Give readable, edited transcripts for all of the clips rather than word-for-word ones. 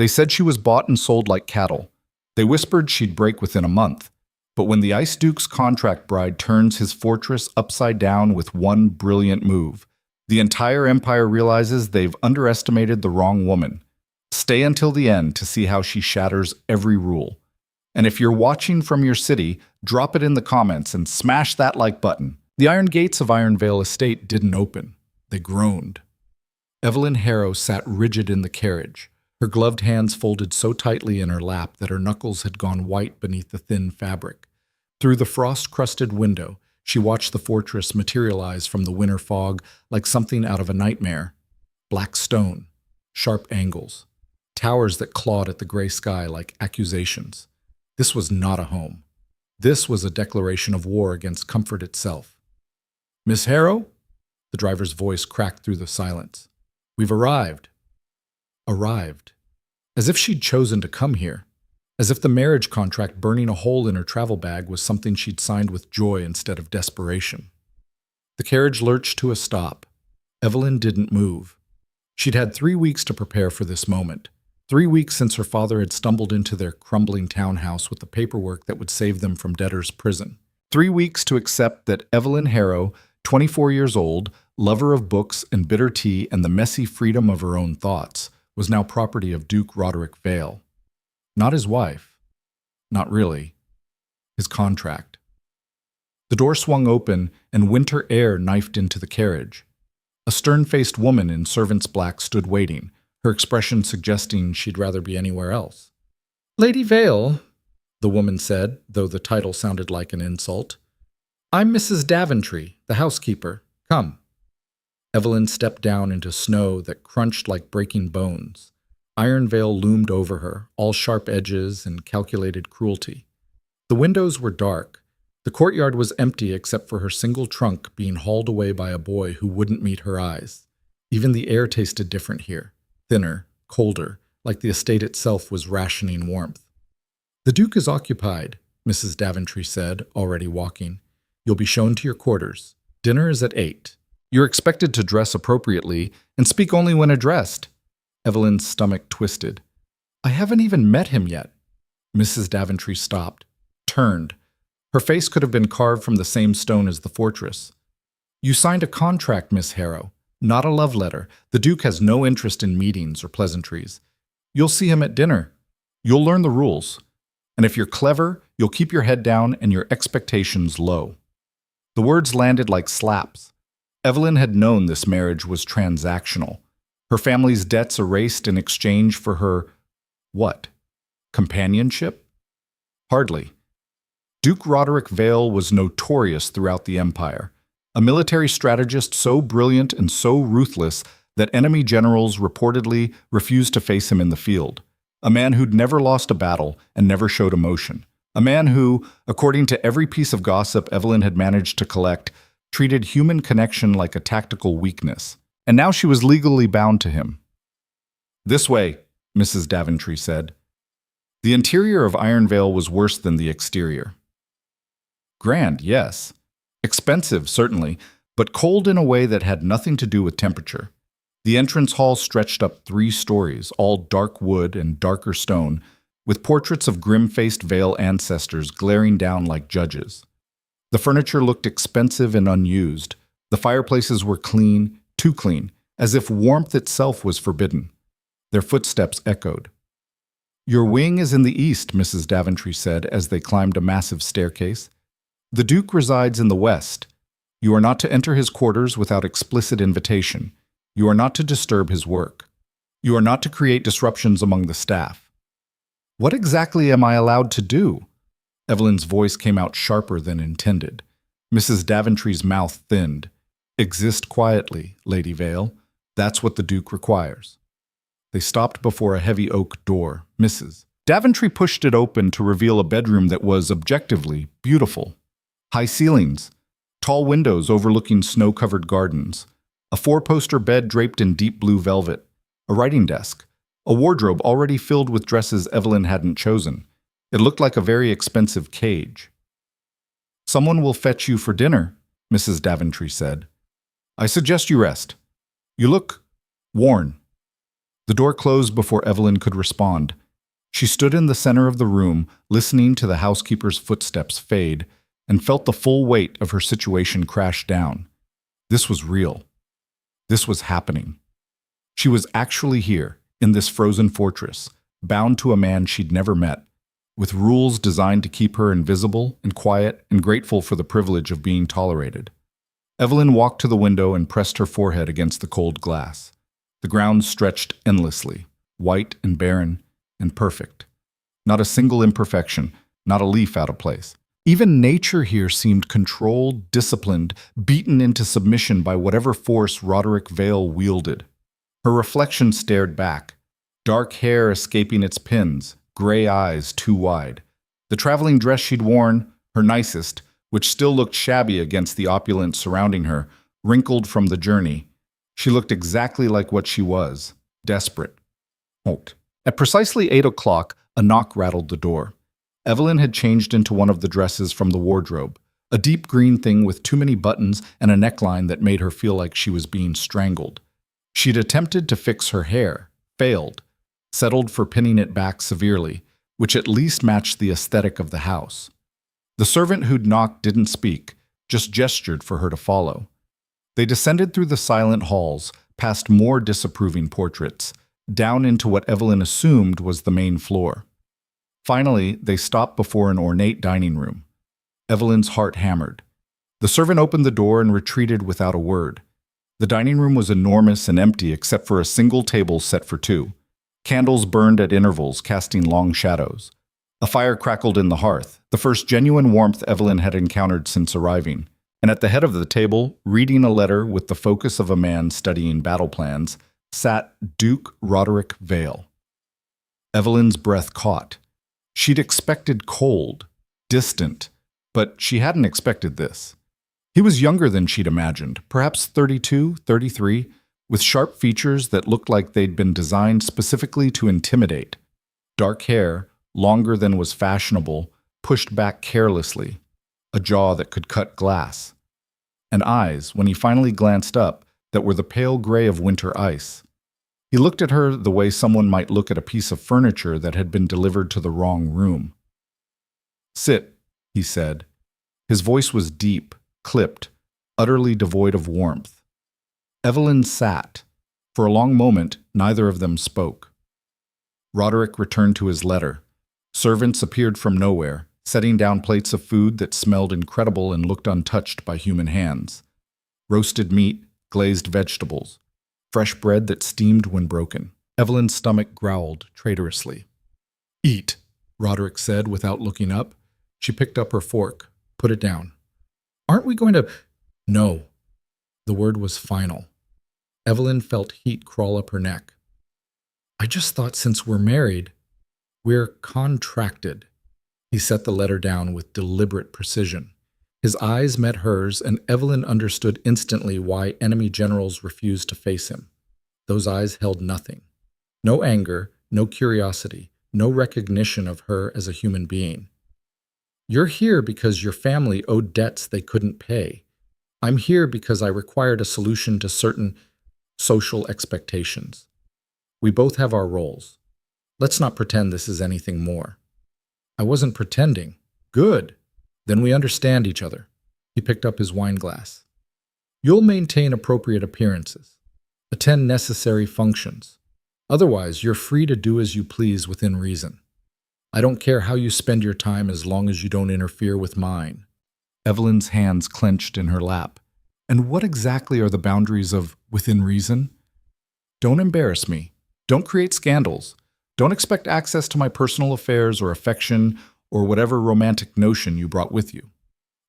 They said she was bought and sold like cattle. They whispered she'd break within a month. But when the Ice Duke's contract bride turns his fortress upside down with one brilliant move, the entire empire realizes they've underestimated the wrong woman. Stay until the end to see how she shatters every rule. And if you're watching from your city, drop it in the comments and smash that like button. The iron gates of Ironvale Estate didn't open. They groaned. Evelyn Harrow sat rigid in the carriage, her gloved hands folded so tightly in her lap that her knuckles had gone white beneath the thin fabric. Through the frost-crusted window, she watched the fortress materialize from the winter fog like something out of a nightmare. Black stone, sharp angles, towers that clawed at the gray sky like accusations. This was not a home. This was a declaration of war against comfort itself. "Miss Harrow?" The driver's voice cracked through the silence. "We've arrived." Arrived. As if she'd chosen to come here. As if the marriage contract burning a hole in her travel bag was something she'd signed with joy instead of desperation. The carriage lurched to a stop. Evelyn didn't move. She'd had 3 weeks to prepare for this moment. 3 weeks since her father had stumbled into their crumbling townhouse with the paperwork that would save them from debtor's prison. 3 weeks to accept that Evelyn Harrow, 24 years old, lover of books and bitter tea and the messy freedom of her own thoughts, was now property of Duke Roderick Vale. Not his wife. Not really. His contract. The door swung open and winter air knifed into the carriage. A stern-faced woman in servant's black stood waiting, her expression suggesting she'd rather be anywhere else. "Lady Vale," the woman said, though the title sounded like an insult. "I'm Mrs. Daventry, the housekeeper. Come." Evelyn stepped down into snow that crunched like breaking bones. Ironvale loomed over her, all sharp edges and calculated cruelty. The windows were dark. The courtyard was empty except for her single trunk being hauled away by a boy who wouldn't meet her eyes. Even the air tasted different here, thinner, colder, like the estate itself was rationing warmth. "The Duke is occupied," Mrs. Daventry said, already walking. "You'll be shown to your quarters. Dinner is at 8. You're expected to dress appropriately and speak only when addressed." Evelyn's stomach twisted. "I haven't even met him yet." Mrs. Daventry stopped, turned. Her face could have been carved from the same stone as the fortress. "You signed a contract, Miss Harrow, not a love letter. The Duke has no interest in meetings or pleasantries. You'll see him at dinner. You'll learn the rules. And if you're clever, you'll keep your head down and your expectations low." The words landed like slaps. Evelyn had known this marriage was transactional. Her family's debts erased in exchange for her, what? Companionship? Hardly. Duke Roderick Vale was notorious throughout the empire, a military strategist so brilliant and so ruthless that enemy generals reportedly refused to face him in the field, a man who'd never lost a battle and never showed emotion, a man who, according to every piece of gossip Evelyn had managed to collect, treated human connection like a tactical weakness. And now she was legally bound to him. "This way," Mrs. Daventry said. The interior of Ironvale was worse than the exterior. Grand, yes. Expensive, certainly, but cold in a way that had nothing to do with temperature. The entrance hall stretched up 3 stories, all dark wood and darker stone, with portraits of grim-faced Vale ancestors glaring down like judges. The furniture looked expensive and unused. The fireplaces were clean, too clean, as if warmth itself was forbidden. Their footsteps echoed. "Your wing is in the east," Mrs. Daventry said as they climbed a massive staircase. "The Duke resides in the west. You are not to enter his quarters without explicit invitation. You are not to disturb his work. You are not to create disruptions among the staff." "What exactly am I allowed to do?" Evelyn's voice came out sharper than intended. Mrs. Daventry's mouth thinned. "Exist quietly, Lady Vale. That's what the Duke requires." They stopped before a heavy oak door. Mrs. Daventry pushed it open to reveal a bedroom that was objectively beautiful. High ceilings, tall windows overlooking snow-covered gardens, a 4-poster bed draped in deep blue velvet, a writing desk, a wardrobe already filled with dresses Evelyn hadn't chosen. It looked like a very expensive cage. "Someone will fetch you for dinner," Mrs. Daventry said. "I suggest you rest. You look worn." The door closed before Evelyn could respond. She stood in the center of the room, listening to the housekeeper's footsteps fade, and felt the full weight of her situation crash down. This was real. This was happening. She was actually here, in this frozen fortress, bound to a man she'd never met, with rules designed to keep her invisible and quiet and grateful for the privilege of being tolerated. Evelyn walked to the window and pressed her forehead against the cold glass. The ground stretched endlessly, white and barren and perfect. Not a single imperfection, not a leaf out of place. Even nature here seemed controlled, disciplined, beaten into submission by whatever force Roderick Vale wielded. Her reflection stared back, dark hair escaping its pins, gray eyes too wide. The traveling dress she'd worn, her nicest, which still looked shabby against the opulence surrounding her, wrinkled from the journey. She looked exactly like what she was, desperate. Halt. At precisely 8 o'clock, a knock rattled the door. Evelyn had changed into one of the dresses from the wardrobe, a deep green thing with too many buttons and a neckline that made her feel like she was being strangled. She'd attempted to fix her hair, failed, settled for pinning it back severely, which at least matched the aesthetic of the house. The servant who'd knocked didn't speak, just gestured for her to follow. They descended through the silent halls, past more disapproving portraits, down into what Evelyn assumed was the main floor. Finally, they stopped before an ornate dining room. Evelyn's heart hammered. The servant opened the door and retreated without a word. The dining room was enormous and empty except for a single table set for two. Candles burned at intervals, casting long shadows. A fire crackled in the hearth, the first genuine warmth Evelyn had encountered since arriving. And at the head of the table, reading a letter with the focus of a man studying battle plans, sat Duke Roderick Vale. Evelyn's breath caught. She'd expected cold, distant, but she hadn't expected this. He was younger than she'd imagined, perhaps 32, 33, with sharp features that looked like they'd been designed specifically to intimidate. Dark hair, longer than was fashionable, pushed back carelessly, a jaw that could cut glass, and eyes, when he finally glanced up, that were the pale gray of winter ice. He looked at her the way someone might look at a piece of furniture that had been delivered to the wrong room. "Sit," he said. His voice was deep, clipped, utterly devoid of warmth. Evelyn sat. For a long moment, neither of them spoke. Roderick returned to his letter. Servants appeared from nowhere, setting down plates of food that smelled incredible and looked untouched by human hands. Roasted meat, glazed vegetables, fresh bread that steamed when broken. Evelyn's stomach growled traitorously. "Eat," Roderick said without looking up. She picked up her fork, put it down. "Aren't we going to—" "No." The word was final. Evelyn felt heat crawl up her neck. "I just thought since we're married, we're contracted." He set the letter down with deliberate precision. His eyes met hers, and Evelyn understood instantly why enemy generals refused to face him. Those eyes held nothing. No anger, no curiosity, no recognition of her as a human being. "You're here because your family owed debts they couldn't pay. I'm here because I required a solution to certain social expectations. We both have our roles. Let's not pretend this is anything more." "I wasn't pretending." "Good. Then we understand each other." He picked up his wine glass. "You'll maintain appropriate appearances, attend necessary functions. Otherwise, you're free to do as you please within reason. I don't care how you spend your time as long as you don't interfere with mine." Evelyn's hands clenched in her lap. "And what exactly are the boundaries of within reason?" "Don't embarrass me. Don't create scandals. Don't expect access to my personal affairs or affection or whatever romantic notion you brought with you."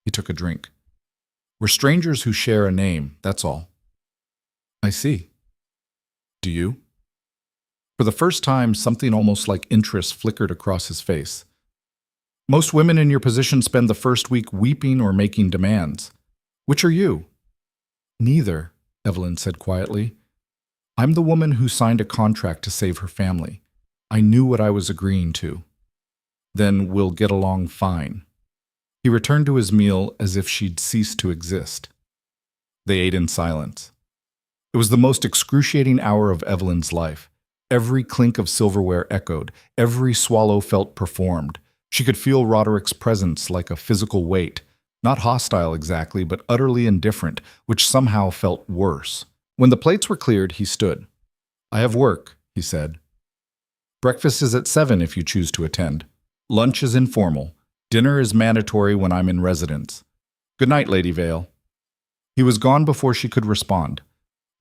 He took a drink. "We're strangers who share a name, that's all." "I see. Do you?" For the first time, something almost like interest flickered across his face. "Most women in your position spend the first week weeping or making demands. Which are you?" "Neither," Evelyn said quietly. "I'm the woman who signed a contract to save her family. I knew what I was agreeing to." "Then we'll get along fine." He returned to his meal as if she'd ceased to exist. They ate in silence. It was the most excruciating hour of Evelyn's life. Every clink of silverware echoed. Every swallow felt performed. She could feel Roderick's presence like a physical weight, not hostile exactly, but utterly indifferent, which somehow felt worse. When the plates were cleared, he stood. "I have work," he said. "Breakfast is at 7 if you choose to attend. Lunch is informal. Dinner is mandatory when I'm in residence. Good night, Lady Vale." He was gone before she could respond.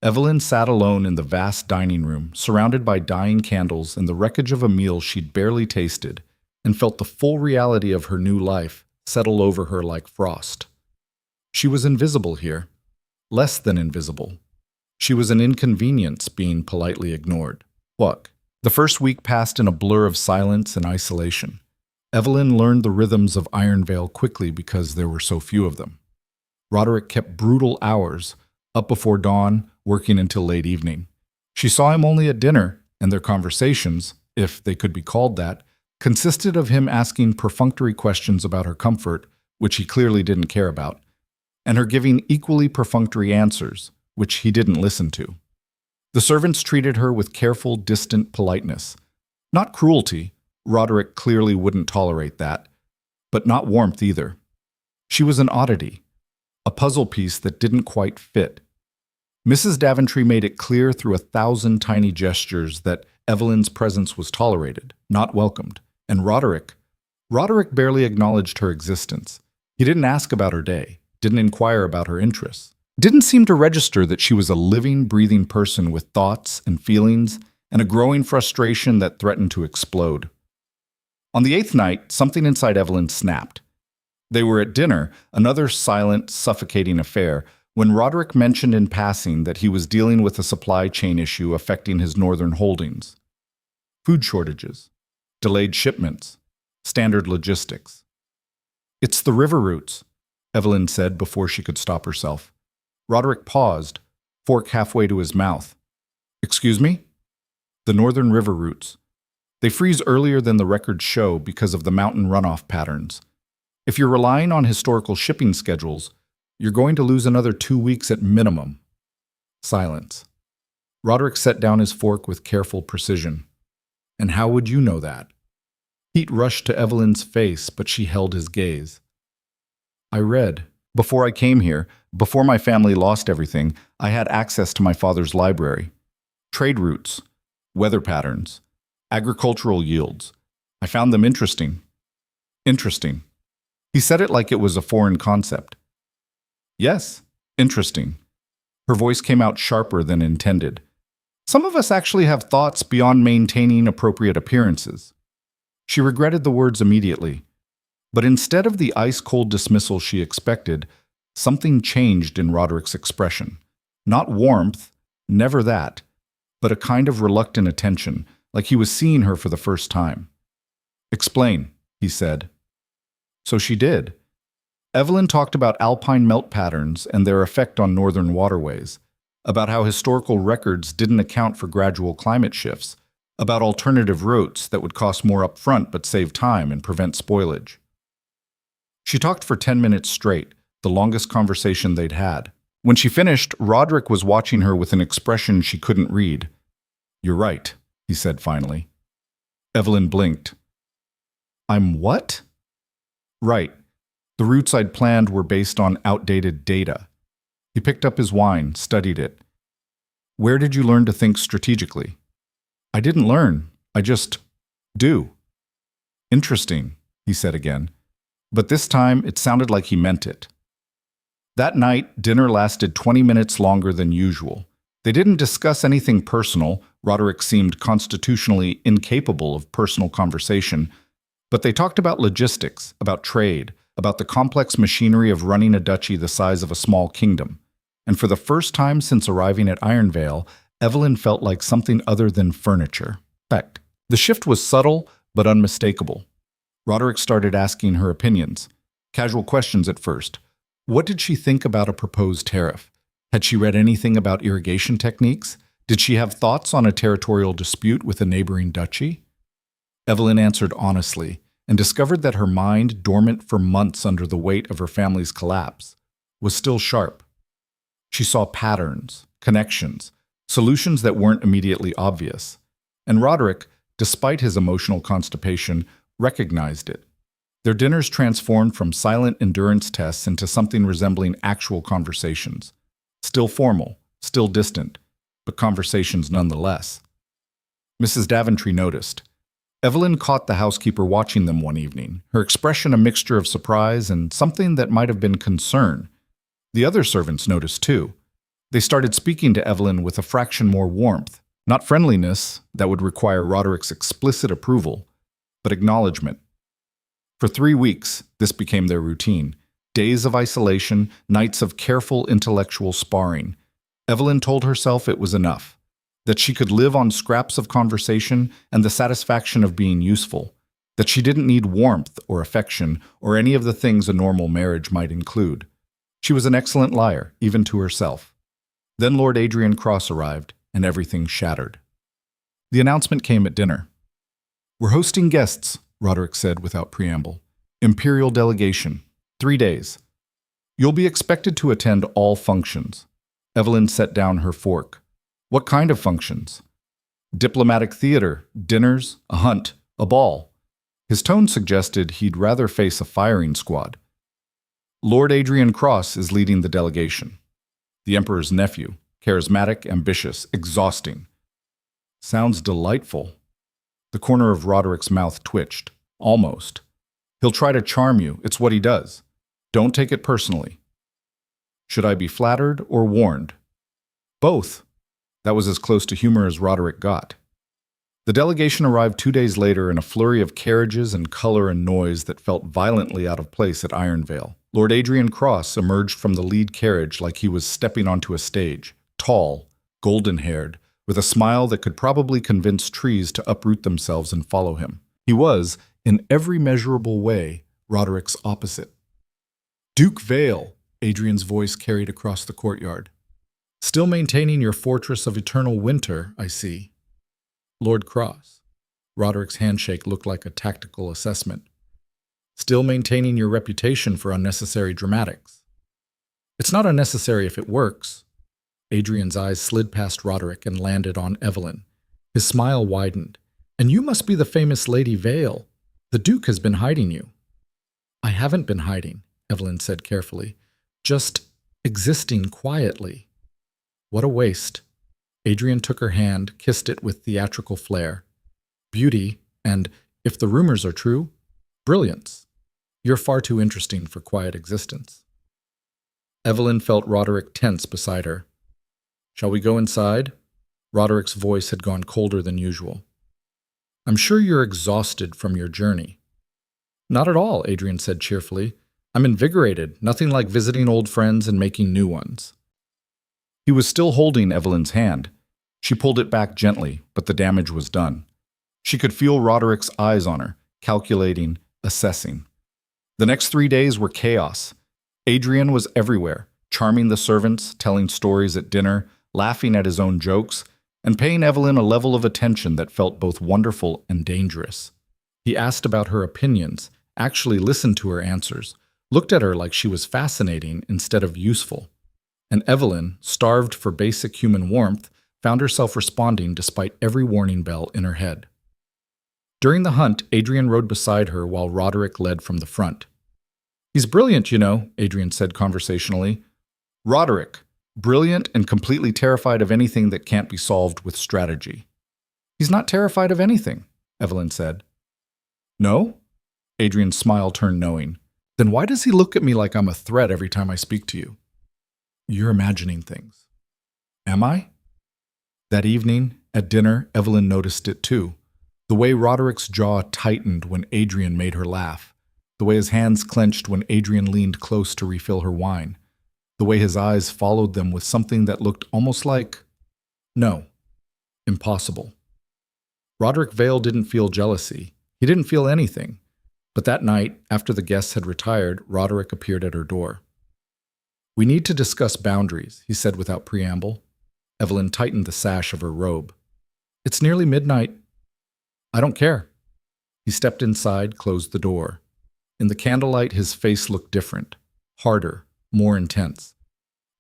Evelyn sat alone in the vast dining room, surrounded by dying candles and the wreckage of a meal she'd barely tasted, and felt the full reality of her new life settle over her like frost. She was invisible here. Less than invisible. She was an inconvenience being politely ignored. What? The first week passed in a blur of silence and isolation. Evelyn learned the rhythms of Ironvale quickly because there were so few of them. Roderick kept brutal hours, up before dawn, working until late evening. She saw him only at dinner, and their conversations, if they could be called that, consisted of him asking perfunctory questions about her comfort, which he clearly didn't care about, and her giving equally perfunctory answers, which he didn't listen to. The servants treated her with careful, distant politeness. Not cruelty, Roderick clearly wouldn't tolerate that, but not warmth either. She was an oddity, a puzzle piece that didn't quite fit. Mrs. Daventry made it clear through 1,000 tiny gestures that Evelyn's presence was tolerated, not welcomed, and Roderick barely acknowledged her existence. He didn't ask about her day, didn't inquire about her interests, didn't seem to register that she was a living, breathing person with thoughts and feelings and a growing frustration that threatened to explode. On the 8th night, something inside Evelyn snapped. They were at dinner, another silent, suffocating affair, when Roderick mentioned in passing that he was dealing with a supply chain issue affecting his northern holdings. Food shortages, delayed shipments, standard logistics. "It's the river routes," Evelyn said before she could stop herself. Roderick paused, fork halfway to his mouth. "Excuse me?" "The northern river routes. They freeze earlier than the records show because of the mountain runoff patterns. If you're relying on historical shipping schedules, you're going to lose another 2 weeks at minimum." Silence. Roderick set down his fork with careful precision. "And how would you know that?" Heat rushed to Evelyn's face, but she held his gaze. "I read. Before I came here, before my family lost everything, I had access to my father's library. Trade routes, weather patterns, agricultural yields. I found them interesting." Interesting. He said it like it was a foreign concept. "Yes, interesting." Her voice came out sharper than intended. "Some of us actually have thoughts beyond maintaining appropriate appearances." She regretted the words immediately. But instead of the ice-cold dismissal she expected, something changed in Roderick's expression. Not warmth, never that, but a kind of reluctant attention, like he was seeing her for the first time. "Explain," he said. So she did. Evelyn talked about alpine melt patterns and their effect on northern waterways, about how historical records didn't account for gradual climate shifts, about alternative routes that would cost more upfront but save time and prevent spoilage. She talked for 10 minutes straight, the longest conversation they'd had. When she finished, Roderick was watching her with an expression she couldn't read. "You're right," he said finally. Evelyn blinked. "I'm what?" "Right. The routes I'd planned were based on outdated data." He picked up his wine, studied it. "Where did you learn to think strategically?" "I didn't learn. I just do." "Interesting," he said again. But this time, it sounded like he meant it. That night, dinner lasted 20 minutes longer than usual. They didn't discuss anything personal. Roderick seemed constitutionally incapable of personal conversation. But they talked about logistics, about trade, about the complex machinery of running a duchy the size of a small kingdom. And for the first time since arriving at Ironvale, Evelyn felt like something other than furniture. In fact, the shift was subtle but unmistakable. Roderick started asking her opinions. Casual questions at first. What did she think about a proposed tariff? Had she read anything about irrigation techniques? Did she have thoughts on a territorial dispute with a neighboring duchy? Evelyn answered honestly and discovered that her mind, dormant for months under the weight of her family's collapse, was still sharp. She saw patterns, connections, solutions that weren't immediately obvious. And Roderick, despite his emotional constipation, recognized it. Their dinners transformed from silent endurance tests into something resembling actual conversations. Still formal, still distant, but conversations nonetheless. Mrs. Daventry noticed. Evelyn caught the housekeeper watching them one evening, her expression a mixture of surprise and something that might have been concern. The other servants noticed too. They started speaking to Evelyn with a fraction more warmth, not friendliness that would require Roderick's explicit approval, but acknowledgement. For 3 weeks, this became their routine. Days of isolation, nights of careful intellectual sparring. Evelyn told herself it was enough, that she could live on scraps of conversation and the satisfaction of being useful, that she didn't need warmth or affection or any of the things a normal marriage might include. She was an excellent liar, even to herself. Then Lord Adrian Cross arrived, and everything shattered. The announcement came at dinner. "We're hosting guests," Roderick said without preamble. "Imperial delegation. 3 days. You'll be expected to attend all functions." Evelyn set down her fork. "What kind of functions?" "Diplomatic theater, dinners, a hunt, a ball." His tone suggested he'd rather face a firing squad. "Lord Adrian Cross is leading the delegation. The Emperor's nephew, charismatic, ambitious, exhausting." "Sounds delightful." The corner of Roderick's mouth twitched. "Almost. He'll try to charm you. It's what he does. Don't take it personally." "Should I be flattered or warned?" "Both." That was as close to humor as Roderick got. The delegation arrived 2 days later in a flurry of carriages and color and noise that felt violently out of place at Ironvale. Lord Adrian Cross emerged from the lead carriage like he was stepping onto a stage, tall, golden-haired, with a smile that could probably convince trees to uproot themselves and follow him. He was, in every measurable way, Roderick's opposite. "Duke Vale," Adrian's voice carried across the courtyard. "Still maintaining your fortress of eternal winter, I see." "Lord Cross." Roderick's handshake looked like a tactical assessment. "Still maintaining your reputation for unnecessary dramatics." "It's not unnecessary if it works." Adrian's eyes slid past Roderick and landed on Evelyn. His smile widened. "And you must be the famous Lady Vale. The Duke has been hiding you." "I haven't been hiding," Evelyn said carefully. "Just existing quietly." "What a waste." Adrian took her hand, kissed it with theatrical flair. "Beauty, and, if the rumors are true, brilliance. You're far too interesting for quiet existence." Evelyn felt Roderick tense beside her. "Shall we go inside?" Roderick's voice had gone colder than usual. "I'm sure you're exhausted from your journey." "Not at all," Adrian said cheerfully. "I'm invigorated, nothing like visiting old friends and making new ones." He was still holding Evelyn's hand. She pulled it back gently, but the damage was done. She could feel Roderick's eyes on her, calculating, assessing. The next 3 days were chaos. Adrian was everywhere, charming the servants, telling stories at dinner, laughing at his own jokes, and paying Evelyn a level of attention that felt both wonderful and dangerous. He asked about her opinions, actually listened to her answers, looked at her like she was fascinating instead of useful. And Evelyn, starved for basic human warmth, found herself responding despite every warning bell in her head. During the hunt, Adrian rode beside her while Roderick led from the front. "He's brilliant, you know," Adrian said conversationally. "Roderick, brilliant and completely terrified of anything that can't be solved with strategy." "He's not terrified of anything," Evelyn said. "No?" Adrian's smile turned knowing. "Then why does he look at me like I'm a threat every time I speak to you?" "You're imagining things." "Am I?" That evening, at dinner, Evelyn noticed it too. The way Roderick's jaw tightened when Adrian made her laugh. The way his hands clenched when Adrian leaned close to refill her wine. The way his eyes followed them with something that looked almost like, no, impossible. Roderick Vale didn't feel jealousy. He didn't feel anything. But that night, after the guests had retired, Roderick appeared at her door. "We need to discuss boundaries," he said without preamble. Evelyn tightened the sash of her robe. "It's nearly midnight." "I don't care." He stepped inside, closed the door. In the candlelight, his face looked different, harder, more intense.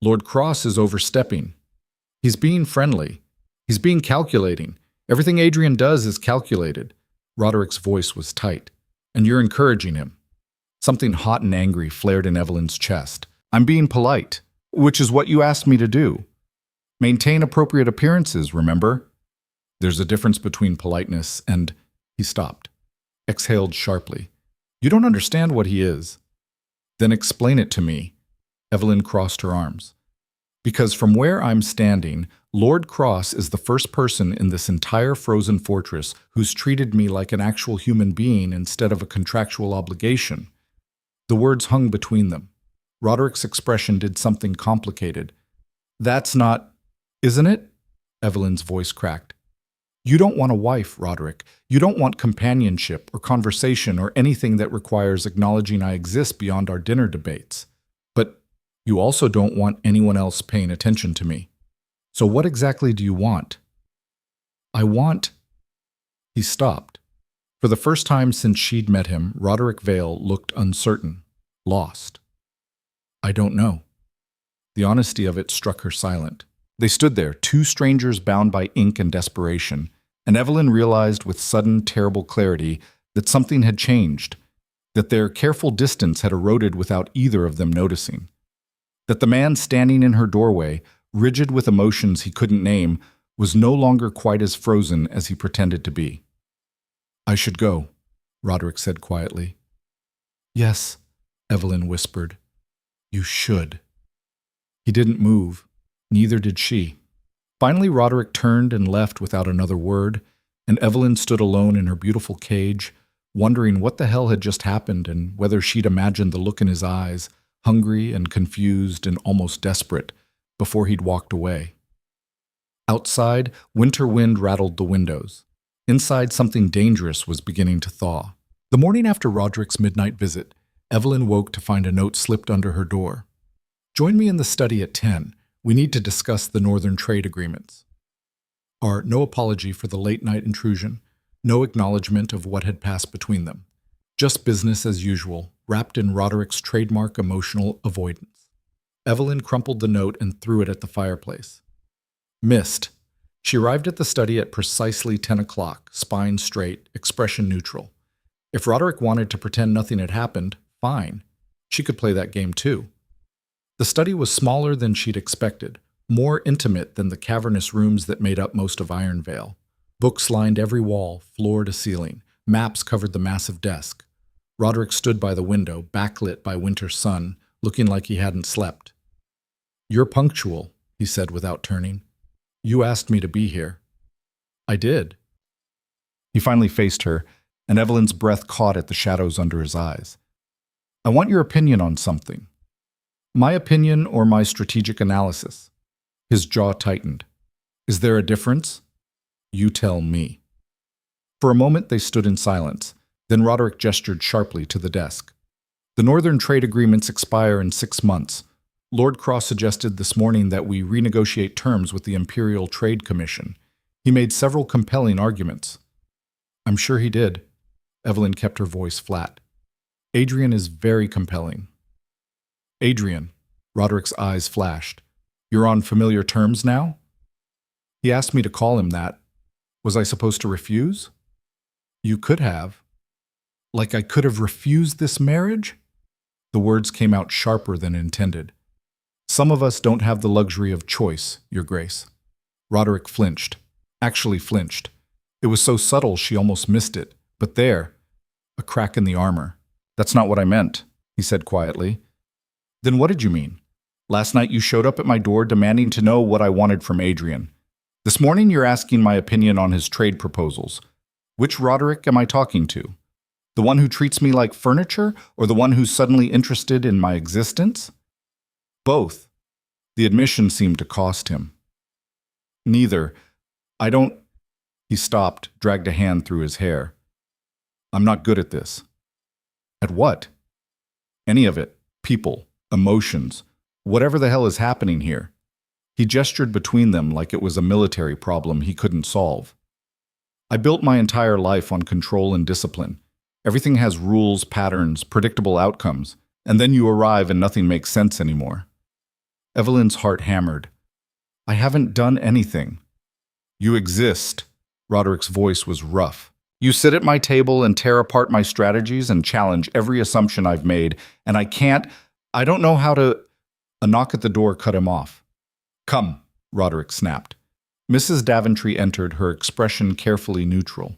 "Lord Cross is overstepping. He's being friendly. He's being calculating. Everything Adrian does is calculated. Roderick's voice was tight. And you're encouraging him. Something hot and angry flared in Evelyn's chest. I'm being polite, which is what you asked me to do. Maintain appropriate appearances, remember? There's a difference between politeness and... He stopped, exhaled sharply. You don't understand what he is. Then explain it to me. Evelyn crossed her arms. Because from where I'm standing, Lord Cross is the first person in this entire frozen fortress who's treated me like an actual human being instead of a contractual obligation. The words hung between them. Roderick's expression did something complicated. That's not... Isn't it? Evelyn's voice cracked. You don't want a wife, Roderick. You don't want companionship or conversation or anything that requires acknowledging I exist beyond our dinner debates. But you also don't want anyone else paying attention to me. So what exactly do you want? I want... He stopped. For the first time since she'd met him, Roderick Vale looked uncertain, lost. I don't know. The honesty of it struck her silent. They stood there, two strangers bound by ink and desperation, and Evelyn realized with sudden, terrible clarity that something had changed, that their careful distance had eroded without either of them noticing, that the man standing in her doorway, rigid with emotions he couldn't name, was no longer quite as frozen as he pretended to be. I should go, Roderick said quietly. Yes, Evelyn whispered. You should. He didn't move. Neither did she. Finally, Roderick turned and left without another word, and Evelyn stood alone in her beautiful cage, wondering what the hell had just happened and whether she'd imagined the look in his eyes, hungry and confused and almost desperate, before he'd walked away. Outside, winter wind rattled the windows. Inside, something dangerous was beginning to thaw. The morning after Roderick's midnight visit, Evelyn woke to find a note slipped under her door. Join me in the study at 10. We need to discuss the Northern trade agreements. No apology for the late-night intrusion, no acknowledgement of what had passed between them. Just business as usual, wrapped in Roderick's trademark emotional avoidance. Evelyn crumpled the note and threw it at the fireplace. Missed. She arrived at the study at precisely 10 o'clock, spine straight, expression neutral. If Roderick wanted to pretend nothing had happened, fine. She could play that game too. The study was smaller than she'd expected, more intimate than the cavernous rooms that made up most of Iron Vale. Books lined every wall, floor to ceiling. Maps covered the massive desk. Roderick stood by the window, backlit by winter sun, looking like he hadn't slept. You're punctual, he said without turning. You asked me to be here. I did. He finally faced her, and Evelyn's breath caught at the shadows under his eyes. I want your opinion on something. My opinion or my strategic analysis? His jaw tightened. Is there a difference? You tell me. For a moment they stood in silence. Then Roderick gestured sharply to the desk. The Northern trade agreements expire in 6 months. Lord Cross suggested this morning that we renegotiate terms with the Imperial Trade Commission. He made several compelling arguments. I'm sure he did. Evelyn kept her voice flat. Adrian is very compelling. Adrian, Roderick's eyes flashed. You're on familiar terms now? He asked me to call him that. Was I supposed to refuse? You could have. Like I could have refused this marriage? The words came out sharper than intended. Some of us don't have the luxury of choice, Your Grace. Roderick flinched. Actually flinched. It was so subtle she almost missed it. But there, a crack in the armor. That's not what I meant, he said quietly. Then what did you mean? Last night you showed up at my door demanding to know what I wanted from Adrian. This morning you're asking my opinion on his trade proposals. Which Roderick am I talking to? The one who treats me like furniture, or the one who's suddenly interested in my existence? Both. The admission seemed to cost him. Neither. I don't... He stopped, dragged a hand through his hair. I'm not good at this. At what? Any of it. People. Emotions. Whatever the hell is happening here. He gestured between them like it was a military problem he couldn't solve. I built my entire life on control and discipline. Everything has rules, patterns, predictable outcomes, and then you arrive and nothing makes sense anymore. Evelyn's heart hammered. I haven't done anything. You exist, Roderick's voice was rough. You sit at my table and tear apart my strategies and challenge every assumption I've made, and I don't know how to. A knock at the door cut him off. Come, Roderick snapped. Mrs. Daventry entered, her expression carefully neutral.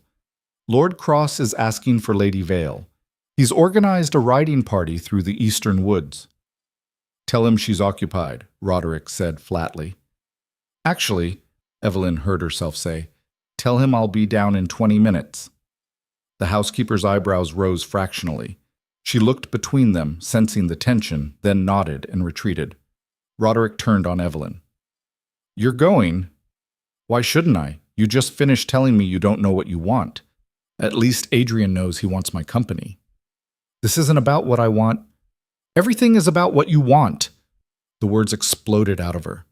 Lord Cross is asking for Lady Vale. He's organized a riding party through the eastern woods. Tell him she's occupied, Roderick said flatly. Actually, Evelyn heard herself say, tell him I'll be down in 20 minutes. The housekeeper's eyebrows rose fractionally. She looked between them, sensing the tension, then nodded and retreated. Roderick turned on Evelyn. You're going? Why shouldn't I? You just finished telling me you don't know what you want. At least Adrian knows he wants my company. This isn't about what I want. Everything is about what you want. The words exploded out of her.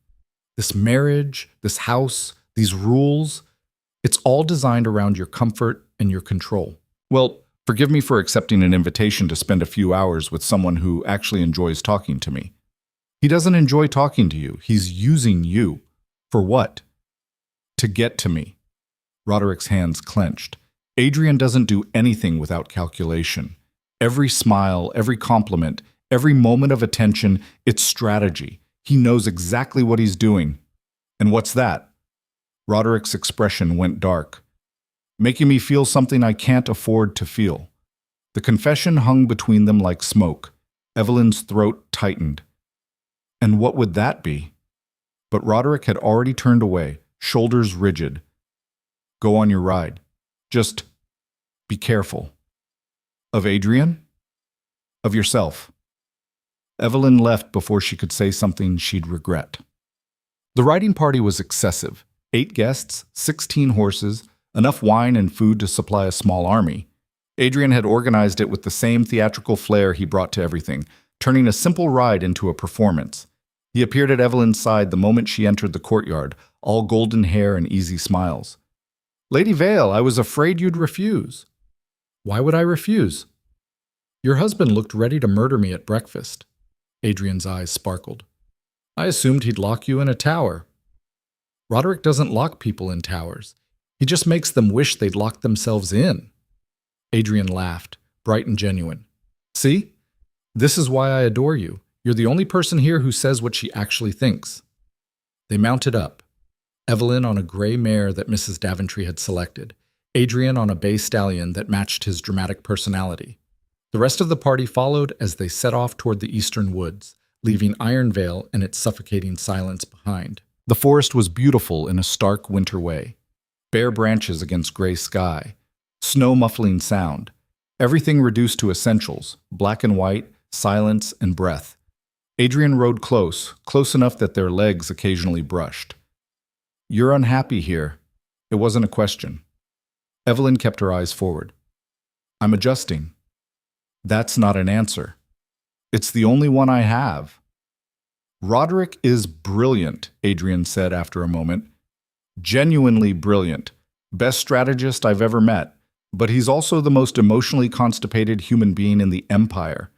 This marriage, this house, these rules, it's all designed around your comfort and your control. Well, forgive me for accepting an invitation to spend a few hours with someone who actually enjoys talking to me. He doesn't enjoy talking to you. He's using you. For what? To get to me. Roderick's hands clenched. Adrian doesn't do anything without calculation. Every smile, every compliment, every moment of attention, it's strategy. He knows exactly what he's doing. And what's that? Roderick's expression went dark. Making me feel something I can't afford to feel. The confession hung between them like smoke. Evelyn's throat tightened. And what would that be? But Roderick had already turned away, shoulders rigid. Go on your ride. Just be careful. Of Adrian? Of yourself. Evelyn left before she could say something she'd regret. The riding party was excessive. 8 guests, 16 horses, enough wine and food to supply a small army. Adrian had organized it with the same theatrical flair he brought to everything, turning a simple ride into a performance. He appeared at Evelyn's side the moment she entered the courtyard, all golden hair and easy smiles. Lady Vale, I was afraid you'd refuse. Why would I refuse? Your husband looked ready to murder me at breakfast. Adrian's eyes sparkled. I assumed he'd lock you in a tower. Roderick doesn't lock people in towers. He just makes them wish they'd locked themselves in. Adrian laughed, bright and genuine. See? This is why I adore you. You're the only person here who says what she actually thinks. They mounted up. Evelyn on a gray mare that Mrs. Daventry had selected. Adrian on a bay stallion that matched his dramatic personality. The rest of the party followed as they set off toward the eastern woods, leaving Ironvale and its suffocating silence behind. The forest was beautiful in a stark winter way. Bare branches against gray sky, snow muffling sound, everything reduced to essentials, black and white, silence and breath. Adrian rode close enough that their legs occasionally brushed. You're unhappy here. It wasn't a question. Evelyn kept her eyes forward. I'm adjusting. That's not an answer. It's the only one I have. Roderick is brilliant, Adrian said after a moment. Genuinely brilliant. Best strategist I've ever met. But he's also the most emotionally constipated human being in the Empire.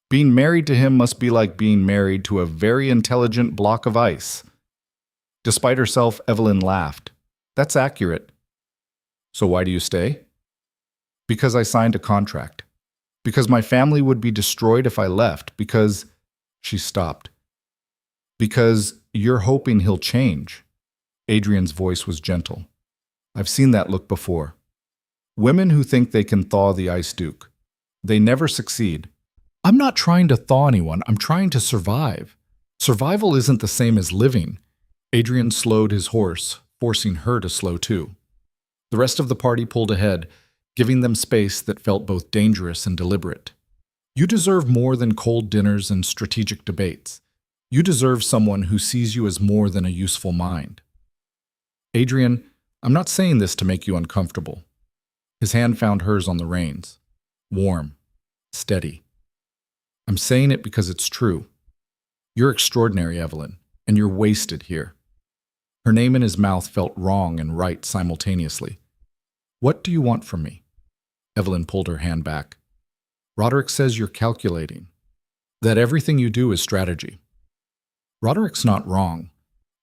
Being married to him must be like being married to a very intelligent block of ice. Despite herself, Evelyn laughed. That's accurate. So why do you stay? Because I signed a contract. Because my family would be destroyed if I left. Because... She stopped. Because you're hoping he'll change. Adrian's voice was gentle. I've seen that look before. Women who think they can thaw the Ice Duke. They never succeed. I'm not trying to thaw anyone. I'm trying to survive. Survival isn't the same as living. Adrian slowed his horse, forcing her to slow too. The rest of the party pulled ahead, giving them space that felt both dangerous and deliberate. You deserve more than cold dinners and strategic debates. You deserve someone who sees you as more than a useful mind. Adrian, I'm not saying this to make you uncomfortable. His hand found hers on the reins. Warm. Steady. I'm saying it because it's true. You're extraordinary, Evelyn, and you're wasted here. Her name in his mouth felt wrong and right simultaneously. What do you want from me? Evelyn pulled her hand back. Roderick says you're calculating. That everything you do is strategy. Roderick's not wrong.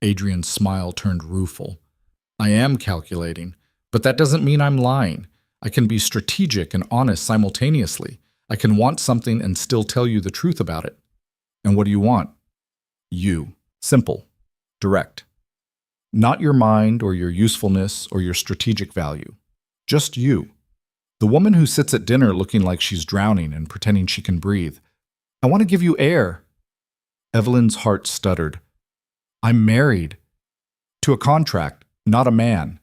Adrian's smile turned rueful. I am calculating, But that doesn't mean I'm lying. I can be strategic and honest simultaneously. I can want something and still tell you the truth about it. And what do you want? You. Simple. Direct. Not your mind or your usefulness or your strategic value. Just you. The woman who sits at dinner looking like she's drowning and pretending she can breathe. I want to give you air. Evelyn's heart stuttered. I'm married. To a contract, not a man.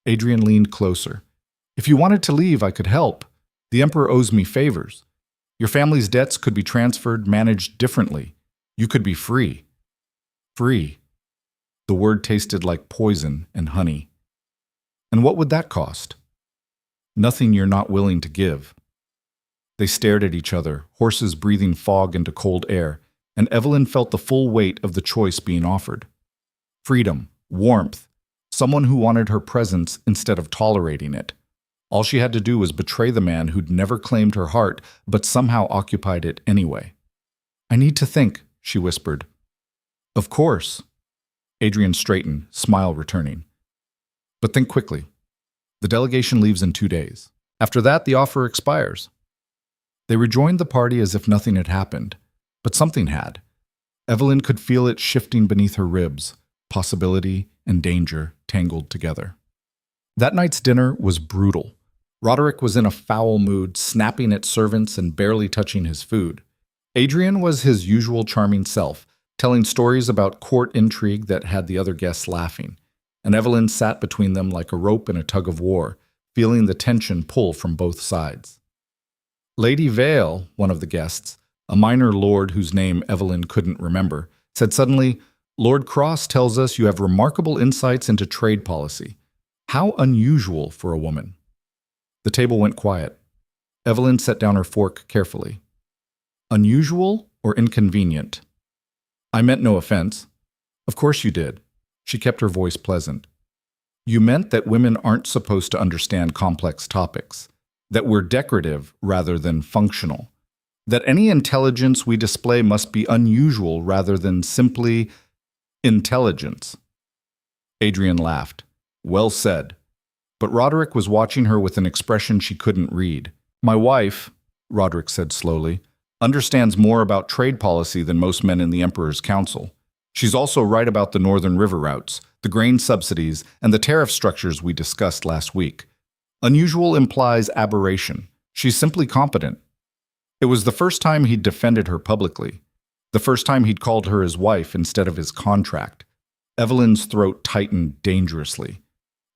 Adrian leaned closer. If you wanted to leave, I could help. The Emperor owes me favors. Your family's debts could be transferred, managed differently. You could be free. Free. The word tasted like poison and honey. And what would that cost? Nothing you're not willing to give. They stared at each other, horses breathing fog into cold air, and Evelyn felt the full weight of the choice being offered. Freedom, warmth, someone who wanted her presence instead of tolerating it. All she had to do was betray the man who'd never claimed her heart, but somehow occupied it anyway. I need to think, she whispered. Of course. Adrian straightened, smile returning. But think quickly. The delegation leaves in 2 days. After that, the offer expires. They rejoined the party as if nothing had happened, but something had. Evelyn could feel it shifting beneath her ribs, possibility and danger tangled together. That night's dinner was brutal. Roderick was in a foul mood, snapping at servants and barely touching his food. Adrian was his usual charming self, telling stories about court intrigue that had the other guests laughing, and Evelyn sat between them like a rope in a tug-of-war, feeling the tension pull from both sides. Lady Vale, one of the guests, a minor lord whose name Evelyn couldn't remember, said suddenly, Lord Cross tells us you have remarkable insights into trade policy. How unusual for a woman. The table went quiet. Evelyn set down her fork carefully. Unusual or inconvenient? I meant no offense. Of course you did. She kept her voice pleasant. You meant that women aren't supposed to understand complex topics, that we're decorative rather than functional, that any intelligence we display must be unusual rather than simply intelligence. Adrian laughed. Well said. But Roderick was watching her with an expression she couldn't read. My wife, Roderick said slowly, understands more about trade policy than most men in the Emperor's Council. She's also right about the northern river routes, the grain subsidies, and the tariff structures we discussed last week. Unusual implies aberration. She's simply competent. It was the first time he'd defended her publicly, the first time he'd called her his wife instead of his contract. Evelyn's throat tightened dangerously.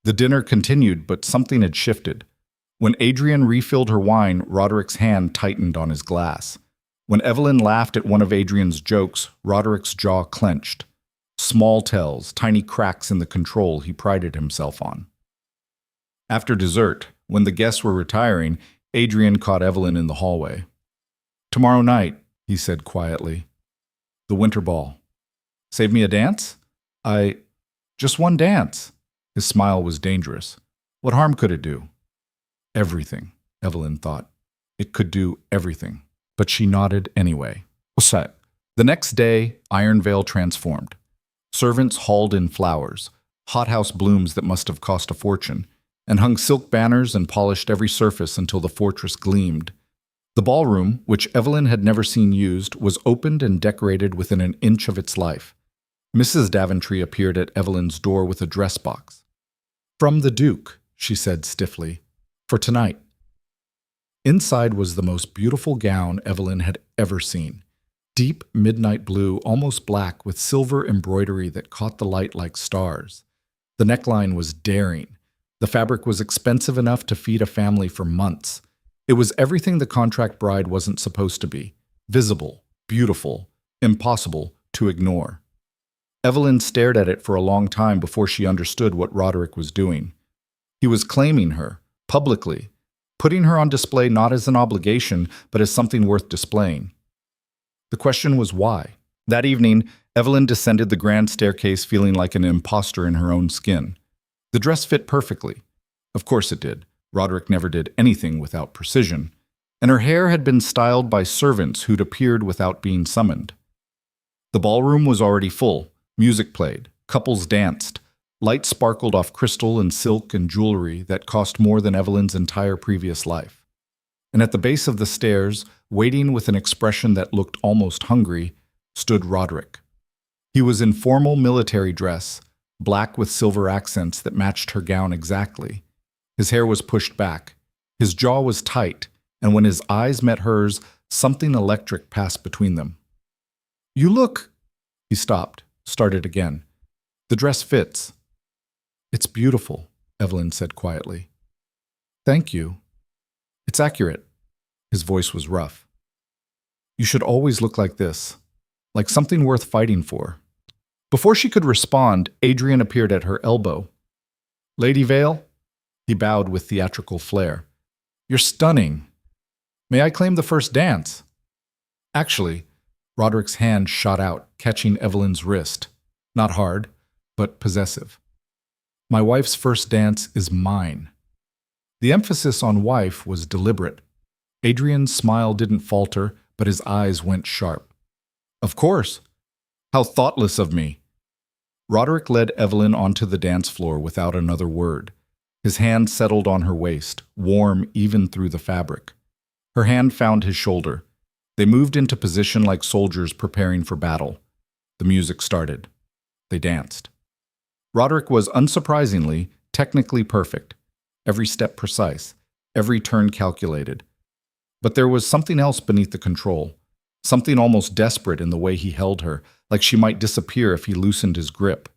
The dinner continued, but something had shifted. When Adrian refilled her wine, Roderick's hand tightened on his glass. When Evelyn laughed at one of Adrian's jokes, Roderick's jaw clenched. Small tells, tiny cracks in the control he prided himself on. After dessert, when the guests were retiring, Adrian caught Evelyn in the hallway. Tomorrow night, he said quietly. The winter ball. Save me a dance? Just one dance. His smile was dangerous. What harm could it do? Everything, Evelyn thought. It could do everything. But she nodded anyway. What's that? The next day, Iron Vale transformed. Servants hauled in flowers, hothouse blooms that must have cost a fortune, and hung silk banners and polished every surface until the fortress gleamed. The ballroom, which Evelyn had never seen used, was opened and decorated within an inch of its life. Mrs. Daventry appeared at Evelyn's door with a dress box. From the Duke, she said stiffly, for tonight. Inside was the most beautiful gown Evelyn had ever seen. Deep midnight blue, almost black, with silver embroidery that caught the light like stars. The neckline was daring. The fabric was expensive enough to feed a family for months. It was everything the contract bride wasn't supposed to be. Visible, beautiful, impossible to ignore. Evelyn stared at it for a long time before she understood what Roderick was doing. He was claiming her, publicly, putting her on display not as an obligation, but as something worth displaying. The question was why. That evening, Evelyn descended the grand staircase feeling like an imposter in her own skin. The dress fit perfectly. Of course it did. Roderick never did anything without precision. And her hair had been styled by servants who'd appeared without being summoned. The ballroom was already full. Music played. Couples danced. Light sparkled off crystal and silk and jewelry that cost more than Evelyn's entire previous life. And at the base of the stairs, waiting with an expression that looked almost hungry, stood Roderick. He was in formal military dress, black with silver accents that matched her gown exactly. His hair was pushed back. His jaw was tight, and when his eyes met hers, something electric passed between them. "You look—" He stopped, started again. "The dress fits." "It's beautiful," Evelyn said quietly. "Thank you. It's accurate." His voice was rough. "You should always look like this, like something worth fighting for." Before she could respond, Adrian appeared at her elbow. "Lady Vale?" He bowed with theatrical flair. "You're stunning. May I claim the first dance?" Actually, Roderick's hand shot out, catching Evelyn's wrist. Not hard, but possessive. "My wife's first dance is mine." The emphasis on wife was deliberate. Adrian's smile didn't falter, but his eyes went sharp. "Of course. How thoughtless of me." Roderick led Evelyn onto the dance floor without another word. His hand settled on her waist, warm even through the fabric. Her hand found his shoulder. They moved into position like soldiers preparing for battle. The music started. They danced. Roderick was unsurprisingly, technically perfect. Every step precise, every turn calculated. But there was something else beneath the control. Something almost desperate in the way he held her, like she might disappear if he loosened his grip.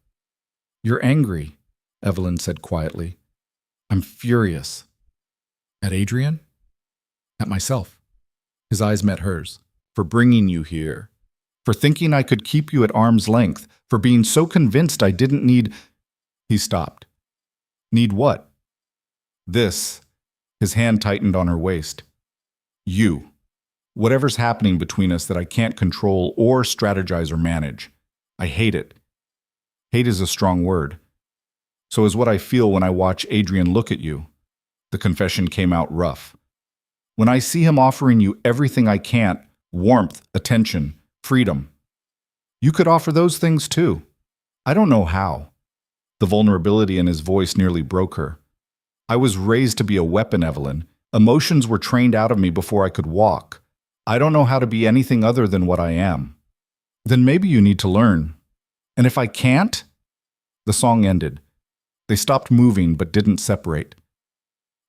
"You're angry," Evelyn said quietly. "I'm furious." "At Adrian?" "At myself." His eyes met hers. "For bringing you here. For thinking I could keep you at arm's length. For being so convinced I didn't need—" He stopped. "Need what?" "This." His hand tightened on her waist. "You. Whatever's happening between us that I can't control or strategize or manage. I hate it. Hate is a strong word. So is what I feel when I watch Adrian look at you." The confession came out rough. "When I see him offering you everything I can't, warmth, attention, freedom. You could offer those things too. I don't know how." The vulnerability in his voice nearly broke her. "I was raised to be a weapon, Evelyn. Emotions were trained out of me before I could walk. I don't know how to be anything other than what I am." "Then maybe you need to learn." "And if I can't?" The song ended. They stopped moving but didn't separate.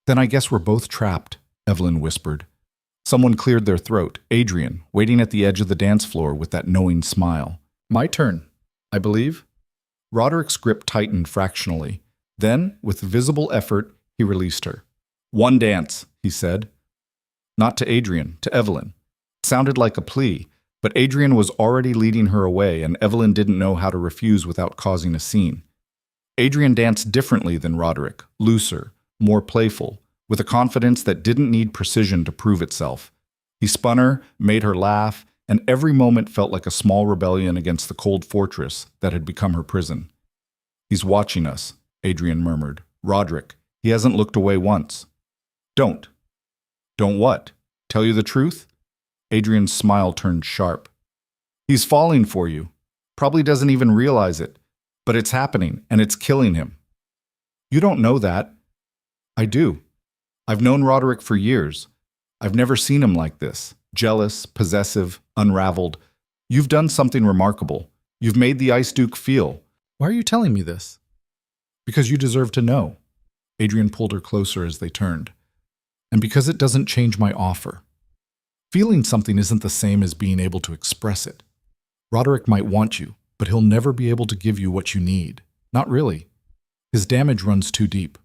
"Then I guess we're both trapped," Evelyn whispered. Someone cleared their throat, Adrian, waiting at the edge of the dance floor with that knowing smile. "My turn, I believe." Roderick's grip tightened fractionally. Then, with visible effort, he released her. "One dance," he said. Not to Adrian, to Evelyn. It sounded like a plea, but Adrian was already leading her away, and Evelyn didn't know how to refuse without causing a scene. Adrian danced differently than Roderick, looser, more playful, with a confidence that didn't need precision to prove itself. He spun her, made her laugh, and every moment felt like a small rebellion against the cold fortress that had become her prison. "He's watching us," Adrian murmured. "Roderick, he hasn't looked away once." "Don't." "Don't what? Tell you the truth?" Adrian's smile turned sharp. "He's falling for you. Probably doesn't even realize it. But it's happening, and it's killing him." "You don't know that." "I do. I've known Roderick for years. I've never seen him like this. Jealous, possessive, unraveled. You've done something remarkable. You've made the Ice Duke feel." "Why are you telling me this?" "Because you deserve to know." Adrian pulled her closer as they turned. "And because it doesn't change my offer. Feeling something isn't the same as being able to express it. Roderick might want you, but he'll never be able to give you what you need. Not really. His damage runs too deep."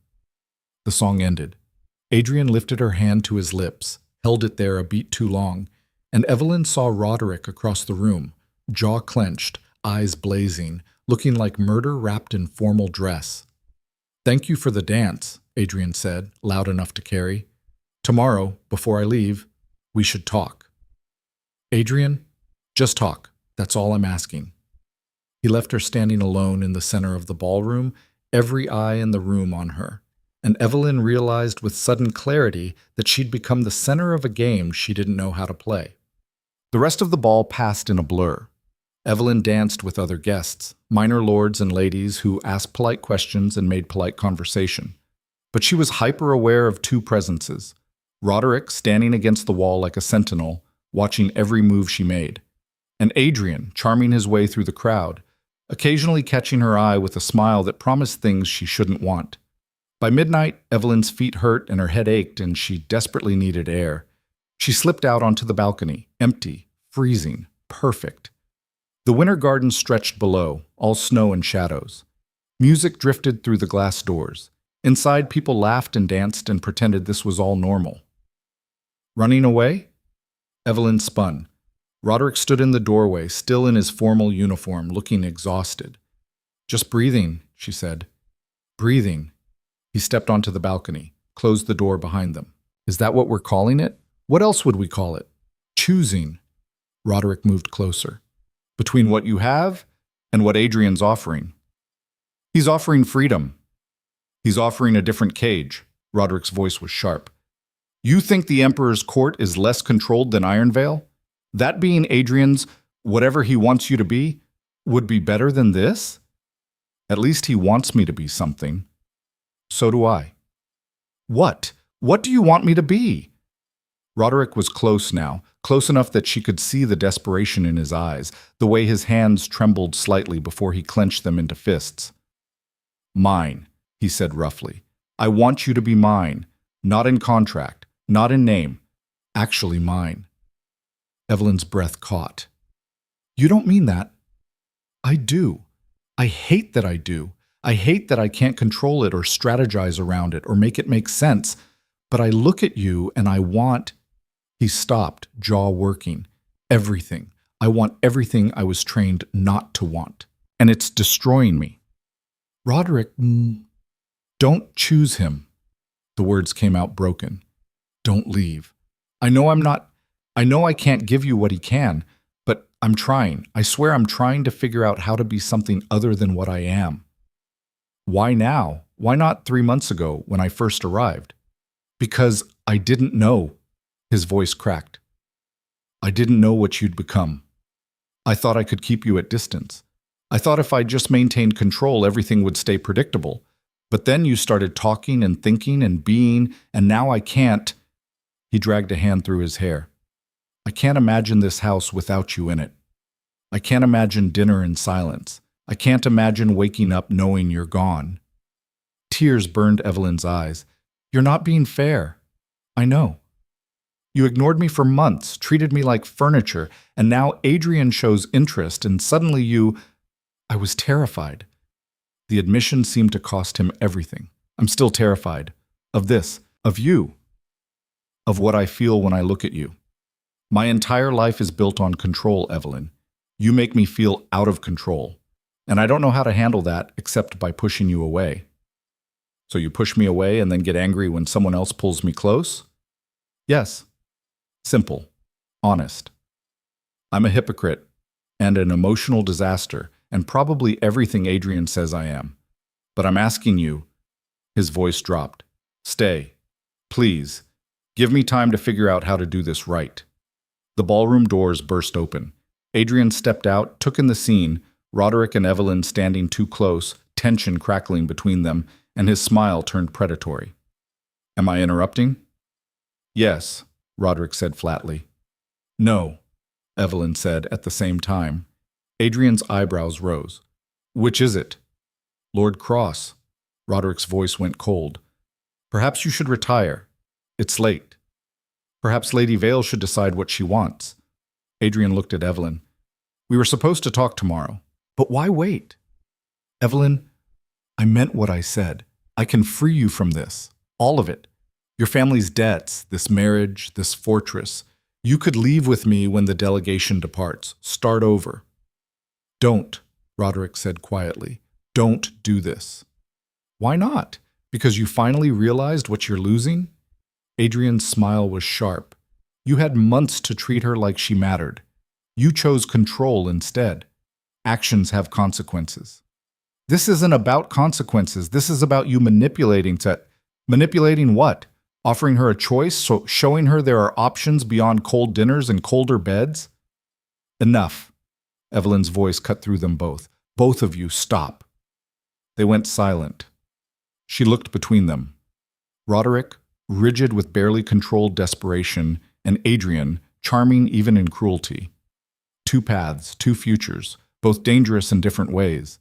The song ended. Adrian lifted her hand to his lips, held it there a beat too long, and Evelyn saw Roderick across the room, jaw clenched, eyes blazing, looking like murder wrapped in formal dress. "Thank you for the dance," Adrian said, loud enough to carry. "Tomorrow, before I leave, we should talk." "Adrian, just talk. That's all I'm asking." He left her standing alone in the center of the ballroom, every eye in the room on her. And Evelyn realized with sudden clarity that she'd become the center of a game she didn't know how to play. The rest of the ball passed in a blur. Evelyn danced with other guests, minor lords and ladies who asked polite questions and made polite conversation. But she was hyper-aware of two presences. Roderick standing against the wall like a sentinel, watching every move she made, and Adrian charming his way through the crowd, occasionally catching her eye with a smile that promised things she shouldn't want. By midnight, Evelyn's feet hurt and her head ached, and she desperately needed air. She slipped out onto the balcony, empty, freezing, perfect. The winter garden stretched below, all snow and shadows. Music drifted through the glass doors. Inside, people laughed and danced and pretended this was all normal. Running away? Evelyn spun. Roderick stood in the doorway, still in his formal uniform, looking exhausted. "Just breathing," she said. "Breathing." He stepped onto the balcony, closed the door behind them. "Is that what we're calling it? What else would we call it?" "Choosing." Roderick moved closer. "Between what you have and what Adrian's offering." "He's offering freedom. He's offering a different cage." Roderick's voice was sharp. "You think the Emperor's court is less controlled than Ironvale? That being Adrian's, whatever he wants you to be, would be better than this? At least he wants me to be something. So do I." "What? What do you want me to be?" Roderick was close now, close enough that she could see the desperation in his eyes, the way his hands trembled slightly before he clenched them into fists. "Mine," he said roughly. "I want you to be mine, not in contract, not in name, actually mine." Evelyn's breath caught. "You don't mean that." "I do. I hate that I do. I hate that I can't control it or strategize around it or make it make sense. But I look at you and I want—" He stopped, jaw working. "Everything. I want everything I was trained not to want. And it's destroying me." "Roderick, don't choose him." The words came out broken. "Don't leave. I know I can't give you what he can, but I'm trying. I swear I'm trying to figure out how to be something other than what I am." "Why now? Why not 3 months ago when I first arrived?" "Because I didn't know." His voice cracked. "I didn't know what you'd become. I thought I could keep you at distance. I thought if I just maintained control, everything would stay predictable. But then you started talking and thinking and being, and now I can't." He dragged a hand through his hair. "I can't imagine this house without you in it. I can't imagine dinner in silence. I can't imagine waking up knowing you're gone." Tears burned Evelyn's eyes. "You're not being fair." "I know. You ignored me for months, treated me like furniture, and now Adrian shows interest, and suddenly you—" I was terrified. The admission seemed to cost him everything. "I'm still terrified. Of this. Of you. Of what I feel when I look at you. My entire life is built on control, Evelyn. You make me feel out of control. And I don't know how to handle that except by pushing you away." "So you push me away and then get angry when someone else pulls me close?" "Yes. Simple. Honest. I'm a hypocrite and an emotional disaster and probably everything Adrian says I am. But I'm asking you—" His voice dropped. "Stay. Please. Give me time to figure out how to do this right." The ballroom doors burst open. Adrian stepped out, took in the scene, Roderick and Evelyn standing too close, tension crackling between them, and his smile turned predatory. "Am I interrupting?" "Yes," Roderick said flatly. "No," Evelyn said at the same time. Adrian's eyebrows rose. "Which is it?" "Lord Cross." Roderick's voice went cold. "Perhaps you should retire. It's late. Perhaps Lady Vale should decide what she wants." Adrian looked at Evelyn. "We were supposed to talk tomorrow. But why wait?" "Evelyn, I meant what I said. I can free you from this. All of it. Your family's debts, this marriage, this fortress. You could leave with me when the delegation departs. Start over." "Don't," Roderick said quietly. "Don't do this." "Why not? Because you finally realized what you're losing?" Adrian's smile was sharp. "You had months to treat her like she mattered. You chose control instead. Actions have consequences." "This isn't about consequences. This is about you manipulating to—" "Manipulating what? Offering her a choice, so showing her there are options beyond cold dinners and colder beds?" "Enough." Evelyn's voice cut through them both. Both of you, stop. They went silent. She looked between them. Roderick, rigid with barely controlled desperation, and Adrian, charming even in cruelty. Two paths, two futures, both dangerous in different ways.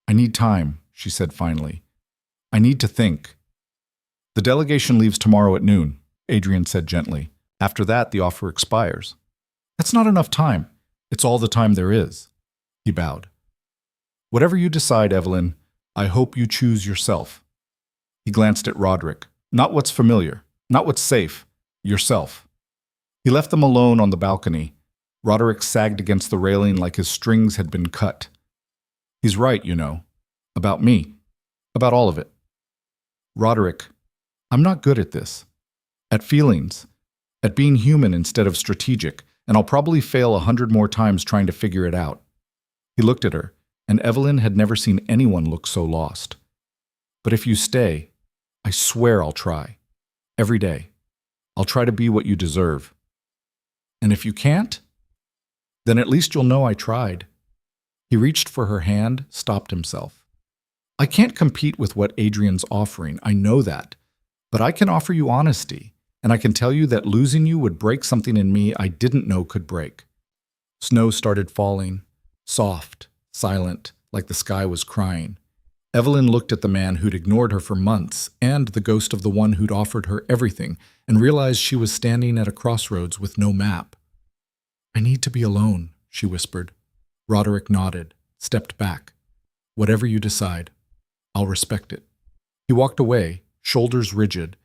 I need time, she said finally. I need to think. The delegation leaves tomorrow at noon, Adrian said gently. After that, the offer expires. That's not enough time. It's all the time there is. He bowed. Whatever you decide, Evelyn, I hope you choose yourself. He glanced at Roderick. Not what's familiar, not what's safe, yourself. He left them alone on the balcony. Roderick sagged against the railing like his strings had been cut. He's right, you know. About me. About all of it. Roderick, I'm not good at this. At feelings. At being human instead of strategic, and I'll probably fail 100 more times trying to figure it out. He looked at her, and Evelyn had never seen anyone look so lost. But if you stay, I swear I'll try. Every day. I'll try to be what you deserve. And if you can't, then at least you'll know I tried. He reached for her hand, stopped himself. I can't compete with what Adrian's offering, I know that. But I can offer you honesty, and I can tell you that losing you would break something in me I didn't know could break. Snow started falling, soft, silent, like the sky was crying. Evelyn looked at the man who'd ignored her for months and the ghost of the one who'd offered her everything and realized she was standing at a crossroads with no map. I need to be alone, she whispered. Roderick nodded, stepped back. Whatever you decide, I'll respect it. He walked away, shoulders rigid,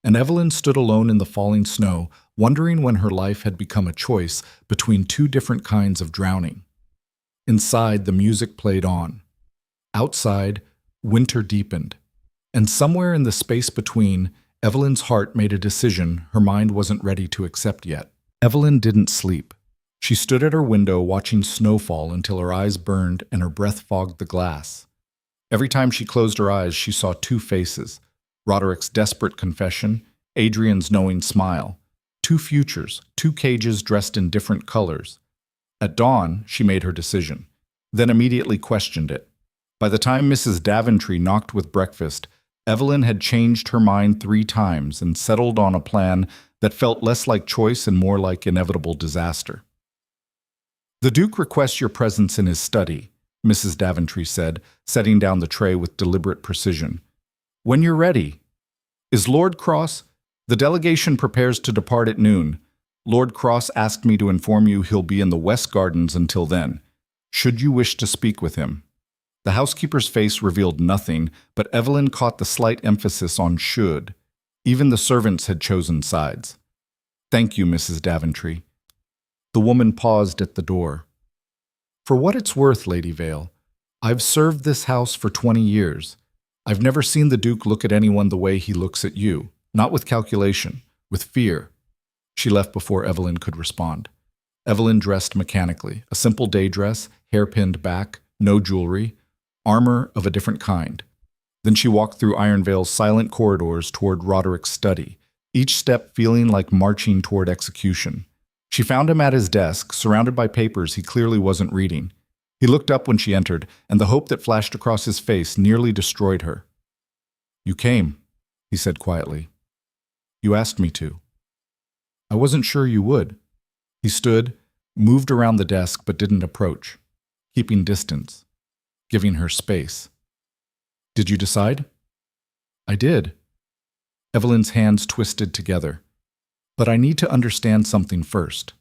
and Evelyn stood alone in the falling snow, wondering when her life had become a choice between two different kinds of drowning. Inside, the music played on. Outside, winter deepened. And somewhere in the space between, Evelyn's heart made a decision her mind wasn't ready to accept yet. Evelyn didn't sleep. She stood at her window watching snow fall until her eyes burned and her breath fogged the glass. Every time she closed her eyes, she saw two faces. Roderick's desperate confession, Adrian's knowing smile. Two futures, two cages dressed in different colors. At dawn, she made her decision, then immediately questioned it. By the time Mrs. Daventry knocked with breakfast, Evelyn had changed her mind 3 times and settled on a plan that felt less like choice and more like inevitable disaster. The Duke requests your presence in his study, Mrs. Daventry said, setting down the tray with deliberate precision. When you're ready. Is Lord Cross? The delegation prepares to depart at noon. Lord Cross asked me to inform you he'll be in the West Gardens until then. Should you wish to speak with him? The housekeeper's face revealed nothing, but Evelyn caught the slight emphasis on should. Even the servants had chosen sides. Thank you, Mrs. Daventry. The woman paused at the door. For what it's worth, Lady Vale, I've served this house for 20 years. I've never seen the Duke look at anyone the way he looks at you, not with calculation, with fear. She left before Evelyn could respond. Evelyn dressed mechanically, a simple day dress, hair pinned back, no jewelry, armor of a different kind. Then she walked through Ironvale's silent corridors toward Roderick's study, each step feeling like marching toward execution. She found him at his desk, surrounded by papers he clearly wasn't reading. He looked up when she entered, and the hope that flashed across his face nearly destroyed her. You came, he said quietly. You asked me to. I wasn't sure you would. He stood, moved around the desk but didn't approach, keeping distance, giving her space. Did you decide? I did. Evelyn's hands twisted together. But I need to understand something first.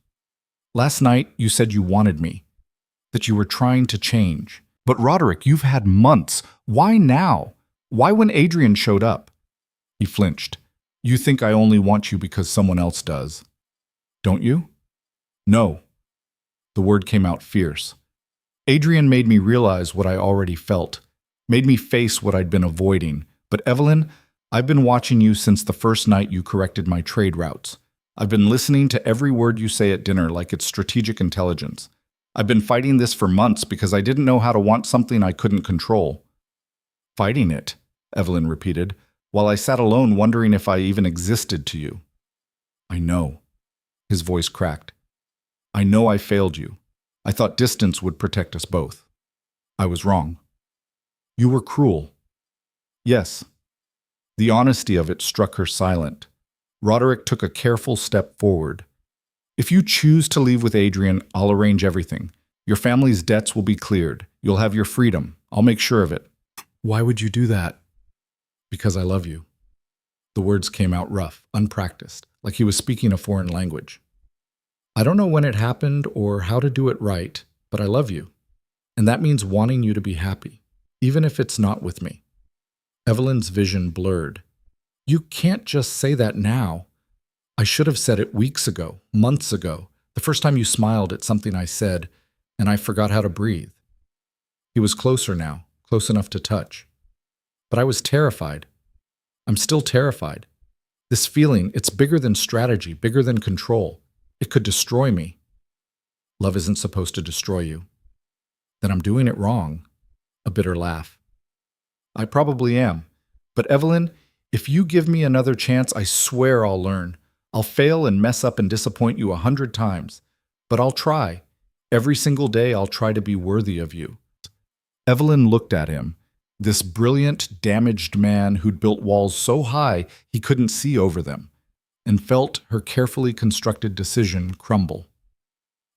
Last night you said you wanted me, that you were trying to change. But Roderick, you've had months. Why now? Why when Adrian showed up? He flinched. You think I only want you because someone else does. Don't you? No. The word came out fierce. Adrian made me realize what I already felt, made me face what I'd been avoiding. But Evelyn, I've been watching you since the first night you corrected my trade routes. I've been listening to every word you say at dinner like it's strategic intelligence. I've been fighting this for months because I didn't know how to want something I couldn't control. Fighting it, Evelyn repeated, while I sat alone wondering if I even existed to you. I know. His voice cracked. I know I failed you. I thought distance would protect us both. I was wrong. You were cruel. Yes. The honesty of it struck her silent. Roderick took a careful step forward. If you choose to leave with Adrian, I'll arrange everything. Your family's debts will be cleared. You'll have your freedom. I'll make sure of it. Why would you do that? Because I love you. The words came out rough, unpracticed, like he was speaking a foreign language. I don't know when it happened or how to do it right, but I love you. And that means wanting you to be happy, even if it's not with me. Evelyn's vision blurred. You can't just say that now. I should have said it weeks ago, months ago, the first time you smiled at something I said, and I forgot how to breathe. He was closer now, close enough to touch. But I was terrified. I'm still terrified. This feeling, it's bigger than strategy, bigger than control. It could destroy me. Love isn't supposed to destroy you. Then I'm doing it wrong. A bitter laugh. I probably am. But Evelyn, if you give me another chance, I swear I'll learn. I'll fail and mess up and disappoint you 100 times. But I'll try. Every single day I'll try to be worthy of you. Evelyn looked at him. This brilliant, damaged man who'd built walls so high he couldn't see over them, and felt her carefully constructed decision crumble.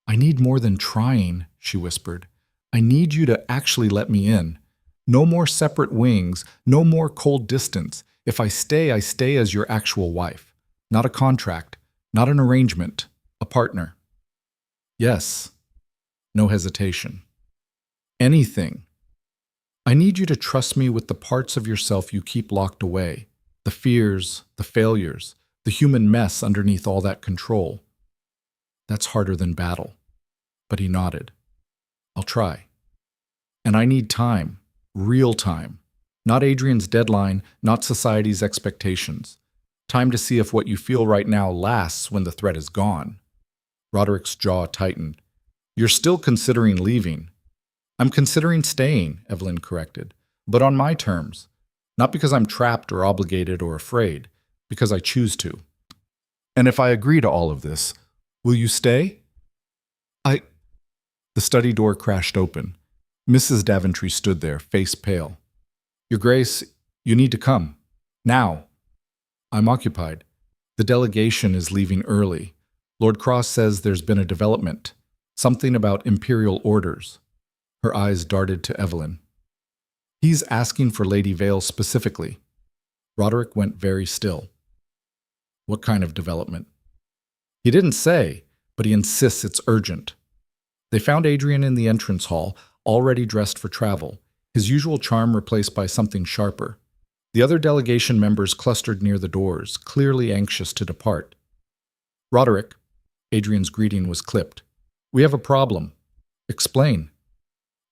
I need more than trying, she whispered. I need you to actually let me in. No more separate wings, no more cold distance. If I stay as your actual wife. Not a contract, not an arrangement, a partner. Yes. No hesitation. Anything. I need you to trust me with the parts of yourself you keep locked away, the fears, the failures, the human mess underneath all that control. That's harder than battle. But he nodded. I'll try. And I need time, real time. Not Adrian's deadline, not society's expectations. Time to see if what you feel right now lasts when the threat is gone. Roderick's jaw tightened. You're still considering leaving. I'm considering staying, Evelyn corrected, but on my terms. Not because I'm trapped or obligated or afraid, because I choose to. And if I agree to all of this, will you stay? The study door crashed open. Mrs. Daventry stood there, face pale. Your Grace, you need to come. Now. I'm occupied. The delegation is leaving early. Lord Cross says there's been a development. Something about imperial orders. Her eyes darted to Evelyn. He's asking for Lady Vale specifically. Roderick went very still. What kind of development? He didn't say, but he insists it's urgent. They found Adrian in the entrance hall, already dressed for travel, his usual charm replaced by something sharper. The other delegation members clustered near the doors, clearly anxious to depart. Roderick, Adrian's greeting was clipped. We have a problem. Explain.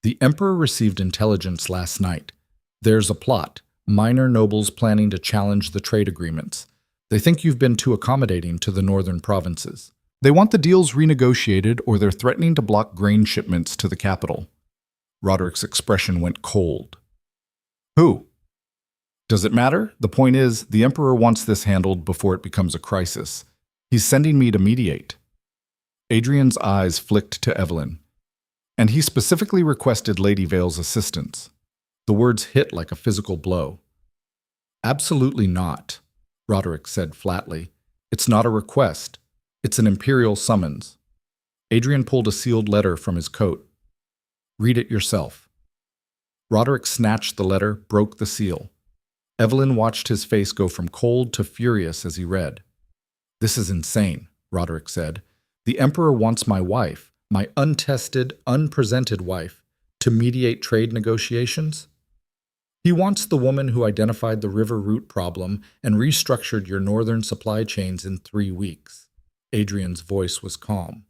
The Emperor received intelligence last night. There's a plot. Minor nobles planning to challenge the trade agreements. They think you've been too accommodating to the northern provinces. They want the deals renegotiated or they're threatening to block grain shipments to the capital. Roderick's expression went cold. Who? Does it matter? The point is, the Emperor wants this handled before it becomes a crisis. He's sending me to mediate. Adrian's eyes flicked to Evelyn. And he specifically requested Lady Vale's assistance. The words hit like a physical blow. Absolutely not, Roderick said flatly. It's not a request. It's an imperial summons. Adrian pulled a sealed letter from his coat. Read it yourself. Roderick snatched the letter, broke the seal. Evelyn watched his face go from cold to furious as he read. This is insane, Roderick said. The Emperor wants my wife, my untested, unpresented wife, to mediate trade negotiations? He wants the woman who identified the river route problem and restructured your northern supply chains in 3 weeks. Adrian's voice was calm.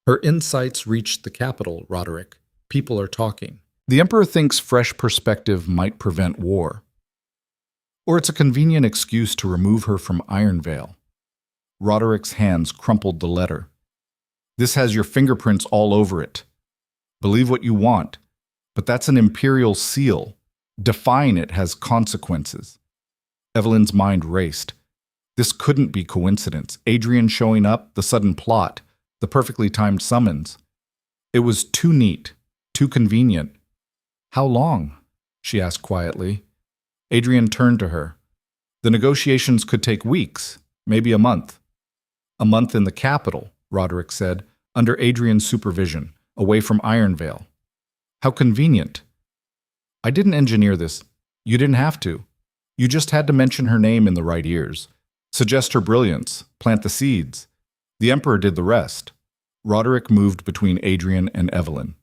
Her insights reached the capital, Roderick. People are talking. The Emperor thinks fresh perspective might prevent war. Or it's a convenient excuse to remove her from Ironvale. Roderick's hands crumpled the letter. This has your fingerprints all over it. Believe what you want, but that's an imperial seal. Defying it has consequences. Evelyn's mind raced. This couldn't be coincidence. Adrian showing up, the sudden plot, the perfectly timed summons. It was too neat, too convenient. How long? She asked quietly. Adrian turned to her. The negotiations could take weeks, maybe a month. A month in the capital, Roderick said, under Adrian's supervision, away from Ironvale. How convenient. I didn't engineer this. You didn't have to. You just had to mention her name in the right ears. Suggest her brilliance, plant the seeds. The Emperor did the rest. Roderick moved between Adrian and Evelyn.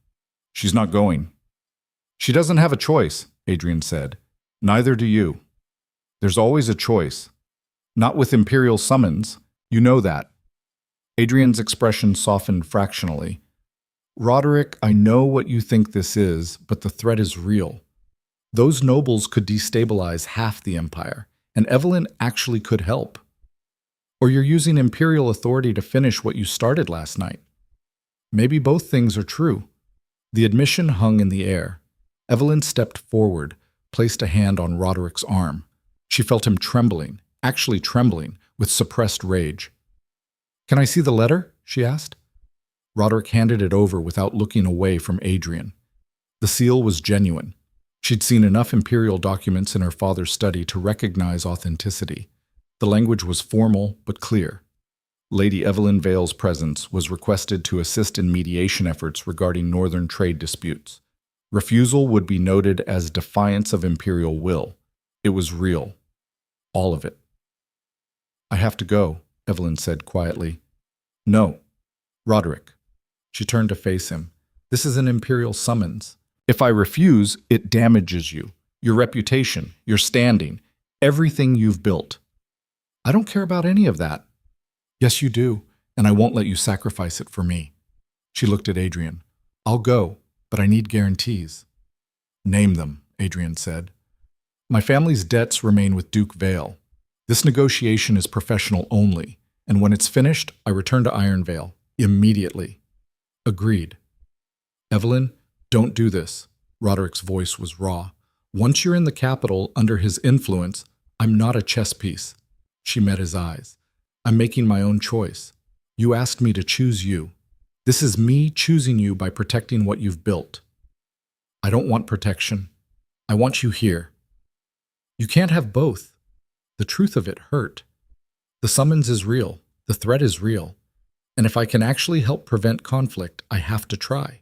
She's not going. She doesn't have a choice, Adrian said. Neither do you. There's always a choice. Not with Imperial summons. You know that. Adrian's expression softened fractionally. Roderick, I know what you think this is, but the threat is real. Those nobles could destabilize half the empire, and Evelyn actually could help. Or you're using Imperial authority to finish what you started last night. Maybe both things are true. The admission hung in the air. Evelyn stepped forward, placed a hand on Roderick's arm. She felt him trembling, actually trembling, with suppressed rage. Can I see the letter? She asked. Roderick handed it over without looking away from Adrian. The seal was genuine. She'd seen enough Imperial documents in her father's study to recognize authenticity. The language was formal but clear. Lady Evelyn Vale's presence was requested to assist in mediation efforts regarding northern trade disputes. Refusal would be noted as defiance of Imperial will. It was real. All of it. I have to go, Evelyn said quietly. No. Roderick. She turned to face him. This is an Imperial summons. If I refuse, it damages you, your reputation, your standing, everything you've built. I don't care about any of that. Yes, you do, and I won't let you sacrifice it for me. She looked at Adrian. I'll go, but I need guarantees. Name them, Adrian said. My family's debts remain with Duke Vale. This negotiation is professional only, and when it's finished, I return to Ironvale, immediately. Agreed. Evelyn, don't do this. Roderick's voice was raw. Once you're in the capital, under his influence, I'm not a chess piece. She met his eyes. I'm making my own choice. You asked me to choose you. This is me choosing you by protecting what you've built. I don't want protection. I want you here. You can't have both. The truth of it hurt. The summons is real. The threat is real. And if I can actually help prevent conflict, I have to try.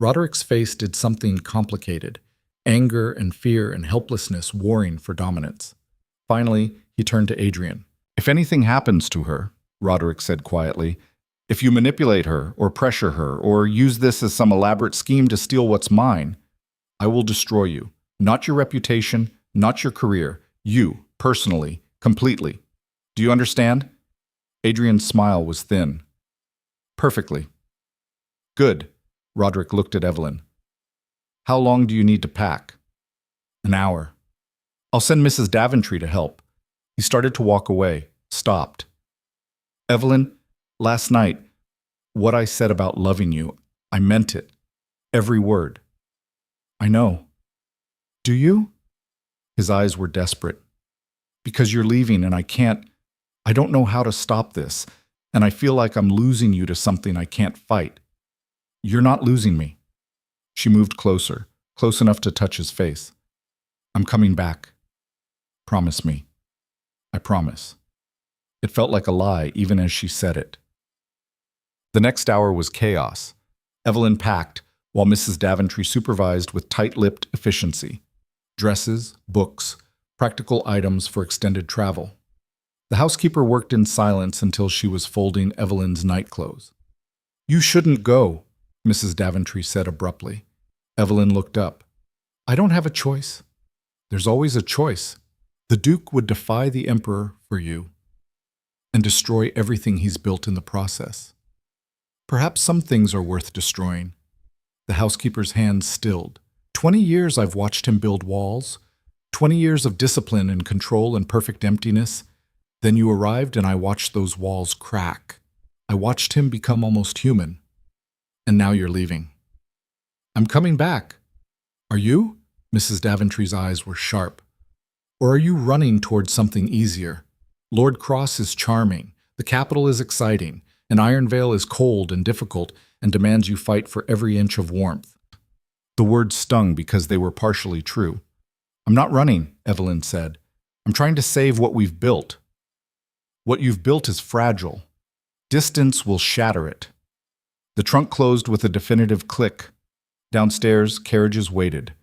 Roderick's face did something complicated. Anger and fear and helplessness warring for dominance. Finally, he turned to Adrian. If anything happens to her, Roderick said quietly, if you manipulate her or pressure her or use this as some elaborate scheme to steal what's mine, I will destroy you. Not your reputation, not your career. You, personally, completely. Do you understand? Adrian's smile was thin. Perfectly. Good. Roderick looked at Evelyn. How long do you need to pack? An hour. I'll send Mrs. Daventry to help. He started to walk away, stopped. Evelyn, last night, what I said about loving you, I meant it. Every word. I know. Do you? His eyes were desperate. Because you're leaving and I don't know how to stop this, and I feel like I'm losing you to something I can't fight. You're not losing me. She moved closer, close enough to touch his face. I'm coming back. Promise me. I promise. It felt like a lie even as she said it. The next hour was chaos. Evelyn packed, while Mrs. Daventry supervised with tight-lipped efficiency. Dresses, books, practical items for extended travel. The housekeeper worked in silence until she was folding Evelyn's nightclothes. You shouldn't go, Mrs. Daventry said abruptly. Evelyn looked up. I don't have a choice. There's always a choice. The Duke would defy the Emperor for you and destroy everything he's built in the process. Perhaps some things are worth destroying. The housekeeper's hands stilled. 20 years I've watched him build walls. 20 years of discipline and control and perfect emptiness. Then you arrived and I watched those walls crack. I watched him become almost human. And now you're leaving. I'm coming back. Are you? Mrs. Daventry's eyes were sharp. Or are you running towards something easier? Lord Cross is charming. The capital is exciting. An iron veil is cold and difficult and demands you fight for every inch of warmth. The words stung because they were partially true. I'm not running, Evelyn said. I'm trying to save what we've built. What you've built is fragile. Distance will shatter it. The trunk closed with a definitive click. Downstairs, carriages waited.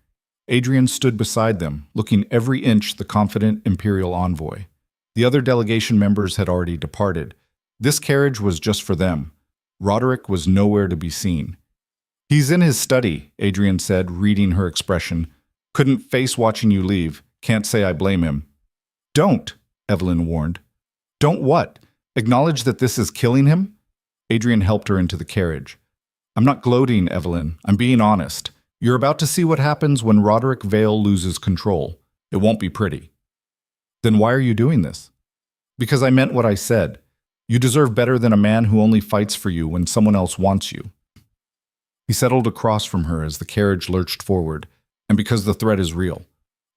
Adrian stood beside them, looking every inch the confident imperial envoy. The other delegation members had already departed. This carriage was just for them. Roderick was nowhere to be seen. He's in his study, Adrian said, reading her expression. Couldn't face watching you leave. Can't say I blame him. Don't, Evelyn warned. Don't what? Acknowledge that this is killing him? Adrian helped her into the carriage. I'm not gloating, Evelyn. I'm being honest. You're about to see what happens when Roderick Vale loses control. It won't be pretty. Then why are you doing this? Because I meant what I said. You deserve better than a man who only fights for you when someone else wants you. He settled across from her as the carriage lurched forward, and because the threat is real.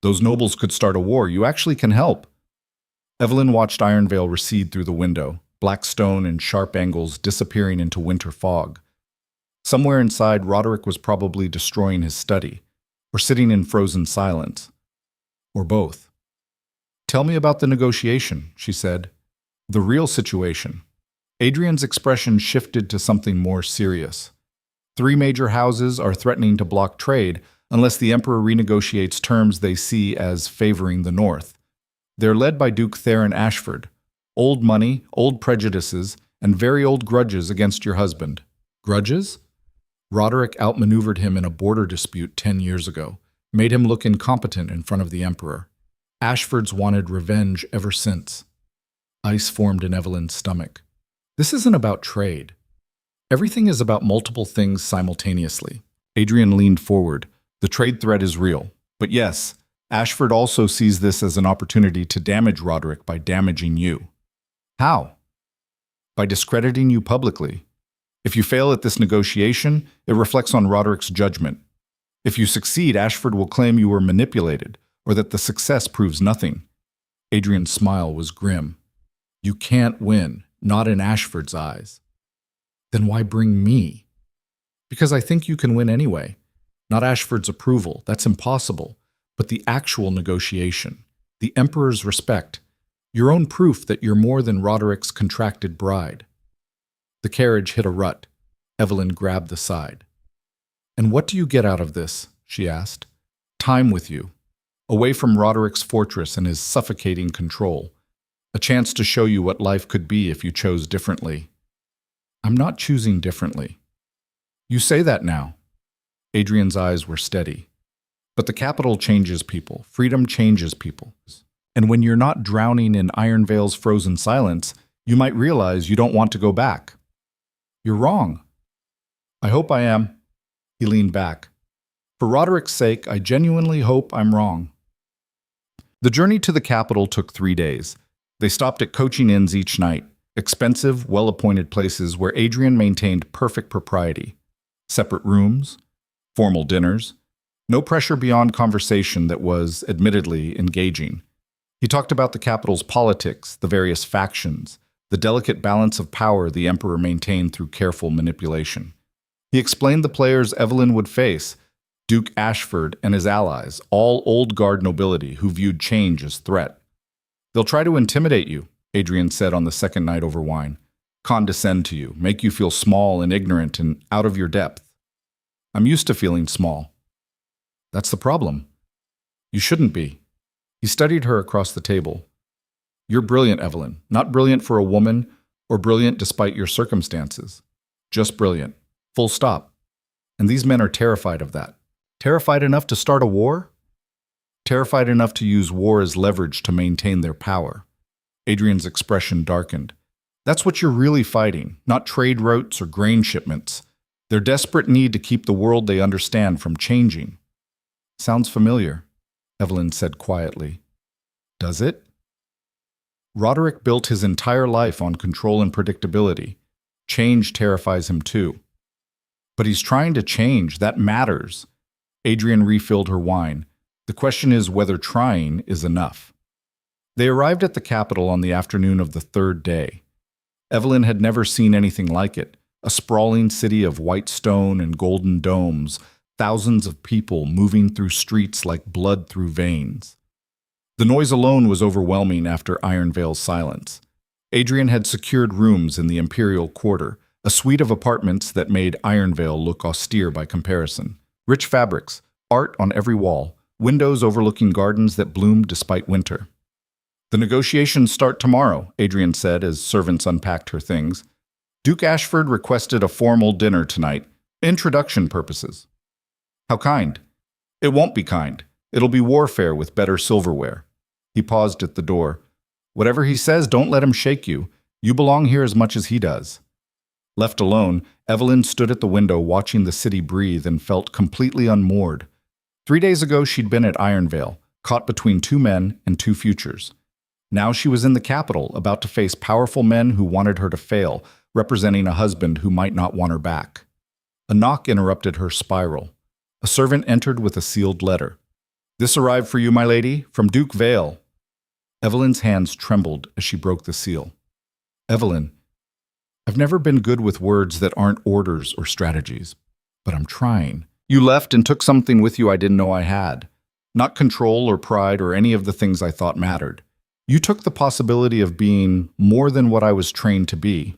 Those nobles could start a war. You actually can help. Evelyn watched Ironvale recede through the window, black stone and sharp angles disappearing into winter fog. Somewhere inside, Roderick was probably destroying his study, or sitting in frozen silence, or both. Tell me about the negotiation, she said. The real situation. Adrian's expression shifted to something more serious. 3 major houses are threatening to block trade unless the Emperor renegotiates terms they see as favoring the North. They're led by Duke Theron Ashford. Old money, old prejudices, and very old grudges against your husband. Grudges? Roderick outmaneuvered him in a border dispute 10 years ago, made him look incompetent in front of the Emperor. Ashford's wanted revenge ever since. Ice formed in Evelyn's stomach. This isn't about trade. Everything is about multiple things simultaneously. Adrian leaned forward. The trade threat is real. But yes, Ashford also sees this as an opportunity to damage Roderick by damaging you. How? By discrediting you publicly. If you fail at this negotiation, it reflects on Roderick's judgment. If you succeed, Ashford will claim you were manipulated, or that the success proves nothing. Adrian's smile was grim. You can't win, not in Ashford's eyes. Then why bring me? Because I think you can win anyway. Not Ashford's approval, that's impossible, but the actual negotiation, the Emperor's respect, your own proof that you're more than Roderick's contracted bride. The carriage hit a rut. Evelyn grabbed the side. And what do you get out of this? She asked. Time with you. Away from Roderick's fortress and his suffocating control. A chance to show you what life could be if you chose differently. I'm not choosing differently. You say that now. Adrian's eyes were steady. But the capital changes people. Freedom changes people. And when you're not drowning in Ironvale's frozen silence, you might realize you don't want to go back. You're wrong. I hope I am. He leaned back. For Roderick's sake, I genuinely hope I'm wrong. The journey to the capital took 3 days. They stopped at coaching inns each night, expensive, well-appointed places where Adrian maintained perfect propriety. Separate rooms, formal dinners, no pressure beyond conversation that was, admittedly, engaging. He talked about the capital's politics, the various factions, the delicate balance of power the Emperor maintained through careful manipulation. He explained the players Evelyn would face, Duke Ashford and his allies, all old guard nobility who viewed change as threat. They'll try to intimidate you, Adrian said on the second night over wine, condescend to you, make you feel small and ignorant and out of your depth. I'm used to feeling small. That's the problem. You shouldn't be. He studied her across the table. You're brilliant, Evelyn. Not brilliant for a woman, or brilliant despite your circumstances. Just brilliant. Full stop. And these men are terrified of that. Terrified enough to start a war? Terrified enough to use war as leverage to maintain their power. Adrian's expression darkened. That's what you're really fighting, not trade routes or grain shipments. Their desperate need to keep the world they understand from changing. Sounds familiar, Evelyn said quietly. Does it? Roderick built his entire life on control and predictability. Change terrifies him too. But he's trying to change. That matters. Adrian refilled her wine. The question is whether trying is enough. They arrived at the capital on the afternoon of the 3rd day. Evelyn had never seen anything like it. A sprawling city of white stone and golden domes, thousands of people moving through streets like blood through veins. The noise alone was overwhelming after Iron Vale's silence. Adrian had secured rooms in the Imperial Quarter, a suite of apartments that made Iron Vale look austere by comparison. Rich fabrics, art on every wall, windows overlooking gardens that bloomed despite winter. "The negotiations start tomorrow," Adrian said as servants unpacked her things. "Duke Ashford requested a formal dinner tonight, introduction purposes." "How kind." "It won't be kind. It'll be warfare with better silverware." He paused at the door. "Whatever he says, don't let him shake you. You belong here as much as he does." Left alone, Evelyn stood at the window watching the city breathe and felt completely unmoored. 3 days ago, she'd been at Iron Vale, caught between two men and two futures. Now she was in the capital, about to face powerful men who wanted her to fail, representing a husband who might not want her back. A knock interrupted her spiral. A servant entered with a sealed letter. "This arrived for you, my lady, from Duke Vale." Evelyn's hands trembled as she broke the seal. "Evelyn, I've never been good with words that aren't orders or strategies, but I'm trying. You left and took something with you I didn't know I had. Not control or pride or any of the things I thought mattered. You took the possibility of being more than what I was trained to be.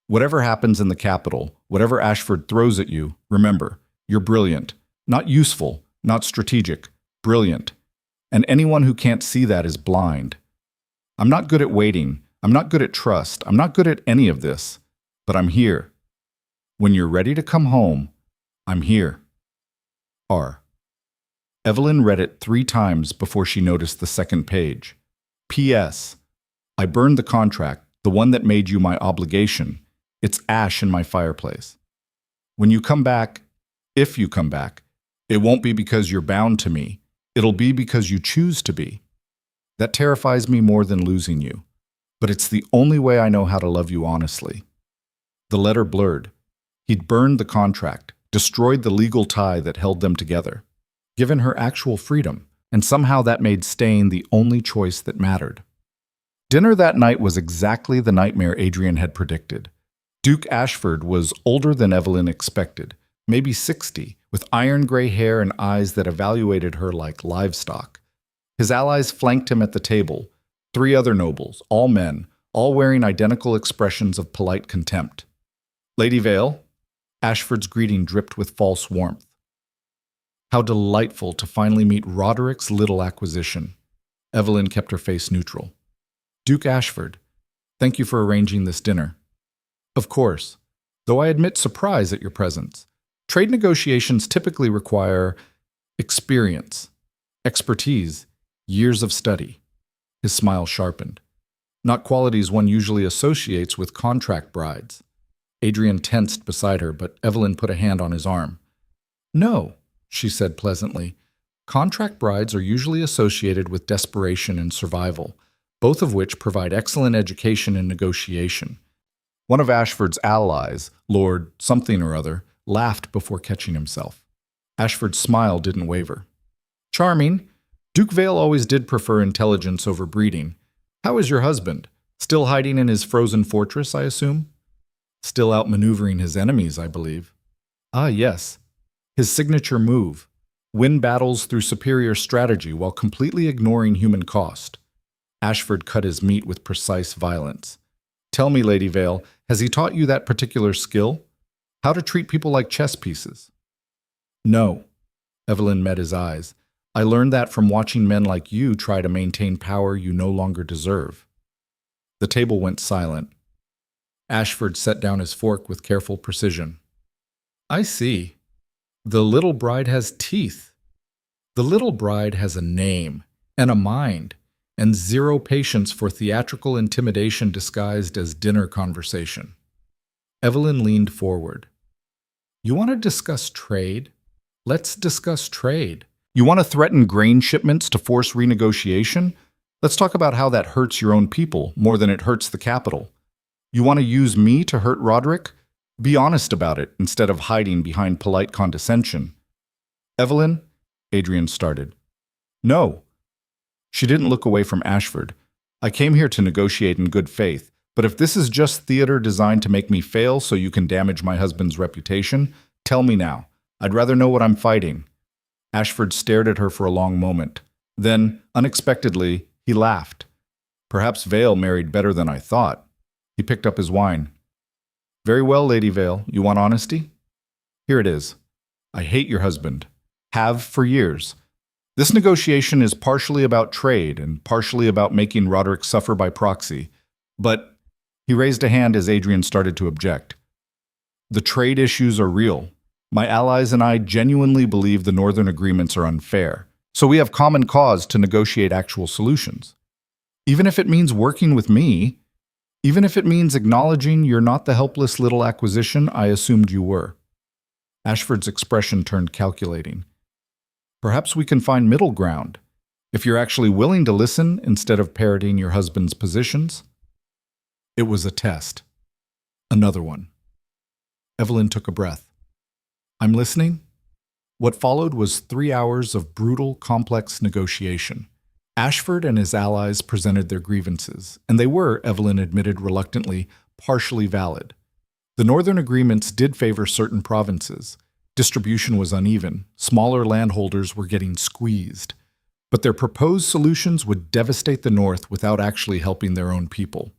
Whatever happens in the capital, whatever Ashford throws at you, remember, you're brilliant. Not useful, not strategic, brilliant. And anyone who can't see that is blind. I'm not good at waiting. I'm not good at trust. I'm not good at any of this. But I'm here. When you're ready to come home, I'm here. R." Evelyn read it 3 times before she noticed the second page. "P.S. I burned the contract, the one that made you my obligation. It's ash in my fireplace. When you come back, if you come back, it won't be because you're bound to me. It'll be because you choose to be. That terrifies me more than losing you. But it's the only way I know how to love you honestly." The letter blurred. He'd burned the contract, destroyed the legal tie that held them together, given her actual freedom, and somehow that made staying the only choice that mattered. Dinner that night was exactly the nightmare Adrian had predicted. Duke Ashford was older than Evelyn expected, maybe 60, with iron gray hair and eyes that evaluated her like livestock. His allies flanked him at the table, 3 other nobles, all men, all wearing identical expressions of polite contempt. "Lady Vale?" Ashford's greeting dripped with false warmth. How delightful to finally meet Roderick's little acquisition. Evelyn kept her face neutral. "Duke Ashford, thank you for arranging this dinner." "Of course, though I admit surprise at your presence. Trade negotiations typically require experience, expertise, years of study." His smile sharpened. Not qualities one usually associates with contract brides. Adrian tensed beside her, but Evelyn put a hand on his arm. "No," she said pleasantly. "Contract brides are usually associated with desperation and survival, both of which provide excellent education in negotiation." One of Ashford's allies, Lord something or other, laughed before catching himself. Ashford's smile didn't waver. "Charming. Duke Vale always did prefer intelligence over breeding. How is your husband? Still hiding in his frozen fortress, I assume?" "Still outmaneuvering his enemies, I believe." "Ah, yes. His signature move. Win battles through superior strategy while completely ignoring human cost." Ashford cut his meat with precise violence. "Tell me, Lady Vale, has he taught you that particular skill? How to treat people like chess pieces?" "No." Evelyn met his eyes. "I learned that from watching men like you try to maintain power you no longer deserve." The table went silent. Ashford set down his fork with careful precision. "I see. The little bride has teeth. The little bride has a name and a mind, and zero patience for theatrical intimidation disguised as dinner conversation." Evelyn leaned forward. "You want to discuss trade? Let's discuss trade. You want to threaten grain shipments to force renegotiation? Let's talk about how that hurts your own people more than it hurts the capital. You want to use me to hurt Roderick? Be honest about it instead of hiding behind polite condescension." "Evelyn," Adrian started. "No." She didn't look away from Ashford. "I came here to negotiate in good faith, But if this is just theater designed to make me fail so you can damage my husband's reputation, tell me now. I'd rather know what I'm fighting." Ashford stared at her for a long moment. Then, unexpectedly, he laughed. "Perhaps Vale married better than I thought." He picked up his wine. "Very well, Lady Vale. You want honesty? Here it is. I hate your husband. Have for years. This negotiation is partially about trade and partially about making Roderick suffer by proxy. But," he raised a hand as Adrian started to object, "the trade issues are real. My allies and I genuinely believe the Northern agreements are unfair, so we have common cause to negotiate actual solutions. Even if it means working with me, even if it means acknowledging you're not the helpless little acquisition I assumed you were." Ashford's expression turned calculating. "Perhaps we can find middle ground, if you're actually willing to listen instead of parroting your husband's positions." It was a test. Another one. Evelyn took a breath. "I'm listening." What followed was 3 hours of brutal, complex negotiation. Ashford and his allies presented their grievances, and they were, Evelyn admitted reluctantly, partially valid. The Northern agreements did favor certain provinces. Distribution was uneven. Smaller landholders were getting squeezed. But their proposed solutions would devastate the North without actually helping their own people.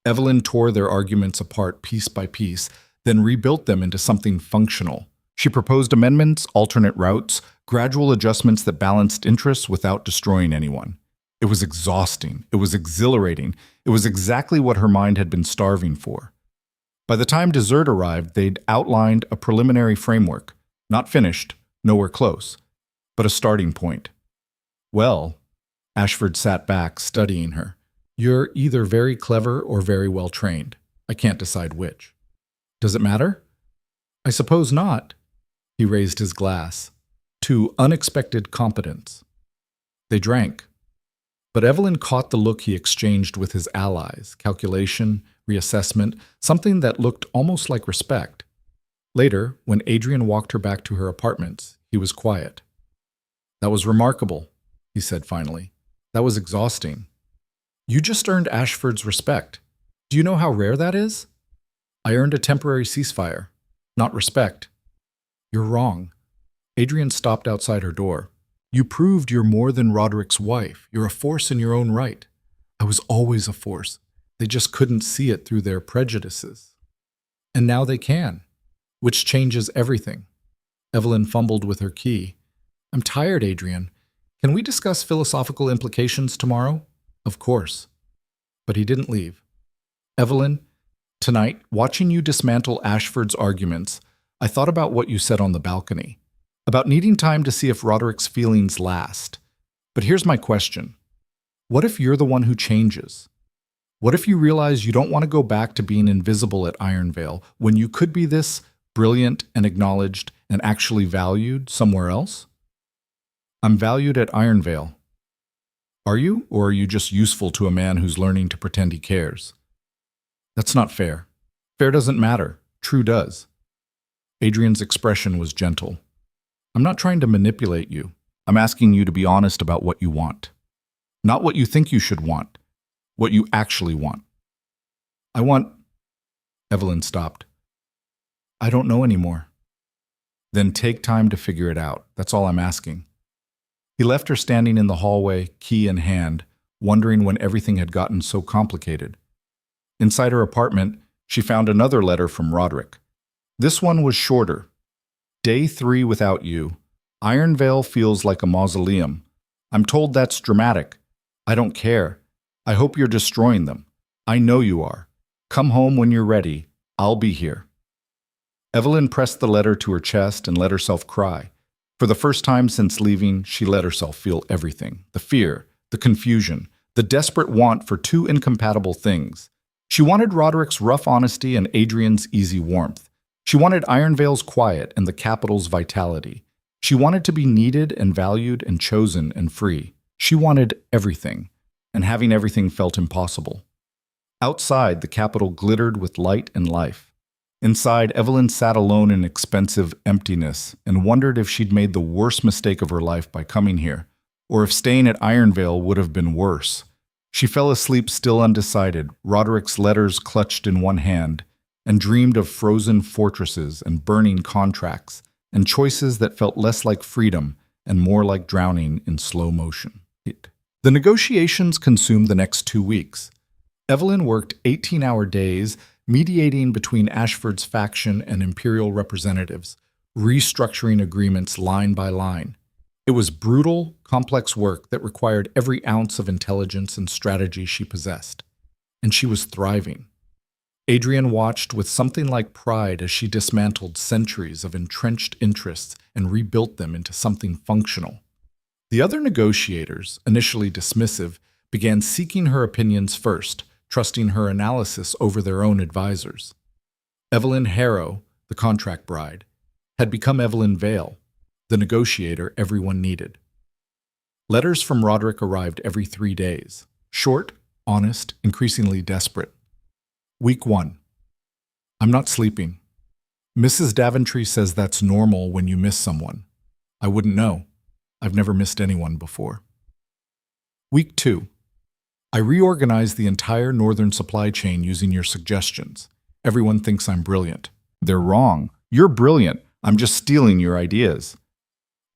Evelyn tore their arguments apart piece by piece, then rebuilt them into something functional. She proposed amendments, alternate routes, gradual adjustments that balanced interests without destroying anyone. It was exhausting. It was exhilarating. It was exactly what her mind had been starving for. By the time dessert arrived, they'd outlined a preliminary framework. Not finished, nowhere close, but a starting point. "Well," Ashford sat back, studying her, "you're either very clever or very well trained. I can't decide which. Does it matter?" "I suppose not." He raised his glass. "To unexpected competence." They drank. But Evelyn caught the look he exchanged with his allies, calculation, reassessment, something that looked almost like respect. Later, when Adrian walked her back to her apartments, he was quiet. "That was remarkable," he said finally. "That was exhausting. You just earned Ashford's respect. Do you know how rare that is? I earned a temporary ceasefire, not respect." "You're wrong." Adrian stopped outside her door. "You proved you're more than Roderick's wife. You're a force in your own right." "I was always a force. They just couldn't see it through their prejudices. And now they can, which changes everything." Evelyn fumbled with her key. "I'm tired, Adrian. Can we discuss philosophical implications tomorrow?" "Of course." But he didn't leave. "Evelyn, tonight, watching you dismantle Ashford's arguments, I thought about what you said on the balcony, about needing time to see if Roderick's feelings last. But here's my question. What if you're the one who changes? What if you realize you don't want to go back to being invisible at Ironvale when you could be this brilliant and acknowledged and actually valued somewhere else?" "I'm valued at Ironvale." "Are you, or are you just useful to a man who's learning to pretend he cares?" "That's not fair. Fair doesn't matter. True does." Adrian's expression was gentle. "I'm not trying to manipulate you. I'm asking you to be honest about what you want. Not what you think you should want, what you actually want." "I want—" Evelyn stopped. "I don't know anymore." "Then take time to figure it out. That's all I'm asking." He left her standing in the hallway, key in hand, wondering when everything had gotten so complicated. Inside her apartment, she found another letter from Roderick. This one was shorter. "Day 3 without you. Ironvale feels like a mausoleum. I'm told that's dramatic. I don't care. I hope you're destroying them. I know you are. Come home when you're ready. I'll be here." Evelyn pressed the letter to her chest and let herself cry. For the first time since leaving, she let herself feel everything. The fear, the confusion, the desperate want for two incompatible things. She wanted Roderick's rough honesty and Adrian's easy warmth. She wanted Ironvale's quiet and the capital's vitality. She wanted to be needed and valued and chosen and free. She wanted everything, and having everything felt impossible. Outside, the capital glittered with light and life. Inside, Evelyn sat alone in expensive emptiness and wondered if she'd made the worst mistake of her life by coming here, or if staying at Ironvale would have been worse. She fell asleep still undecided, Roderick's letters clutched in one hand, and dreamed of frozen fortresses and burning contracts, and choices that felt less like freedom and more like drowning in slow motion. The negotiations consumed the next 2 weeks. Evelyn worked 18-hour days, mediating between Ashford's faction and imperial representatives, restructuring agreements line by line. It was brutal, complex work that required every ounce of intelligence and strategy she possessed. And she was thriving. Adrian watched with something like pride as she dismantled centuries of entrenched interests and rebuilt them into something functional. The other negotiators, initially dismissive, began seeking her opinions first, trusting her analysis over their own advisors. Evelyn Harrow, the contract bride, had become Evelyn Vale, the negotiator everyone needed. Letters from Roderick arrived every 3 days, short, honest, increasingly desperate. Week 1. I'm not sleeping. Mrs. Daventry says that's normal when you miss someone. I wouldn't know. I've never missed anyone before. Week 2. I reorganized the entire northern supply chain using your suggestions. Everyone thinks I'm brilliant. They're wrong. You're brilliant. I'm just stealing your ideas.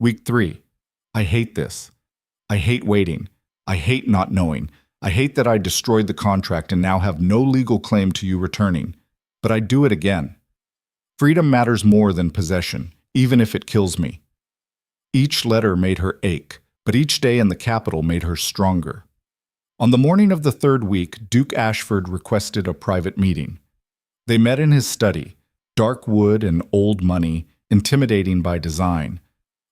Week 3. I hate this. I hate waiting. I hate not knowing. I hate that I destroyed the contract and now have no legal claim to you returning. But I'd do it again. Freedom matters more than possession, even if it kills me. Each letter made her ache, but each day in the capital made her stronger. On the morning of the 3rd week, Duke Ashford requested a private meeting. They met in his study, dark wood and old money, intimidating by design.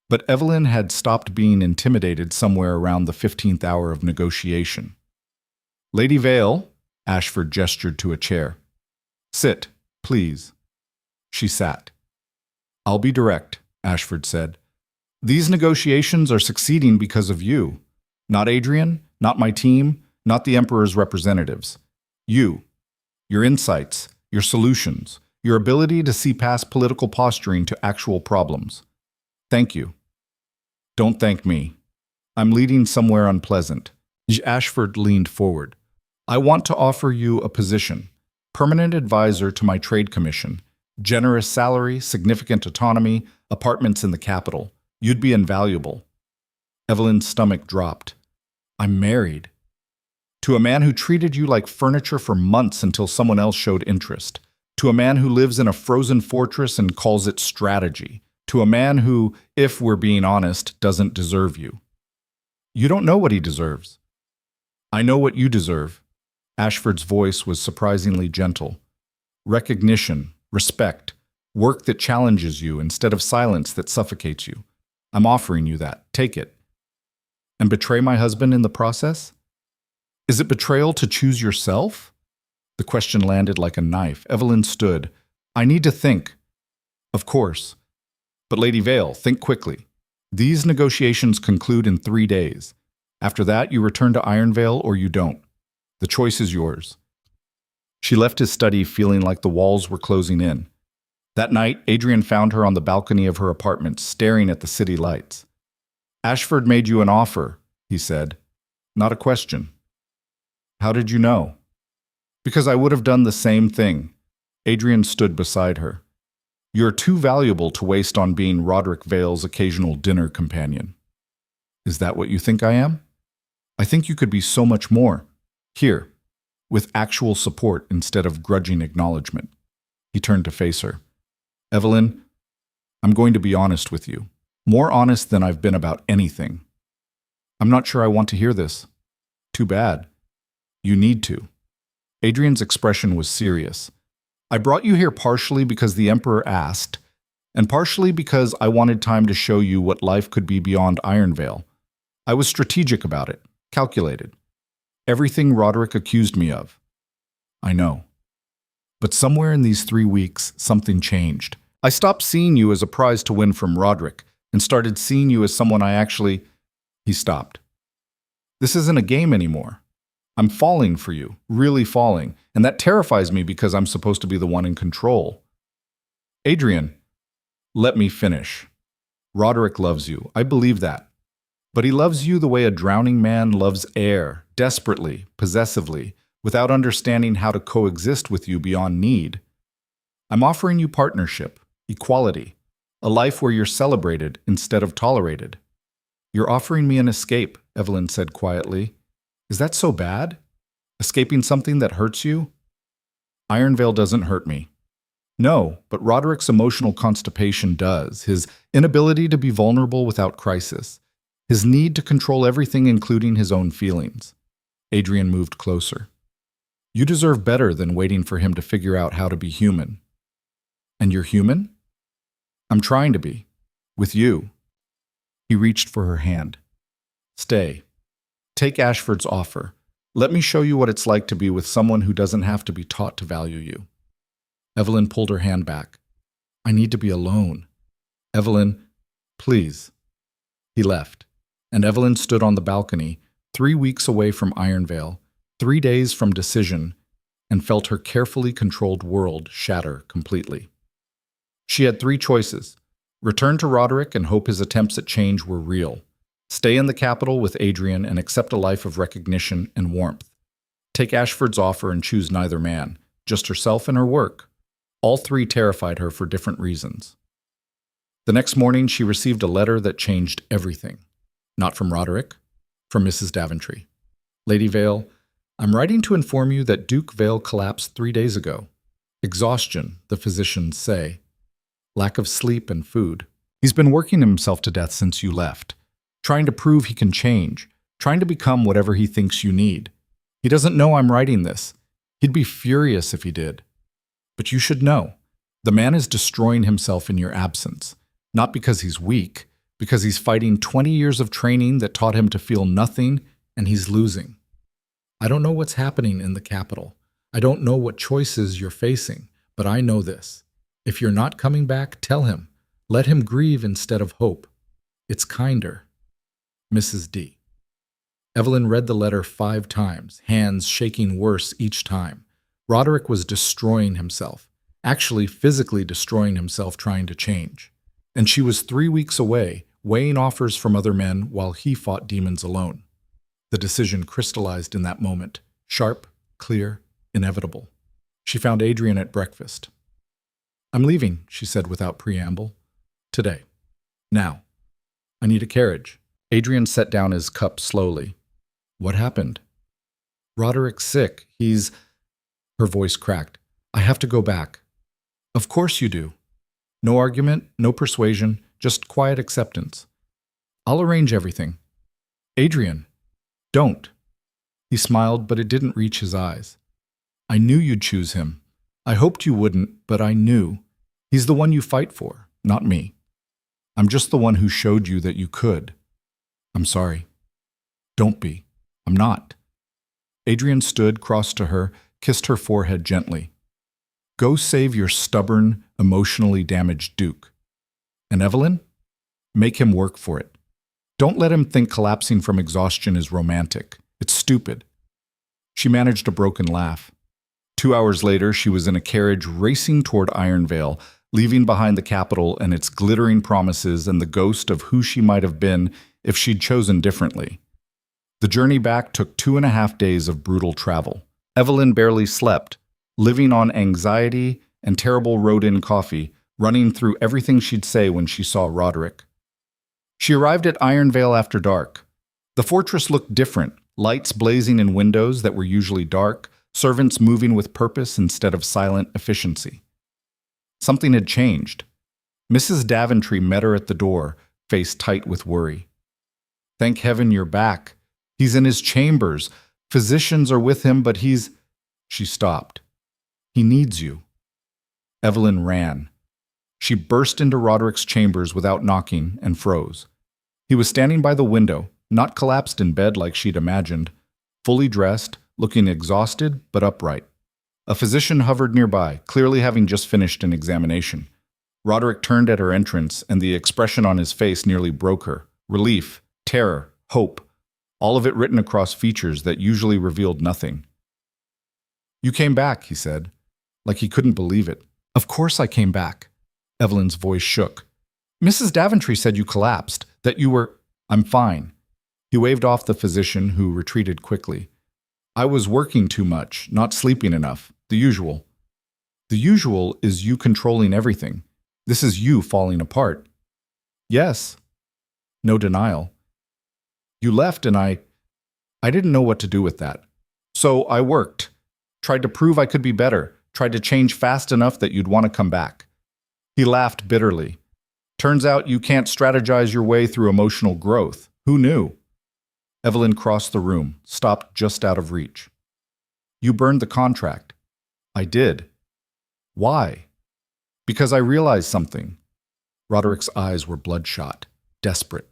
But Evelyn had stopped being intimidated somewhere around the 15th hour of negotiation. Lady Vale, Ashford gestured to a chair. Sit, please. She sat. I'll be direct, Ashford said. These negotiations are succeeding because of you. Not Adrian, not my team, not the Emperor's representatives. You. Your insights, your solutions, your ability to see past political posturing to actual problems. Thank you. Don't thank me. I'm leading somewhere unpleasant. Ashford leaned forward. I want to offer you a position. Permanent advisor to my trade commission. Generous salary, significant autonomy, apartments in the capital. You'd be invaluable. Evelyn's stomach dropped. I'm married. To a man who treated you like furniture for months until someone else showed interest. To a man who lives in a frozen fortress and calls it strategy. To a man who, if we're being honest, doesn't deserve you. You don't know what he deserves. I know what you deserve. Ashford's voice was surprisingly gentle. Recognition, respect, work that challenges you instead of silence that suffocates you. I'm offering you that. Take it. And betray my husband in the process? Is it betrayal to choose yourself? The question landed like a knife. Evelyn stood. I need to think. Of course. But Lady Vale, think quickly. These negotiations conclude in 3 days. After that, you return to Ironvale or you don't. The choice is yours. She left his study feeling like the walls were closing in. That night, Adrian found her on the balcony of her apartment, staring at the city lights. Ashford made you an offer, he said. Not a question. How did you know? Because I would have done the same thing. Adrian stood beside her. You're too valuable to waste on being Roderick Vale's occasional dinner companion. Is that what you think I am? I think you could be so much more. Here, with actual support instead of grudging acknowledgement. He turned to face her. Evelyn, I'm going to be honest with you. More honest than I've been about anything. I'm not sure I want to hear this. Too bad. You need to. Adrian's expression was serious. I brought you here partially because the Emperor asked, and partially because I wanted time to show you what life could be beyond Ironvale. I was strategic about it, calculated. Everything Roderick accused me of. I know. But somewhere in these 3 weeks, something changed. I stopped seeing you as a prize to win from Roderick and started seeing you as someone I actually... He stopped. This isn't a game anymore. I'm falling for you, really falling, and that terrifies me because I'm supposed to be the one in control. Adrian, let me finish. Roderick loves you. I believe that. But he loves you the way a drowning man loves air, desperately, possessively, without understanding how to coexist with you beyond need. I'm offering you partnership, equality, a life where you're celebrated instead of tolerated. You're offering me an escape, Evelyn said quietly. Is that so bad? Escaping something that hurts you? Ironvale doesn't hurt me. No, but Roderick's emotional constipation does, his inability to be vulnerable without crisis, his need to control everything including his own feelings. Adrian moved closer. You deserve better than waiting for him to figure out how to be human. And you're human? I'm trying to be. With you. He reached for her hand. Stay. Take Ashford's offer. Let me show you what it's like to be with someone who doesn't have to be taught to value you. Evelyn pulled her hand back. I need to be alone. Evelyn, please. He left, and Evelyn stood on the balcony, 3 weeks away from Ironvale, 3 days from decision, and felt her carefully controlled world shatter completely. She had 3 choices: return to Roderick and hope his attempts at change were real, stay in the capital with Adrian and accept a life of recognition and warmth, take Ashford's offer and choose neither man, just herself and her work. All 3 terrified her for different reasons. The next morning, she received a letter that changed everything. Not from Roderick, from Mrs. Daventry. Lady Vale, I'm writing to inform you that Duke Vale collapsed 3 days ago. Exhaustion, the physicians say. Lack of sleep and food. He's been working himself to death since you left, trying to prove he can change, trying to become whatever he thinks you need. He doesn't know I'm writing this. He'd be furious if he did. But you should know, the man is destroying himself in your absence, not because he's weak, because he's fighting 20 years of training that taught him to feel nothing, and he's losing. I don't know what's happening in the capital. I don't know what choices you're facing, but I know this. If you're not coming back, tell him. Let him grieve instead of hope. It's kinder. Mrs. D. Evelyn read the letter 5 times, hands shaking worse each time. Roderick was destroying himself, actually physically destroying himself trying to change. And she was 3 weeks away, weighing offers from other men while he fought demons alone. The decision crystallized in that moment, sharp, clear, inevitable. She found Adrian at breakfast. I'm leaving, she said without preamble. Today. Now. I need a carriage. Adrian set down his cup slowly. What happened? Roderick's sick. He's... Her voice cracked. I have to go back. Of course you do. No argument, no persuasion, just quiet acceptance. I'll arrange everything. Adrian, don't. He smiled, but it didn't reach his eyes. I knew you'd choose him. I hoped you wouldn't, but I knew. He's the one you fight for, not me. I'm just the one who showed you that you could. I'm sorry. Don't be. I'm not. Adrian stood, crossed to her, kissed her forehead gently. Go save your stubborn, emotionally damaged Duke. And Evelyn? Make him work for it. Don't let him think collapsing from exhaustion is romantic. It's stupid. She managed a broken laugh. 2 hours later, she was in a carriage racing toward Ironvale, leaving behind the capital and its glittering promises and the ghost of who she might have been if she'd chosen differently. The journey back took 2.5 days of brutal travel. Evelyn barely slept, living on anxiety and terrible road-in coffee, running through everything she'd say when she saw Roderick. She arrived at Ironvale after dark. The fortress looked different, lights blazing in windows that were usually dark, servants moving with purpose instead of silent efficiency. Something had changed. Mrs. Daventry met her at the door, face tight with worry. Thank heaven you're back. He's in his chambers. Physicians are with him, but he's... She stopped. He needs you. Evelyn ran. She burst into Roderick's chambers without knocking and froze. He was standing by the window, not collapsed in bed like she'd imagined, fully dressed, looking exhausted but upright. A physician hovered nearby, clearly having just finished an examination. Roderick turned at her entrance, and the expression on his face nearly broke her. Relief, terror, hope, all of it written across features that usually revealed nothing. You came back, he said, like he couldn't believe it. Of course I came back. Evelyn's voice shook. Mrs. Daventry said you collapsed, that you were... I'm fine. He waved off the physician, who retreated quickly. I was working too much, not sleeping enough. The usual. The usual is you controlling everything. This is you falling apart. Yes. No denial. You left and I didn't know what to do with that. So I worked. Tried to prove I could be better. Tried to change fast enough that you'd want to come back. He laughed bitterly. Turns out you can't strategize your way through emotional growth. Who knew? Evelyn crossed the room, stopped just out of reach. You burned the contract. I did. Why? Because I realized something. Roderick's eyes were bloodshot, desperate.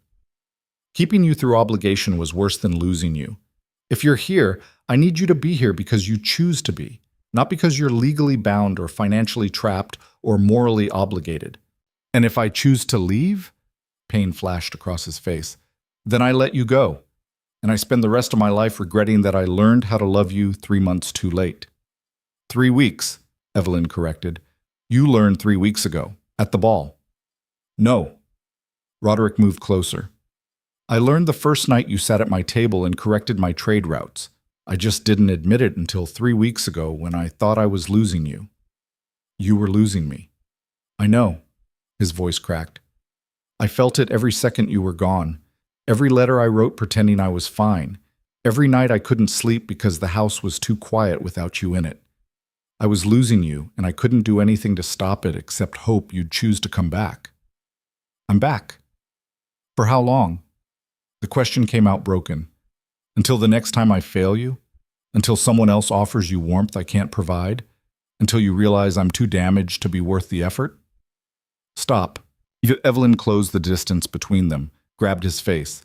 Keeping you through obligation was worse than losing you. If you're here, I need you to be here because you choose to be, not because you're legally bound or financially trapped or morally obligated. And if I choose to leave, pain flashed across his face, then I let you go. And I spend the rest of my life regretting that I learned how to love you 3 months too late. 3 weeks, Evelyn corrected. You learned 3 weeks ago, at the ball. No. Roderick moved closer. I learned the first night you sat at my table and corrected my trade routes. I just didn't admit it until 3 weeks ago when I thought I was losing you. You were losing me. I know. His voice cracked. I felt it every second you were gone. Every letter I wrote pretending I was fine. Every night I couldn't sleep because the house was too quiet without you in it. I was losing you, and I couldn't do anything to stop it except hope you'd choose to come back. I'm back. For how long? The question came out broken. Until the next time I fail you? Until someone else offers you warmth I can't provide? Until you realize I'm too damaged to be worth the effort? Stop. Evelyn closed the distance between them, grabbed his face.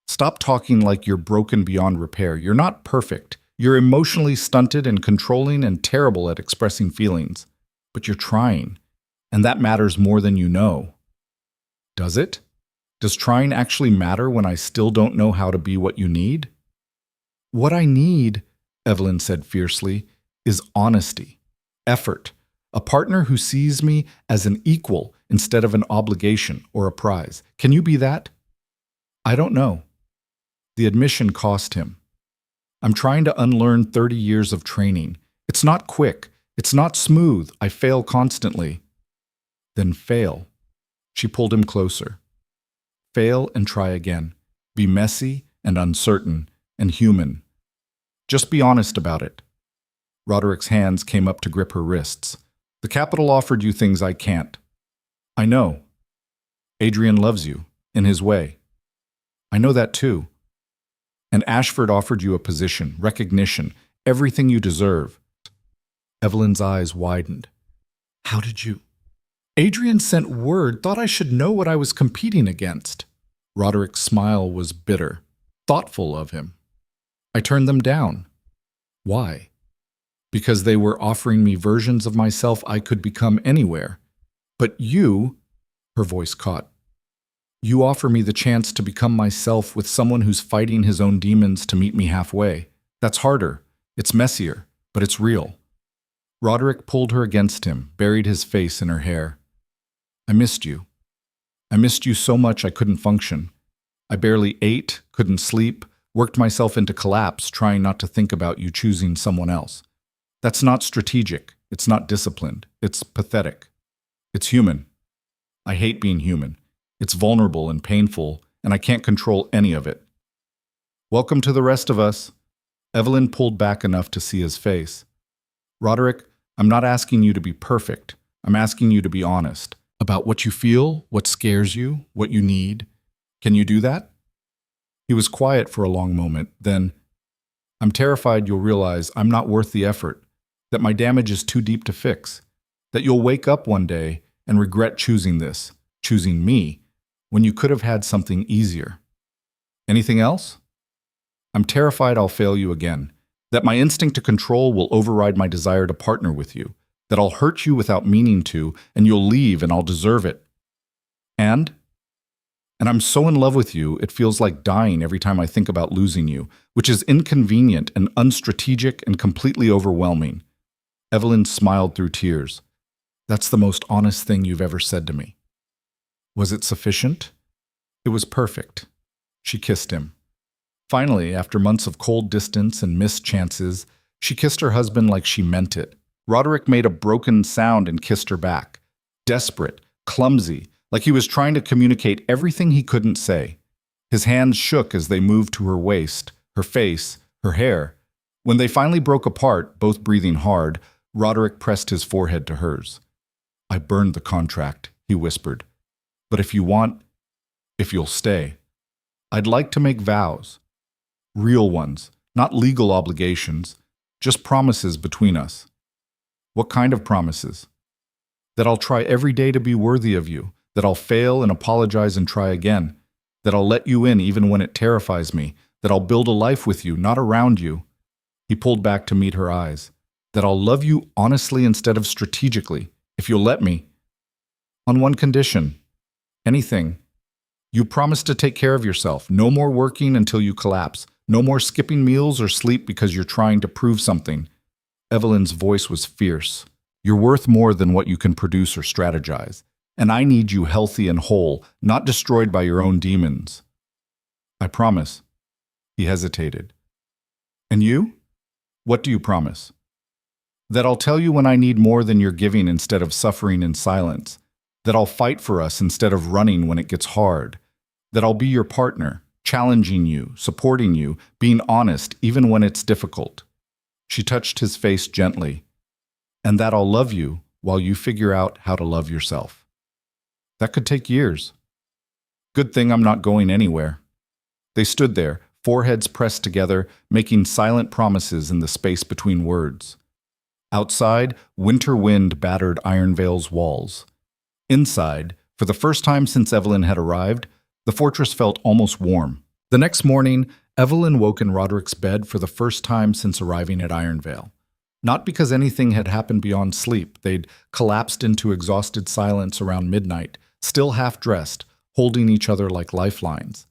Stop talking like you're broken beyond repair. You're not perfect. You're emotionally stunted and controlling and terrible at expressing feelings. But you're trying. And that matters more than you know. Does it? Does trying actually matter when I still don't know how to be what you need? What I need, Evelyn said fiercely, is honesty, effort, a partner who sees me as an equal instead of an obligation or a prize. Can you be that? I don't know. The admission cost him. I'm trying to unlearn 30 years of training. It's not quick. It's not smooth. I fail constantly. Then fail. She pulled him closer. Fail and try again. Be messy and uncertain and human. Just be honest about it. Roderick's hands came up to grip her wrists. The capital offered you things I can't. I know. Adrian loves you, in his way. I know that too. And Ashford offered you a position, recognition, everything you deserve. Evelyn's eyes widened. How did you? Adrian sent word, thought I should know what I was competing against. Roderick's smile was bitter, thoughtful of him. I turned them down. Why? Because they were offering me versions of myself I could become anywhere. But you, her voice caught, you offer me the chance to become myself with someone who's fighting his own demons to meet me halfway. That's harder. It's messier, but it's real. Roderick pulled her against him, buried his face in her hair. I missed you. I missed you so much I couldn't function. I barely ate, couldn't sleep, worked myself into collapse trying not to think about you choosing someone else. That's not strategic. It's not disciplined. It's pathetic. It's human. I hate being human. It's vulnerable and painful, and I can't control any of it. Welcome to the rest of us. Evelyn pulled back enough to see his face. Roderick, I'm not asking you to be perfect. I'm asking you to be honest about what you feel, what scares you, what you need. Can you do that? He was quiet for a long moment, then, I'm terrified you'll realize I'm not worth the effort, that my damage is too deep to fix, that you'll wake up one day and regret choosing this, choosing me, when you could have had something easier. Anything else? I'm terrified I'll fail you again, that my instinct to control will override my desire to partner with you, that I'll hurt you without meaning to, and you'll leave and I'll deserve it. And I'm so in love with you, it feels like dying every time I think about losing you, which is inconvenient and unstrategic and completely overwhelming. Evelyn smiled through tears. That's the most honest thing you've ever said to me. Was it sufficient? It was perfect. She kissed him. Finally, after months of cold distance and missed chances, she kissed her husband like she meant it. Roderick made a broken sound and kissed her back. Desperate, clumsy, like he was trying to communicate everything he couldn't say. His hands shook as they moved to her waist, her face, her hair. When they finally broke apart, both breathing hard, Roderick pressed his forehead to hers. "I burned the contract," he whispered. "But if you want, if you'll stay, I'd like to make vows. Real ones, not legal obligations, just promises between us." "What kind of promises?" "That I'll try every day to be worthy of you, that I'll fail and apologize and try again, that I'll let you in even when it terrifies me, that I'll build a life with you, not around you." He pulled back to meet her eyes. "That I'll love you honestly instead of strategically, if you'll let me. On one condition. Anything. You promise to take care of yourself. No more working until you collapse. No more skipping meals or sleep because you're trying to prove something." Evelyn's voice was fierce. "You're worth more than what you can produce or strategize. And I need you healthy and whole, not destroyed by your own demons." "I promise." He hesitated. "And you? What do you promise?" "That I'll tell you when I need more than you're giving instead of suffering in silence. That I'll fight for us instead of running when it gets hard. That I'll be your partner, challenging you, supporting you, being honest even when it's difficult." She touched his face gently. "And that I'll love you while you figure out how to love yourself." "That could take years." "Good thing I'm not going anywhere." They stood there, foreheads pressed together, making silent promises in the space between words. Outside, winter wind battered Ironvale's walls. Inside, for the first time since Evelyn had arrived, the fortress felt almost warm. The next morning, Evelyn woke in Roderick's bed for the first time since arriving at Ironvale. Not because anything had happened beyond sleep. They'd collapsed into exhausted silence around midnight, still half-dressed, holding each other like lifelines.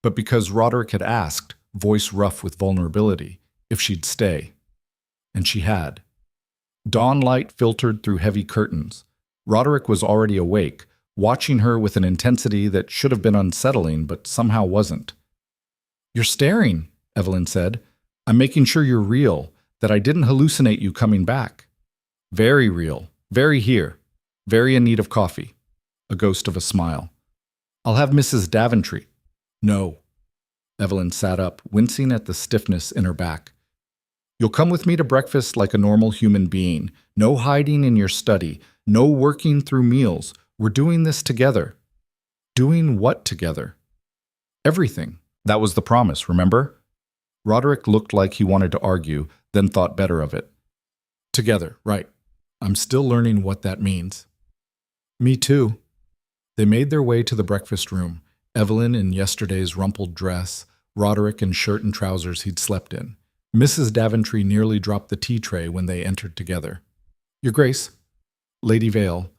But because Roderick had asked, voice rough with vulnerability, if she'd stay. And she had. Dawn light filtered through heavy curtains. Roderick was already awake, watching her with an intensity that should have been unsettling, but somehow wasn't. "You're staring," Evelyn said. "I'm making sure you're real, that I didn't hallucinate you coming back." "Very real, very here, very in need of coffee." A ghost of a smile. "I'll have Mrs. Daventry." "No." Evelyn sat up, wincing at the stiffness in her back. "You'll come with me to breakfast like a normal human being. No hiding in your study. No working through meals. We're doing this together." "Doing what together?" "Everything. That was the promise, remember?" Roderick looked like he wanted to argue, then thought better of it. "Together, right. I'm still learning what that means." "Me too." They made their way to the breakfast room, Evelyn in yesterday's rumpled dress, Roderick in shirt and trousers he'd slept in. Mrs. Daventry nearly dropped the tea tray when they entered together. "Your Grace, Lady Vale,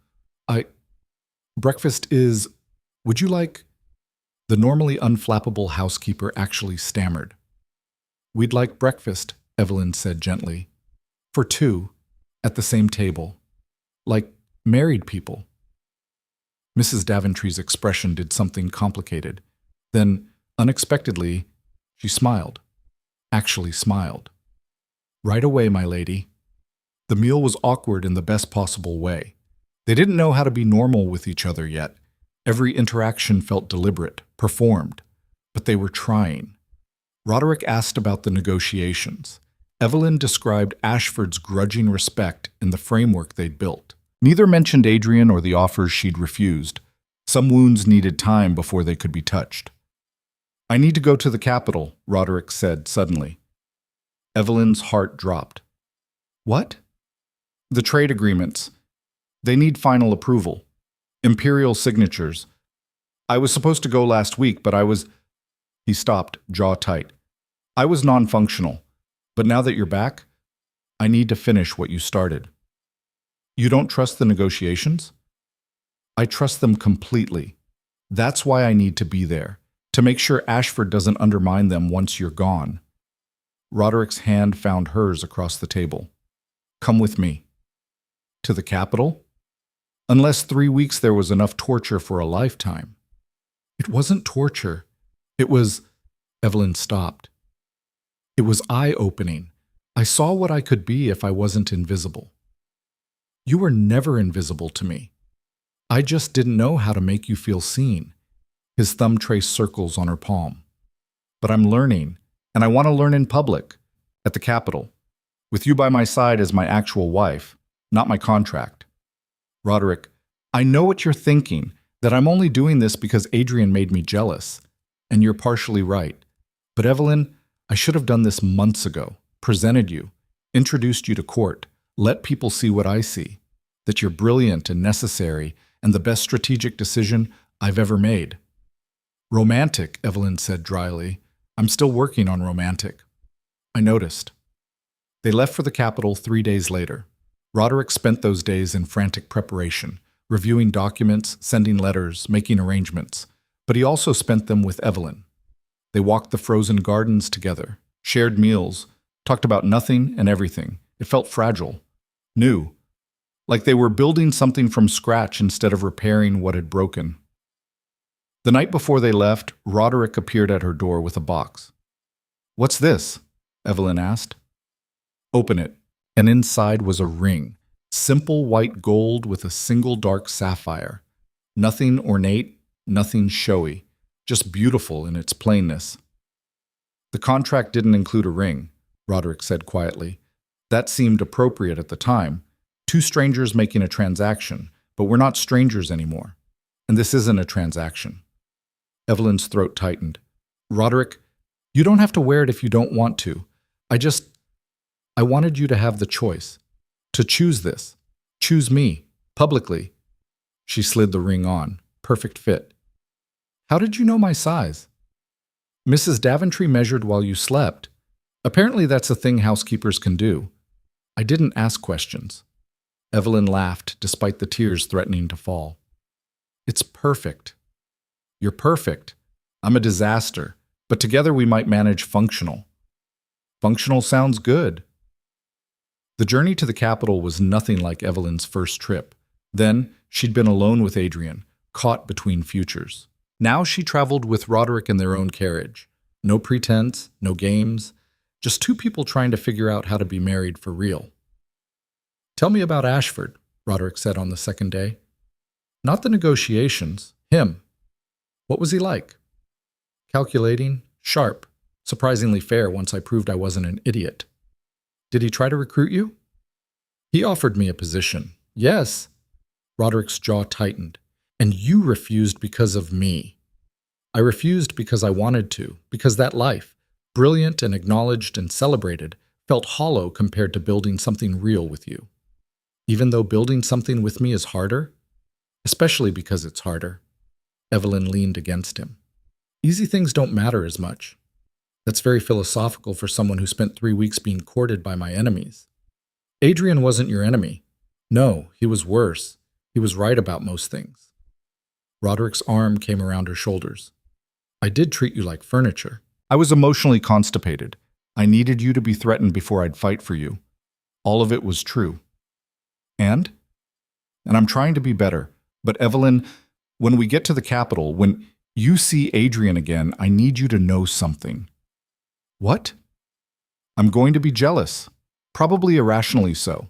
breakfast is, would you like—" The normally unflappable housekeeper actually stammered. "We'd like breakfast," Evelyn said gently. "For two, at the same table. Like married people." Mrs. Daventry's expression did something complicated. Then, unexpectedly, she smiled. Actually smiled. "Right away, my lady." The meal was awkward in the best possible way. They didn't know how to be normal with each other yet. Every interaction felt deliberate, performed. But they were trying. Roderick asked about the negotiations. Evelyn described Ashford's grudging respect in the framework they'd built. Neither mentioned Adrian or the offers she'd refused. Some wounds needed time before they could be touched. "I need to go to the capital," Roderick said suddenly. Evelyn's heart dropped. "What?" "The trade agreements. They need final approval. Imperial signatures. I was supposed to go last week, but I was—" He stopped, jaw tight. "I was non-functional. But now that you're back, I need to finish what you started." "You don't trust the negotiations?" "I trust them completely. That's why I need to be there, to make sure Ashford doesn't undermine them once you're gone." Roderick's hand found hers across the table. "Come with me." "To the capital?" "Unless 3 weeks there was enough torture for a lifetime." "It wasn't torture. It was—" Evelyn stopped. It was eye-opening. I saw what I could be if I wasn't invisible. You were never invisible to me. I just didn't know how to make you feel seen. His thumb traced circles on her palm. But I'm learning, and I want to learn in public, at the Capitol, with you by my side as my actual wife, not my contract. Roderick, I know what you're thinking, that I'm only doing this because Adrian made me jealous. And you're partially right. But Evelyn, I should have done this months ago, presented you, introduced you to court, let people see what I see, that you're brilliant and necessary and the best strategic decision I've ever made. Romantic, Evelyn said dryly. I'm still working on romantic. I noticed. They left for the Capitol 3 days later. Roderick spent those days in frantic preparation, reviewing documents, sending letters, making arrangements. But he also spent them with Evelyn. They walked the frozen gardens together, shared meals, talked about nothing and everything. It felt fragile, new, like they were building something from scratch instead of repairing what had broken. The night before they left, Roderick appeared at her door with a box. What's this? Evelyn asked. Open it, and inside was a ring, simple white gold with a single dark sapphire. Nothing ornate, nothing showy, just beautiful in its plainness. The contract didn't include a ring, Roderick said quietly. That seemed appropriate at the time. Two strangers making a transaction, but we're not strangers anymore. And this isn't a transaction. Evelyn's throat tightened. Roderick, you don't have to wear it if you don't want to. I wanted you to have the choice. To choose this. Choose me. Publicly. She slid the ring on. Perfect fit. How did you know my size? Mrs. Daventry measured while you slept. Apparently that's a thing housekeepers can do. I didn't ask questions. Evelyn laughed, despite the tears threatening to fall. It's perfect. You're perfect. I'm a disaster, but together we might manage functional. Functional sounds good. The journey to the Capitol was nothing like Evelyn's first trip. Then, she'd been alone with Adrian, caught between futures. Now she traveled with Roderick in their own carriage. No pretense, no games, just two people trying to figure out how to be married for real. Tell me about Ashford, Roderick said on the second day. Not the negotiations, him. What was he like? Calculating, sharp, surprisingly fair once I proved I wasn't an idiot. Did he try to recruit you? He offered me a position. Yes. Roderick's jaw tightened. And you refused because of me. I refused because I wanted to, because that life, brilliant and acknowledged and celebrated, felt hollow compared to building something real with you. Even though building something with me is harder, especially because it's harder. Evelyn leaned against him. Easy things don't matter as much. That's very philosophical for someone who spent 3 weeks being courted by my enemies. Adrian wasn't your enemy. No, he was worse. He was right about most things. Roderick's arm came around her shoulders. I did treat you like furniture. I was emotionally constipated. I needed you to be threatened before I'd fight for you. All of it was true. And I'm trying to be better. But Evelyn, when we get to the Capitol, when you see Adrian again, I need you to know something. What? I'm going to be jealous, probably irrationally so.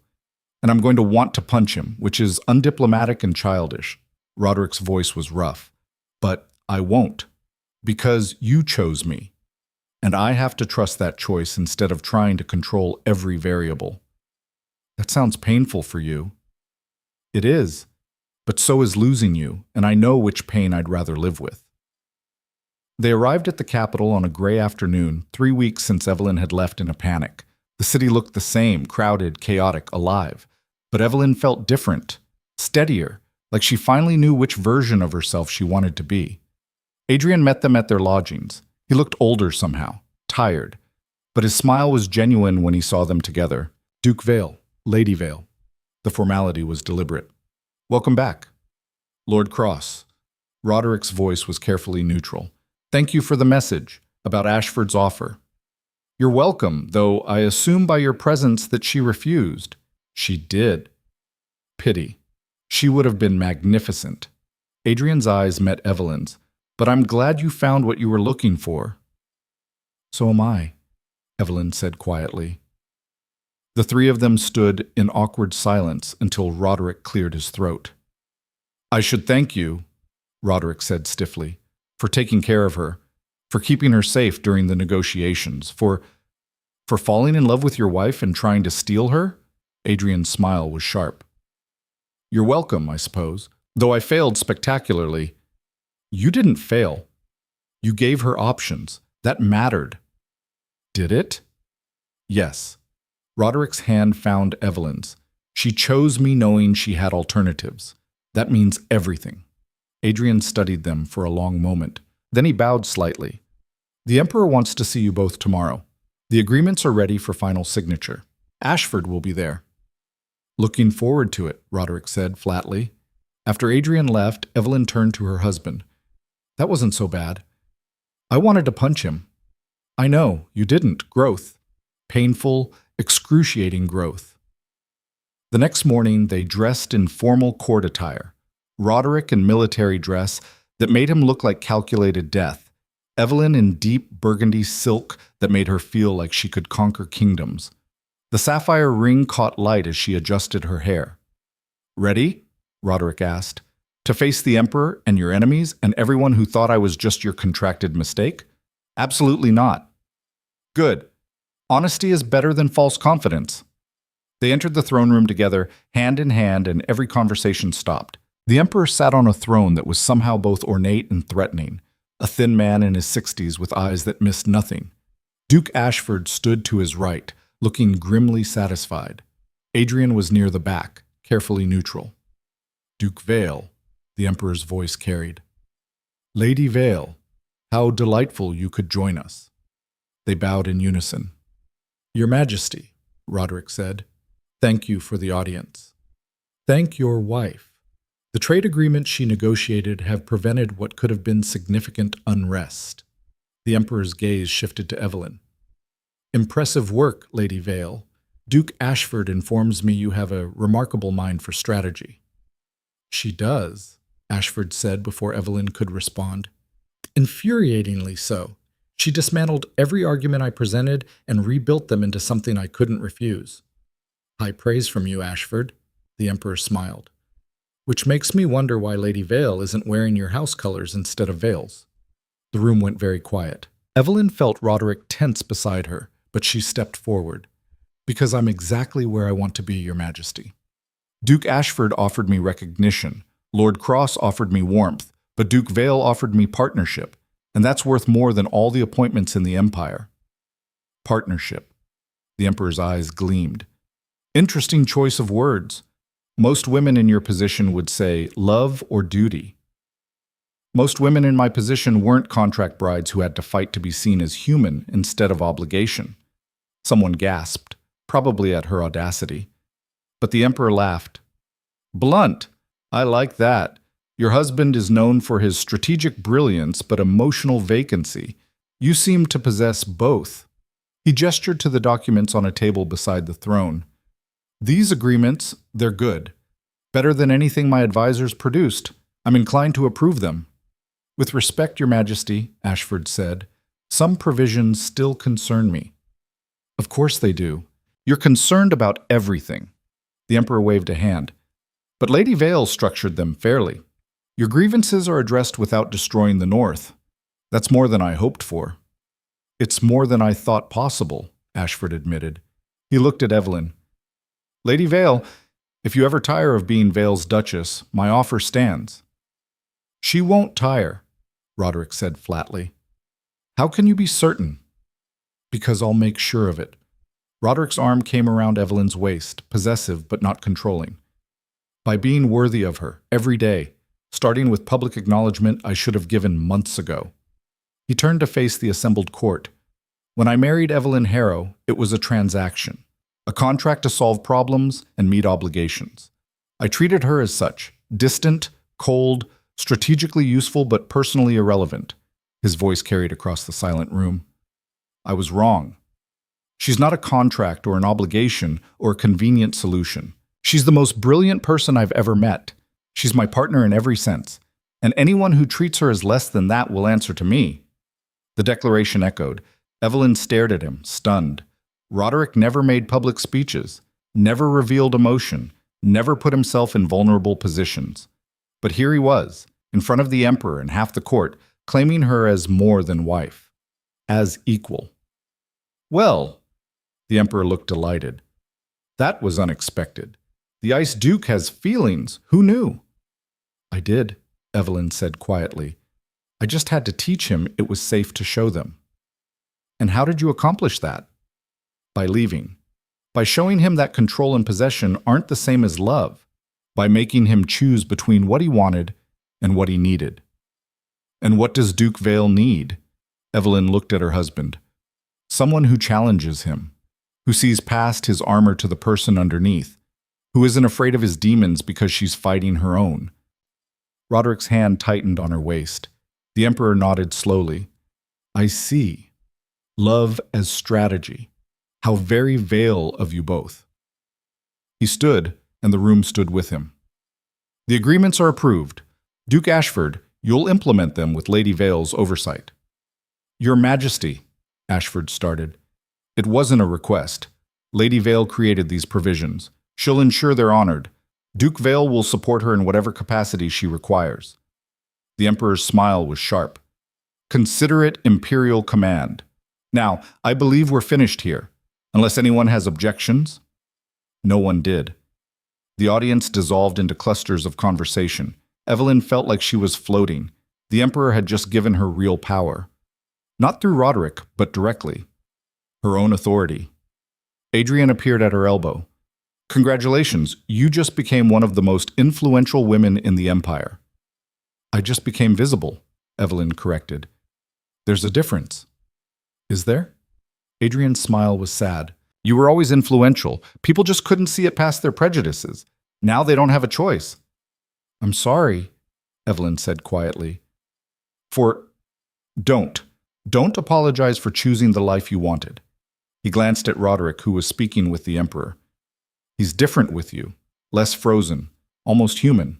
And I'm going to want to punch him, which is undiplomatic and childish. Roderick's voice was rough. But I won't, because you chose me. And I have to trust that choice instead of trying to control every variable. That sounds painful for you. It is, but so is losing you, and I know which pain I'd rather live with. They arrived at the Capitol on a gray afternoon, 3 weeks since Evelyn had left in a panic. The city looked the same, crowded, chaotic, alive. But Evelyn felt different, steadier, like she finally knew which version of herself she wanted to be. Adrian met them at their lodgings. He looked older somehow, tired, but his smile was genuine when he saw them together. Duke Vale, Lady Vale. The formality was deliberate. Welcome back. Lord Cross. Roderick's voice was carefully neutral. Thank you for the message about Ashford's offer. You're welcome, though I assume by your presence that she refused. She did. Pity. She would have been magnificent. Adrian's eyes met Evelyn's. But I'm glad you found what you were looking for. So am I, Evelyn said quietly. The three of them stood in awkward silence until Roderick cleared his throat. I should thank you, Roderick said stiffly, for taking care of her, for keeping her safe during the negotiations, for falling in love with your wife and trying to steal her? Adrian's smile was sharp. You're welcome, I suppose, though I failed spectacularly. You didn't fail. You gave her options. That mattered. Did it? Yes. Roderick's hand found Evelyn's. She chose me knowing she had alternatives. That means everything. Adrian studied them for a long moment. Then he bowed slightly. The Emperor wants to see you both tomorrow. The agreements are ready for final signature. Ashford will be there. Looking forward to it, Roderick said flatly. After Adrian left, Evelyn turned to her husband. That wasn't so bad. I wanted to punch him. I know, you didn't. Growth. Painful, excruciating growth. The next morning, they dressed in formal court attire. Roderick in military dress that made him look like calculated death. Evelyn in deep burgundy silk that made her feel like she could conquer kingdoms. The sapphire ring caught light as she adjusted her hair. Ready? Roderick asked. To face the Emperor and your enemies and everyone who thought I was just your contracted mistake? Absolutely not. Good. Honesty is better than false confidence. They entered the throne room together, hand in hand, and every conversation stopped. The Emperor sat on a throne that was somehow both ornate and threatening, a thin man in his 60s with eyes that missed nothing. Duke Ashford stood to his right, looking grimly satisfied. Adrian was near the back, carefully neutral. Duke Vale, the Emperor's voice carried. Lady Vale, how delightful you could join us. They bowed in unison. Your Majesty, Roderick said, thank you for the audience. Thank your wife. The trade agreements she negotiated have prevented what could have been significant unrest. The Emperor's gaze shifted to Evelyn. Impressive work, Lady Vale. Duke Ashford informs me you have a remarkable mind for strategy. She does, Ashford said before Evelyn could respond. Infuriatingly so. She dismantled every argument I presented and rebuilt them into something I couldn't refuse. High praise from you, Ashford, the Emperor smiled. Which makes me wonder why Lady Vale isn't wearing your house colors instead of veils. The room went very quiet. Evelyn felt Roderick tense beside her, but she stepped forward. Because I'm exactly where I want to be, Your Majesty. Duke Ashford offered me recognition, Lord Cross offered me warmth, but Duke Vale offered me partnership, and that's worth more than all the appointments in the Empire. Partnership. The Emperor's eyes gleamed. Interesting choice of words. Most women in your position would say love or duty. Most women in my position weren't contract brides who had to fight to be seen as human instead of obligation. Someone gasped, probably at her audacity. But the Emperor laughed. Blunt. I like that. Your husband is known for his strategic brilliance but emotional vacancy. You seem to possess both. He gestured to the documents on a table beside the throne. These agreements, they're good. Better than anything my advisors produced. I'm inclined to approve them. With respect, Your Majesty, Ashford said, some provisions still concern me. Of course they do. You're concerned about everything. The Emperor waved a hand. But Lady Vale structured them fairly. Your grievances are addressed without destroying the North. That's more than I hoped for. It's more than I thought possible, Ashford admitted. He looked at Evelyn. Lady Vale, if you ever tire of being Vale's Duchess, my offer stands. She won't tire, Roderick said flatly. How can you be certain? Because I'll make sure of it. Roderick's arm came around Evelyn's waist, possessive but not controlling. By being worthy of her, every day, starting with public acknowledgement I should have given months ago. He turned to face the assembled court. When I married Evelyn Harrow, it was a transaction. A contract to solve problems and meet obligations. I treated her as such, distant, cold, strategically useful but personally irrelevant. His voice carried across the silent room. I was wrong. She's not a contract or an obligation or a convenient solution. She's the most brilliant person I've ever met. She's my partner in every sense, and anyone who treats her as less than that will answer to me. The declaration echoed. Evelyn stared at him, stunned. Roderick never made public speeches, never revealed emotion, never put himself in vulnerable positions. But here he was, in front of the emperor and half the court, claiming her as more than wife, as equal. Well, the emperor looked delighted. That was unexpected. The Ice Duke has feelings. Who knew? I did, Evelyn said quietly. I just had to teach him it was safe to show them. And how did you accomplish that? By leaving. By showing him that control and possession aren't the same as love. By making him choose between what he wanted and what he needed. And what does Duke Vale need? Evelyn looked at her husband. Someone who challenges him, who sees past his armor to the person underneath, who isn't afraid of his demons because she's fighting her own. Roderick's hand tightened on her waist. The emperor nodded slowly. I see. Love as strategy. How very Vale of you both. He stood, and the room stood with him. The agreements are approved. Duke Ashford, you'll implement them with Lady Vale's oversight. Your Majesty, Ashford started. It wasn't a request. Lady Vale created these provisions. She'll ensure they're honored. Duke Vale will support her in whatever capacity she requires. The Emperor's smile was sharp. Consider it imperial command. Now, I believe we're finished here. Unless anyone has objections? No one did. The audience dissolved into clusters of conversation. Evelyn felt like she was floating. The Emperor had just given her real power. Not through Roderick, but directly. Her own authority. Adrian appeared at her elbow. Congratulations, you just became one of the most influential women in the Empire. I just became visible, Evelyn corrected. There's a difference. Is there? Adrian's smile was sad. You were always influential. People just couldn't see it past their prejudices. Now they don't have a choice. I'm sorry, Evelyn said quietly. Don't apologize for choosing the life you wanted. He glanced at Roderick, who was speaking with the Emperor. He's different with you, less frozen, almost human.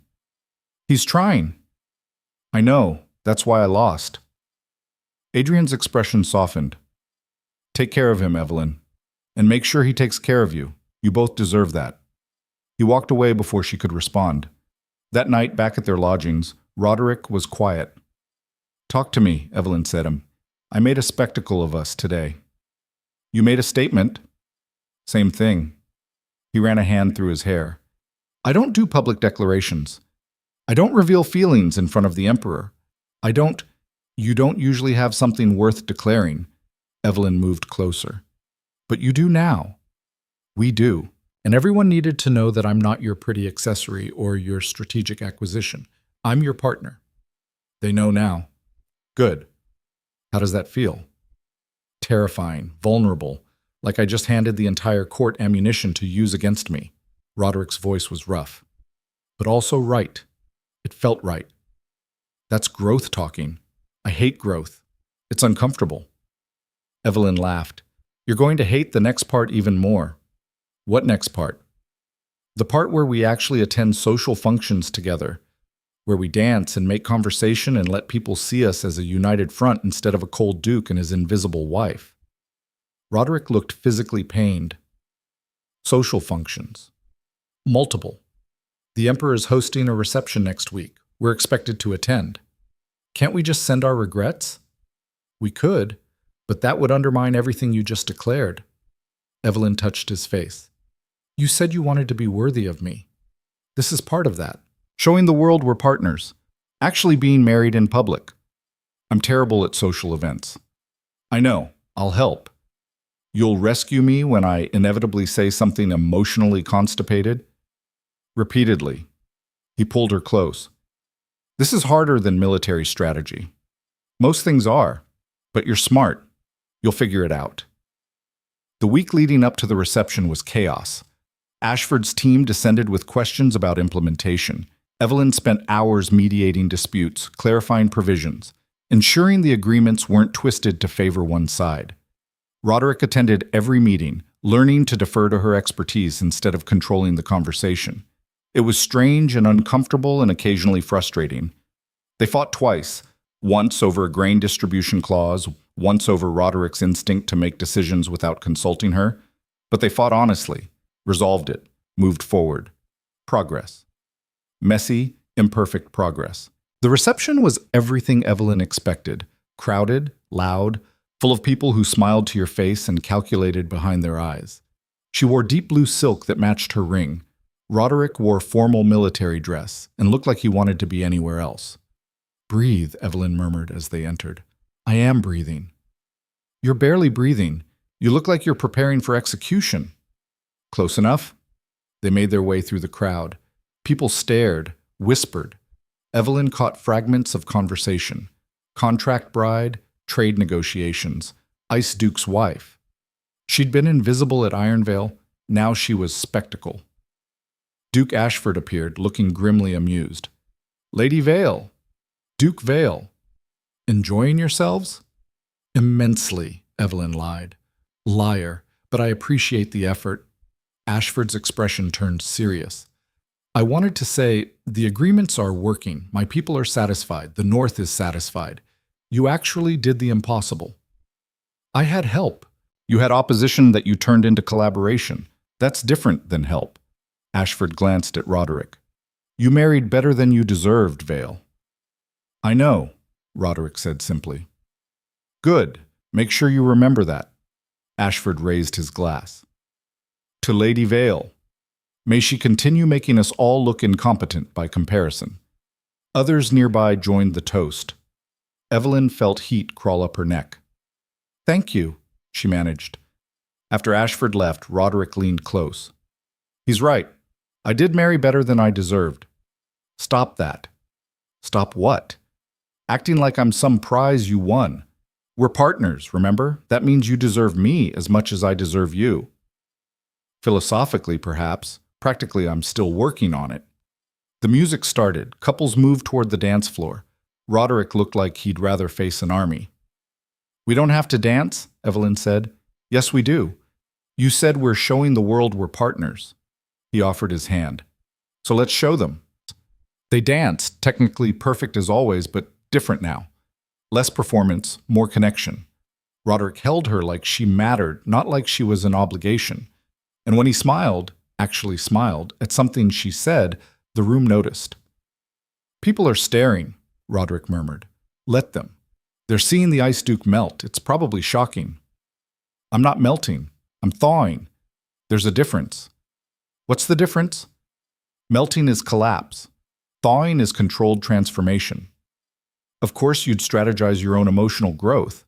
He's trying. I know, that's why I lost. Adrian's expression softened. Take care of him, Evelyn, and make sure he takes care of you. You both deserve that. He walked away before she could respond. That night, back at their lodgings, Roderick was quiet. Talk to me, Evelyn said to him. I made a spectacle of us today. You made a statement. Same thing. He ran a hand through his hair. I don't do public declarations. I don't reveal feelings in front of the Emperor. You don't usually have something worth declaring. Evelyn moved closer. But you do now. We do. And everyone needed to know that I'm not your pretty accessory or your strategic acquisition. I'm your partner. They know now. Good. How does that feel? Terrifying, vulnerable, like I just handed the entire court ammunition to use against me. Roderick's voice was rough, but also right. It felt right. That's growth talking. I hate growth. It's uncomfortable. Evelyn laughed. You're going to hate the next part even more. What next part? The part where we actually attend social functions together, where we dance and make conversation and let people see us as a united front instead of a cold duke and his invisible wife. Roderick looked physically pained. Social functions. Multiple. The Emperor is hosting a reception next week. We're expected to attend. Can't we just send our regrets? We could, but that would undermine everything you just declared. Evelyn touched his face. You said you wanted to be worthy of me. This is part of that. Showing the world we're partners. Actually being married in public. I'm terrible at social events. I know. I'll help. You'll rescue me when I inevitably say something emotionally constipated? Repeatedly. He pulled her close. This is harder than military strategy. Most things are, but you're smart. You'll figure it out. The week leading up to the reception was chaos. Ashford's team descended with questions about implementation. Evelyn spent hours mediating disputes, clarifying provisions, ensuring the agreements weren't twisted to favor one side. Roderick attended every meeting, learning to defer to her expertise instead of controlling the conversation. It was strange and uncomfortable and occasionally frustrating. They fought twice, once over a grain distribution clause, once over Roderick's instinct to make decisions without consulting her, but they fought honestly, resolved it, moved forward. Progress. Messy, imperfect progress. The reception was everything Evelyn expected. Crowded, loud, full of people who smiled to your face and calculated behind their eyes. She wore deep blue silk that matched her ring. Roderick wore formal military dress and looked like he wanted to be anywhere else. "Breathe," Evelyn murmured as they entered. "I am breathing." "You're barely breathing. You look like you're preparing for execution." "Close enough." They made their way through the crowd. People stared, whispered. Evelyn caught fragments of conversation. Contract bride, trade negotiations, Ice Duke's wife. She'd been invisible at Ironvale, now she was spectacle. Duke Ashford appeared, looking grimly amused. "Lady Vale, Duke Vale, enjoying yourselves?" "Immensely," Evelyn lied. "Liar, but I appreciate the effort." Ashford's expression turned serious. "I wanted to say, the agreements are working. My people are satisfied. The North is satisfied. You actually did the impossible." "I had help." "You had opposition that you turned into collaboration. That's different than help." Ashford glanced at Roderick. "You married better than you deserved, Vale." "I know," Roderick said simply. "Good. Make sure you remember that." Ashford raised his glass. "To Lady Vale. May she continue making us all look incompetent by comparison." Others nearby joined the toast. Evelyn felt heat crawl up her neck. "Thank you," she managed. After Ashford left, Roderick leaned close. "He's right. I did marry better than I deserved." "Stop that." "Stop what?" "Acting like I'm some prize you won. We're partners, remember? That means you deserve me as much as I deserve you." "Philosophically, perhaps. Practically, I'm still working on it." The music started. Couples moved toward the dance floor. Roderick looked like he'd rather face an army. "We don't have to dance," Evelyn said. "Yes, we do. You said we're showing the world we're partners." He offered his hand. "So let's show them." They danced, technically perfect as always, but different now. Less performance, more connection. Roderick held her like she mattered, not like she was an obligation. And when he smiled, actually smiled, at something she said, the room noticed. "People are staring," Roderick murmured. "Let them. They're seeing the Ice Duke melt. It's probably shocking." "I'm not melting. I'm thawing. There's a difference." "What's the difference?" "Melting is collapse. Thawing is controlled transformation." "Of course you'd strategize your own emotional growth."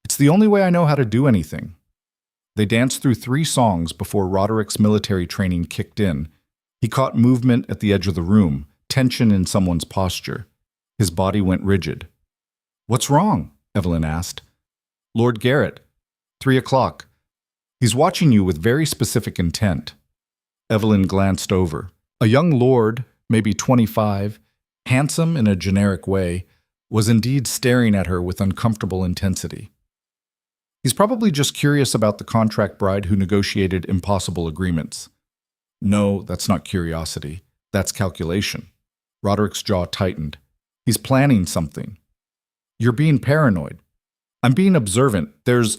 "It's the only way I know how to do anything." They danced through 3 songs before Roderick's military training kicked in. He caught movement at the edge of the room, tension in someone's posture. His body went rigid. "What's wrong?" Evelyn asked. "Lord Garrett. 3 o'clock. He's watching you with very specific intent." Evelyn glanced over. A young lord, maybe 25, handsome in a generic way, was indeed staring at her with uncomfortable intensity. "He's probably just curious about the contract bride who negotiated impossible agreements." "No, that's not curiosity. That's calculation." Roderick's jaw tightened. "He's planning something." "You're being paranoid." "I'm being observant. There's—"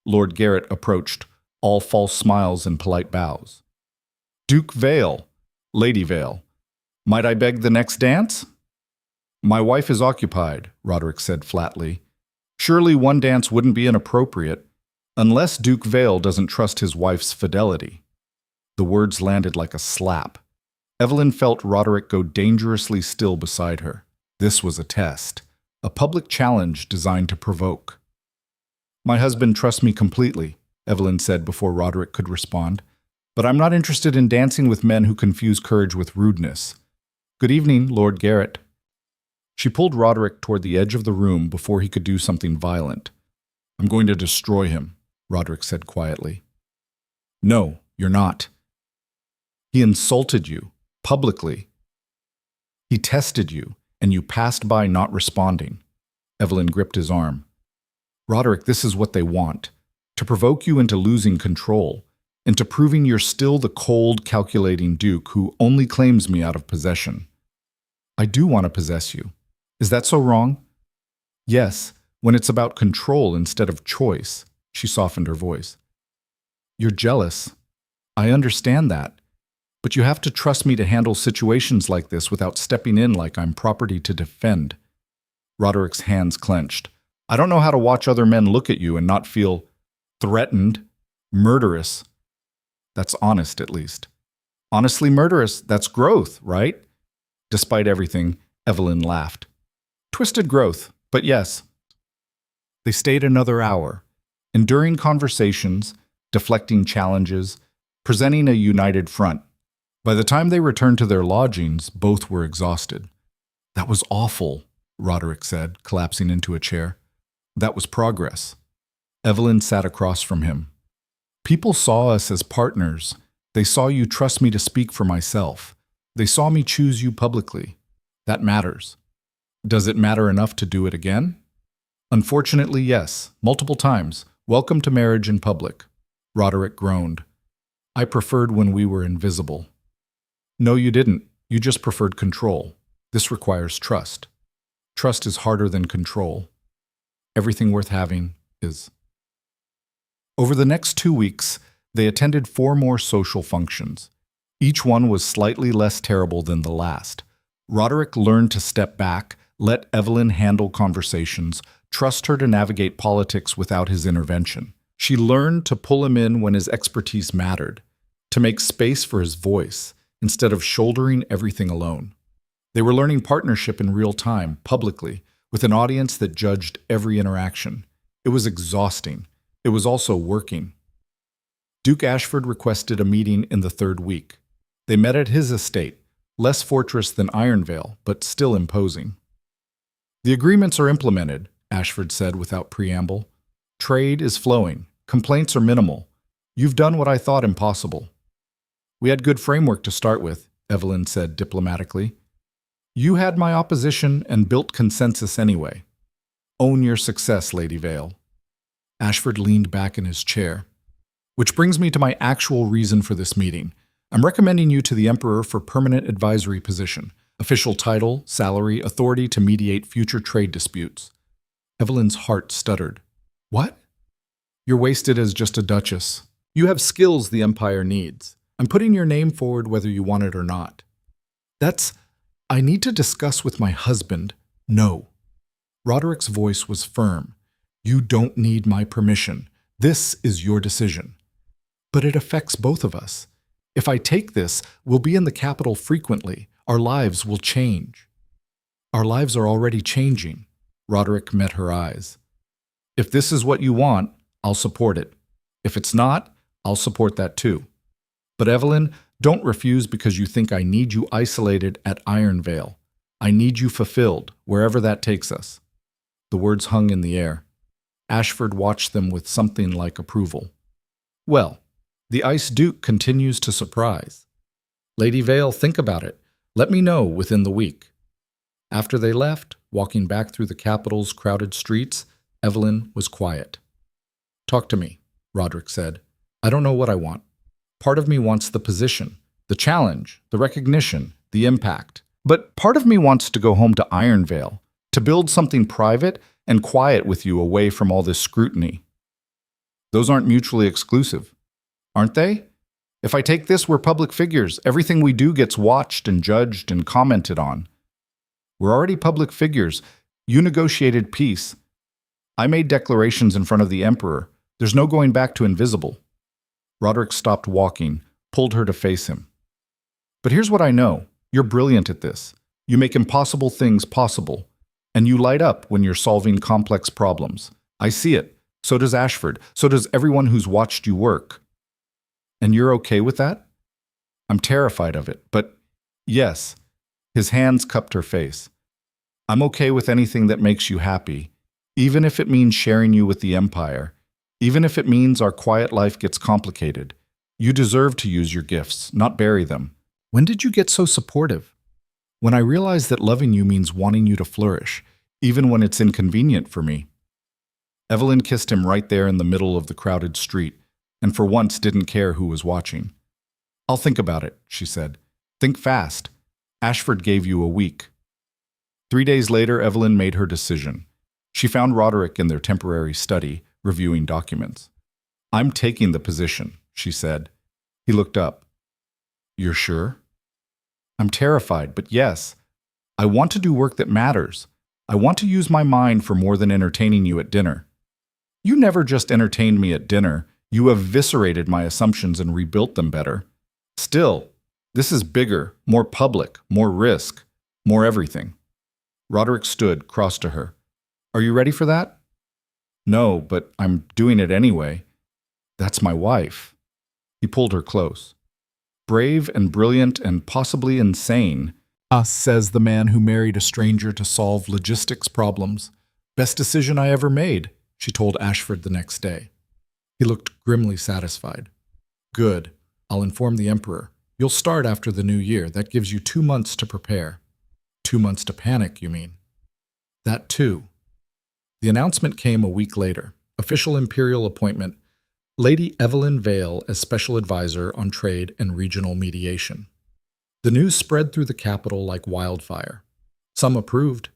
Lord Garrett approached, all false smiles and polite bows. "Duke Vale, Lady Vale. Might I beg the next dance?" "My wife is occupied," Roderick said flatly. "Surely one dance wouldn't be inappropriate, unless Duke Vale doesn't trust his wife's fidelity." The words landed like a slap. Evelyn felt Roderick go dangerously still beside her. This was a test, a public challenge designed to provoke. "My husband trusts me completely," Evelyn said before Roderick could respond. "But I'm not interested in dancing with men who confuse courage with rudeness. Good evening, Lord Garrett." She pulled Roderick toward the edge of the room before he could do something violent. "I'm going to destroy him," Roderick said quietly. "No, you're not. He insulted you, publicly. He tested you, and you passed by not responding." Evelyn gripped his arm. "Roderick, this is what they want. To provoke you into losing control, into proving you're still the cold, calculating Duke who only claims me out of possession." "I do want to possess you. Is that so wrong?" "Yes, When it's about control instead of choice, she softened her voice. You're jealous. I understand that. But you have to trust me to handle situations like this without stepping in like I'm property to defend. Roderick's hands clenched. I don't know how to watch other men look at you and not feel threatened, murderous. That's honest, at least. Honestly murderous, that's growth, right? Despite everything, Evelyn laughed. Twisted growth, but yes. They stayed another hour, enduring conversations, deflecting challenges, presenting a united front. By the time they returned to their lodgings, both were exhausted. That was awful, Roderick said, collapsing into a chair. That was progress. Evelyn sat across from him. People saw us as partners. They saw you trust me to speak for myself. They saw me choose you publicly. That matters. Does it matter enough to do it again? Unfortunately, yes, multiple times. Welcome to marriage in public. Roderick groaned. I preferred when we were invisible. No, you didn't. You just preferred control. This requires trust. Trust is harder than control. Everything worth having is. Over the next 2 weeks, they attended 4 more social functions. Each one was slightly less terrible than the last. Roderick learned to step back, let Evelyn handle conversations, trust her to navigate politics without his intervention. She learned to pull him in when his expertise mattered, to make space for his voice, instead of shouldering everything alone. They were learning partnership in real time, publicly, with an audience that judged every interaction. It was exhausting. It was also working. Duke Ashford requested a meeting in the 3rd week. They met at his estate, less fortress than Ironvale, but still imposing. The agreements are implemented, Ashford said without preamble. Trade is flowing. Complaints are minimal. You've done what I thought impossible. We had good framework to start with, Evelyn said diplomatically. You had my opposition and built consensus anyway. Own your success, Lady Vale. Ashford leaned back in his chair. Which brings me to my actual reason for this meeting. I'm recommending you to the Emperor for permanent advisory position, official title, salary, authority to mediate future trade disputes. Evelyn's heart stuttered. What? You're wasted as just a duchess. You have skills the Empire needs. I'm putting your name forward whether you want it or not. I need to discuss with my husband. No. Roderick's voice was firm. You don't need my permission. This is your decision. But it affects both of us. If I take this, we'll be in the capital frequently. Our lives will change. Our lives are already changing. Roderick met her eyes. If this is what you want, I'll support it. If it's not, I'll support that too. But Evelyn, don't refuse because you think I need you isolated at Ironvale. I need you fulfilled, wherever that takes us. The words hung in the air. Ashford watched them with something like approval. Well, the Ice Duke continues to surprise. Lady Vale, think about it. Let me know within the week. After they left, walking back through the capital's crowded streets, Evelyn was quiet. Talk to me, Roderick said. I don't know what I want. Part of me wants the position, the challenge, the recognition, the impact. But part of me wants to go home to Ironvale, to build something private and quiet with you away from all this scrutiny. Those aren't mutually exclusive, aren't they? If I take this, we're public figures. Everything we do gets watched and judged and commented on. We're already public figures. You negotiated peace. I made declarations in front of the Emperor. There's no going back to invisible. Roderick stopped walking, pulled her to face him. But here's what I know. You're brilliant at this. You make impossible things possible. And you light up when you're solving complex problems. I see it. So does Ashford. So does everyone who's watched you work. And you're okay with that? I'm terrified of it, but yes. His hands cupped her face. I'm okay with anything that makes you happy, even if it means sharing you with the Empire, even if it means our quiet life gets complicated. You deserve to use your gifts, not bury them. When did you get so supportive? When I realized that loving you means wanting you to flourish, even when it's inconvenient for me. Evelyn kissed him right there in the middle of the crowded street, and for once didn't care who was watching. I'll think about it, she said. Think fast. Ashford gave you a week. 3 days later, Evelyn made her decision. She She found Roderick in their temporary study, reviewing documents. "I'm taking the position," she said. He looked up. "You're sure?" "I'm terrified, but yes. I want to do work that matters. I want to use my mind for more than entertaining you at dinner." "You never just entertained me at dinner. You eviscerated my assumptions and rebuilt them better. Still, this is bigger, more public, more risk, more everything." Roderick stood, crossed to her. "Are you ready for that?" "No, but I'm doing it anyway. That's my wife." He pulled her close. "Brave and brilliant and possibly insane," says the man who married a stranger to solve logistics problems. "Best decision I ever made," she told Ashford the next day. He looked grimly satisfied. "Good. I'll inform the Emperor. You'll start after the new year. That gives you 2 months to prepare." 2 months to panic, you mean? That too. The announcement came a week later. Official imperial appointment. Lady Evelyn Vale as special advisor on trade and regional mediation. The news spread through the capital like wildfire. Some approved.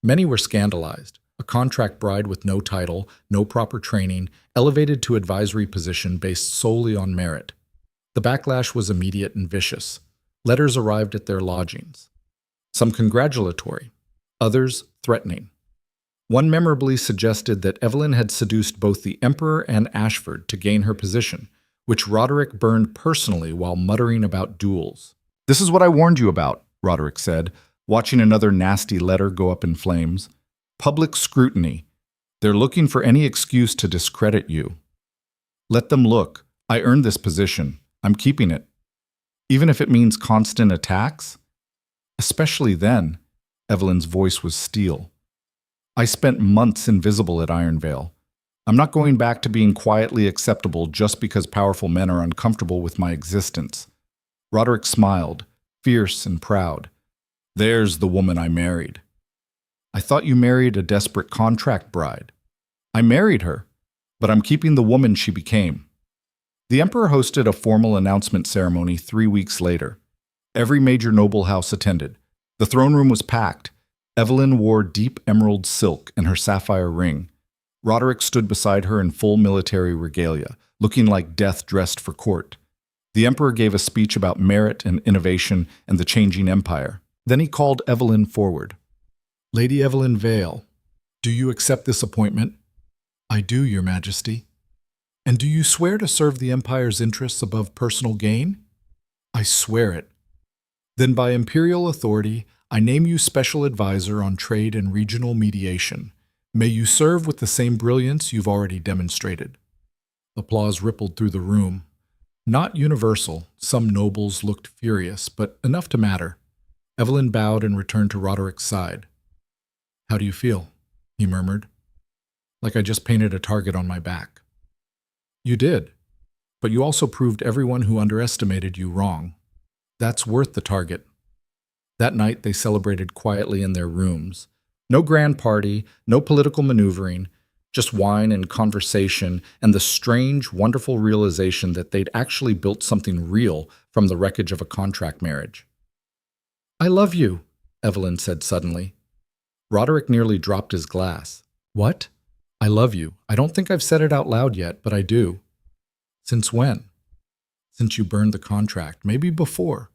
Many were scandalized. A contract bride with no title, no proper training, elevated to advisory position based solely on merit. The backlash was immediate and vicious. Letters arrived at their lodgings. Some congratulatory, others threatening. One memorably suggested that Evelyn had seduced both the Emperor and Ashford to gain her position, which Roderick burned personally while muttering about duels. "This is what I warned you about," Roderick said, watching another nasty letter go up in flames. "Public scrutiny. They're looking for any excuse to discredit you. Let them look. I earned this position. I'm keeping it. Even if it means constant attacks." "Especially then," Evelyn's voice was steel. "I spent months invisible at Ironvale. I'm not going back to being quietly acceptable just because powerful men are uncomfortable with my existence." Roderick smiled, fierce and proud. "There's the woman I married." "I thought you married a desperate contract bride." "I married her, but I'm keeping the woman she became." The Emperor hosted a formal announcement ceremony 3 weeks later. Every major noble house attended. The throne room was packed. Evelyn wore deep emerald silk and her sapphire ring. Roderick stood beside her in full military regalia, looking like death dressed for court. The Emperor gave a speech about merit and innovation and the changing empire. Then he called Evelyn forward. "Lady Evelyn Vale, do you accept this appointment?" "I do, Your Majesty." "And do you swear to serve the Empire's interests above personal gain?" "I swear it." "Then by imperial authority, I name you special advisor on trade and regional mediation. May you serve with the same brilliance you've already demonstrated." Applause rippled through the room. Not universal. Some nobles looked furious, but enough to matter. Evelyn bowed and returned to Roderick's side. "How do you feel?" he murmured. "Like I just painted a target on my back." "You did, but you also proved everyone who underestimated you wrong. That's worth the target." That night they celebrated quietly in their rooms. No grand party, no political maneuvering, just wine and conversation and the strange, wonderful realization that they'd actually built something real from the wreckage of a contract marriage. "I love you," Evelyn said suddenly. Roderick nearly dropped his glass. "What?" "I love you. I don't think I've said it out loud yet, but I do." "Since when?" "Since you burned the contract. Maybe before.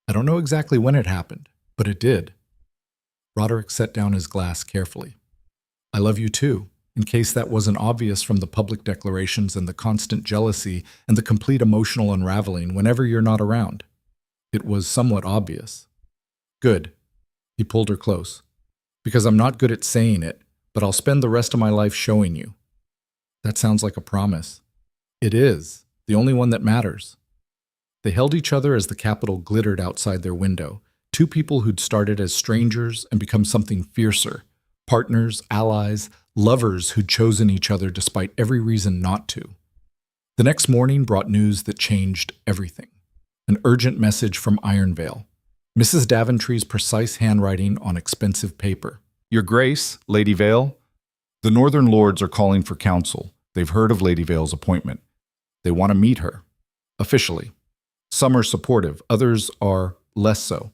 I don't know exactly when it happened, but it did." Roderick set down his glass carefully. "I love you too, in case that wasn't obvious from the public declarations and the constant jealousy and the complete emotional unraveling whenever you're not around." It was somewhat obvious. "Good." He pulled her close. "Because I'm not good at saying it, but I'll spend the rest of my life showing you." "That sounds like a promise." "It is, the only one that matters." They held each other as the capital glittered outside their window, two people who'd started as strangers and become something fiercer, partners, allies, lovers who'd chosen each other despite every reason not to. The next morning brought news that changed everything. An urgent message from Ironvale. Mrs. Daventry's precise handwriting on expensive paper. "Your Grace, Lady Vale, the Northern Lords are calling for counsel. They've heard of Lady Vale's appointment. They want to meet her. Officially. Some are supportive, others are less so.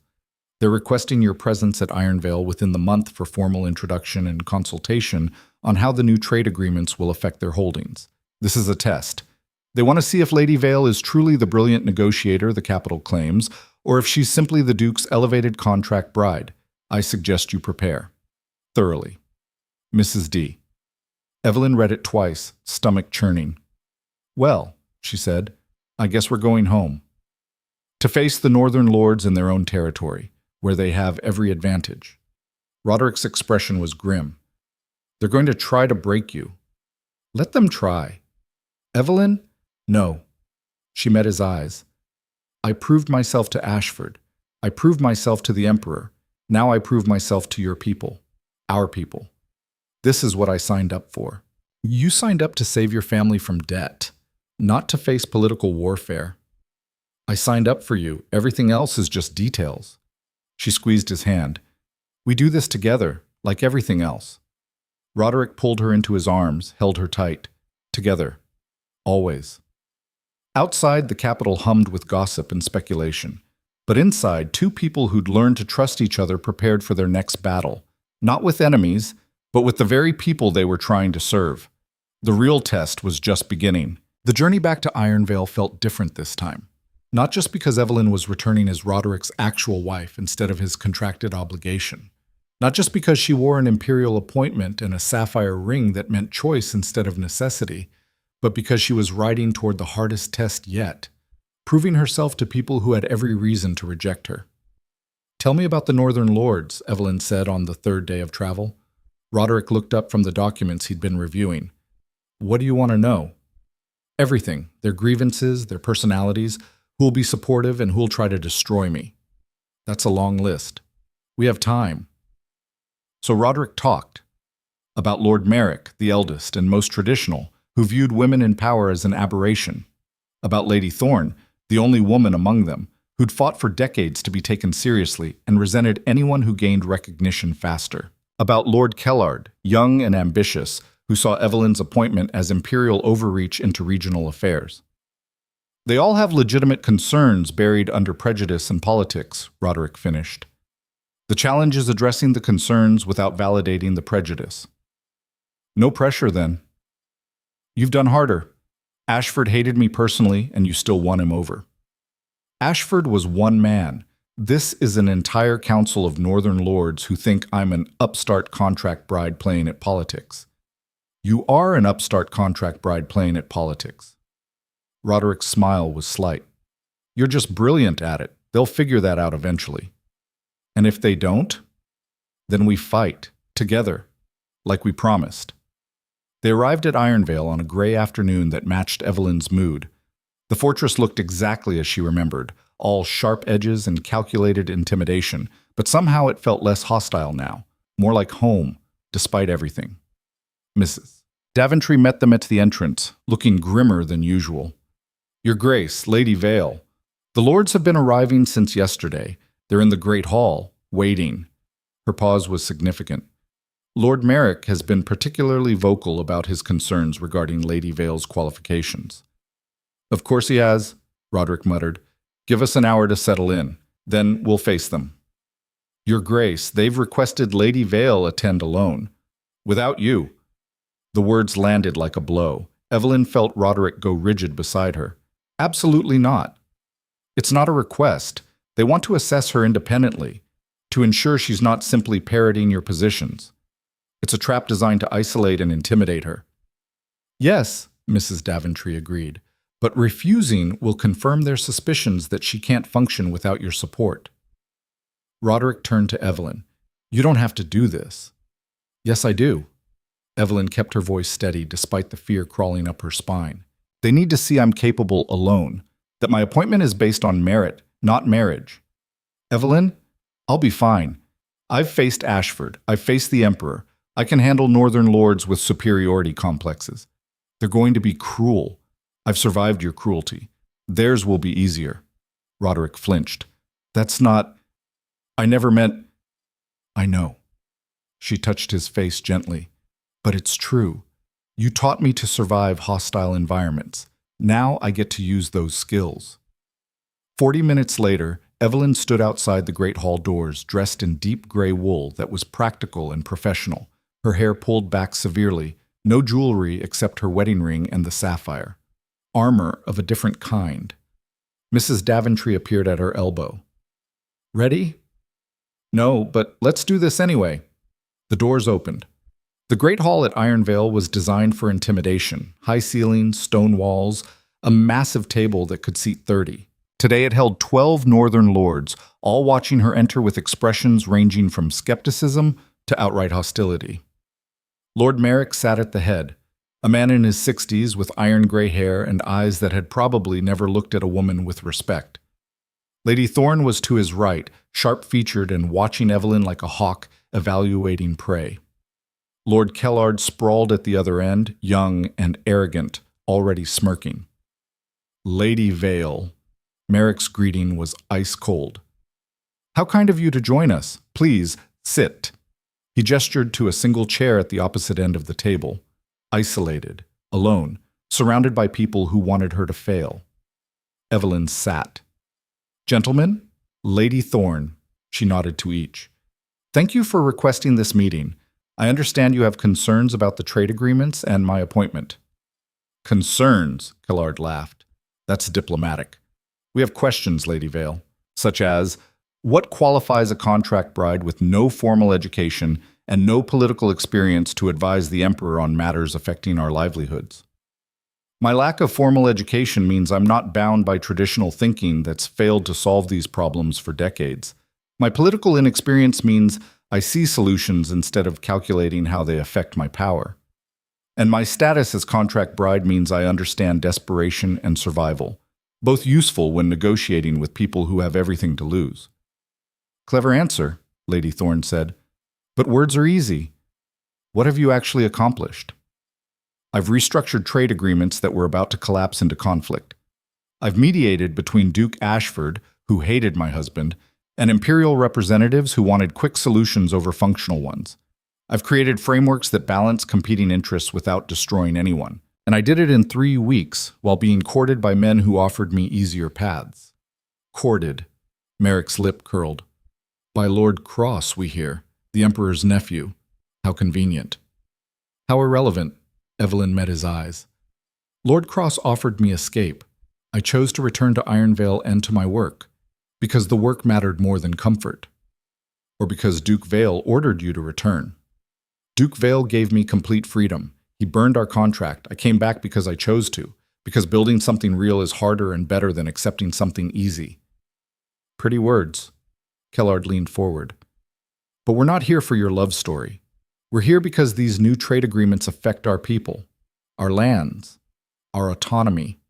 They're requesting your presence at Ironvale within the month for formal introduction and consultation on how the new trade agreements will affect their holdings. This is a test. They want to see if Lady Vale is truly the brilliant negotiator the capital claims, or if she's simply the Duke's elevated contract bride. I suggest you prepare. Thoroughly. Mrs. D. Evelyn read it twice, stomach churning. Well, she said, I guess we're going home. To face the northern lords in their own territory, where they have every advantage. Roderick's expression was grim. They're going to try to break you. Let them try. Evelyn? No. She met his eyes. I proved myself to Ashford. I proved myself to the Emperor. Now I prove myself to your people. Our people. This is what I signed up for. You signed up to save your family from debt, not to face political warfare. I signed up for you. Everything else is just details. She squeezed his hand. We do this together, like everything else. Roderick pulled her into his arms, held her tight. Together. Always. Outside, the capital hummed with gossip and speculation. But inside, two people who'd learned to trust each other prepared for their next battle. Not with enemies, but with the very people they were trying to serve. The real test was just beginning. The journey back to Ironvale felt different this time. Not just because Evelyn was returning as Roderick's actual wife instead of his contracted obligation. Not just because she wore an imperial appointment and a sapphire ring that meant choice instead of necessity, but because she was riding toward the hardest test yet, proving herself to people who had every reason to reject her. Tell me about the Northern Lords, Evelyn said on the third day of travel. Roderick looked up from the documents he'd been reviewing. What do you want to know? Everything. Their grievances, their personalities, who'll be supportive and who'll try to destroy me. That's a long list. We have time. So Roderick talked about Lord Merrick, the eldest and most traditional, who viewed women in power as an aberration. About Lady Thorne, the only woman among them, who'd fought for decades to be taken seriously and resented anyone who gained recognition faster. About Lord Kellard, young and ambitious, who saw Evelyn's appointment as imperial overreach into regional affairs. They all have legitimate concerns buried under prejudice and politics, Roderick finished. The challenge is addressing the concerns without validating the prejudice. No pressure, then. You've done harder. Ashford hated me personally, and you still won him over. Ashford was one man. This is an entire council of northern lords who think I'm an upstart contract bride playing at politics. You are an upstart contract bride playing at politics. Roderick's smile was slight. You're just brilliant at it. They'll figure that out eventually. And if they don't, then we fight, together, like we promised. They arrived at Ironvale on a gray afternoon that matched Evelyn's mood. The fortress looked exactly as she remembered, all sharp edges and calculated intimidation, but somehow it felt less hostile now, more like home, despite everything. Mrs. Daventry met them at the entrance, looking grimmer than usual. Your Grace, Lady Vale. The lords have been arriving since yesterday. They're in the Great Hall, waiting. Her pause was significant. Lord Merrick has been particularly vocal about his concerns regarding Lady Vale's qualifications. Of course he has, Roderick muttered. Give us an hour to settle in. Then we'll face them. Your Grace, they've requested Lady Vale attend alone. Without you. The words landed like a blow. Evelyn felt Roderick go rigid beside her. Absolutely not. It's not a request. They want to assess her independently, to ensure she's not simply parroting your positions. It's a trap designed to isolate and intimidate her. Yes, Mrs. Daventry agreed, but refusing will confirm their suspicions that she can't function without your support. Roderick turned to Evelyn. You don't have to do this. Yes, I do. Evelyn kept her voice steady despite the fear crawling up her spine. They need to see I'm capable alone, that my appointment is based on merit, not marriage. Evelyn, I'll be fine. I've faced Ashford. I've faced the Emperor. I can handle northern lords with superiority complexes. They're going to be cruel. I've survived your cruelty. Theirs will be easier. Roderick flinched. That's not... I never meant... I know. She touched his face gently. But it's true. You taught me to survive hostile environments. Now I get to use those skills. 40 minutes later, Evelyn stood outside the great hall doors, dressed in deep gray wool that was practical and professional, her hair pulled back severely, no jewelry except her wedding ring and the sapphire. Armor of a different kind. Mrs. Daventry appeared at her elbow. "Ready?" "No, but let's do this anyway." The doors opened. The great hall at Ironvale was designed for intimidation, high ceilings, stone walls, a massive table that could seat 30. Today it held 12 northern lords, all watching her enter with expressions ranging from skepticism to outright hostility. Lord Merrick sat at the head, a man in his 60s with iron-gray hair and eyes that had probably never looked at a woman with respect. Lady Thorne was to his right, sharp-featured and watching Evelyn like a hawk evaluating prey. Lord Kellard sprawled at the other end, young and arrogant, already smirking. "Lady Vale." Merrick's greeting was ice-cold. "How kind of you to join us. Please, sit." He gestured to a single chair at the opposite end of the table, isolated, alone, surrounded by people who wanted her to fail. Evelyn sat. "Gentlemen, Lady Thorne," she nodded to each. "Thank you for requesting this meeting. I understand you have concerns about the trade agreements and my appointment." "Concerns," Kellard laughed. "That's diplomatic. We have questions, Lady Vale, such as, what qualifies a contract bride with no formal education and no political experience to advise the Emperor on matters affecting our livelihoods? My lack of formal education means I'm not bound by traditional thinking that's failed to solve these problems for decades. My political inexperience means I see solutions instead of calculating how they affect my power. And my status as contract bride means I understand desperation and survival, both useful when negotiating with people who have everything to lose." "Clever answer," Lady Thorne said. "But words are easy. What have you actually accomplished?" "I've restructured trade agreements that were about to collapse into conflict. I've mediated between Duke Ashford, who hated my husband, and imperial representatives who wanted quick solutions over functional ones. I've created frameworks that balance competing interests without destroying anyone. And I did it in 3 weeks, while being courted by men who offered me easier paths." "Courted." Merrick's lip curled. "By Lord Cross, we hear, the Emperor's nephew. How convenient." "How irrelevant." Evelyn met his eyes. "Lord Cross offered me escape. I chose to return to Ironvale and to my work, because the work mattered more than comfort. Or because Duke Vale ordered you to return." "Duke Vale gave me complete freedom. He burned our contract. I came back because I chose to, because building something real is harder and better than accepting something easy." "Pretty words." Kellard leaned forward. "But we're not here for your love story. We're here because these new trade agreements affect our people, our lands, our autonomy.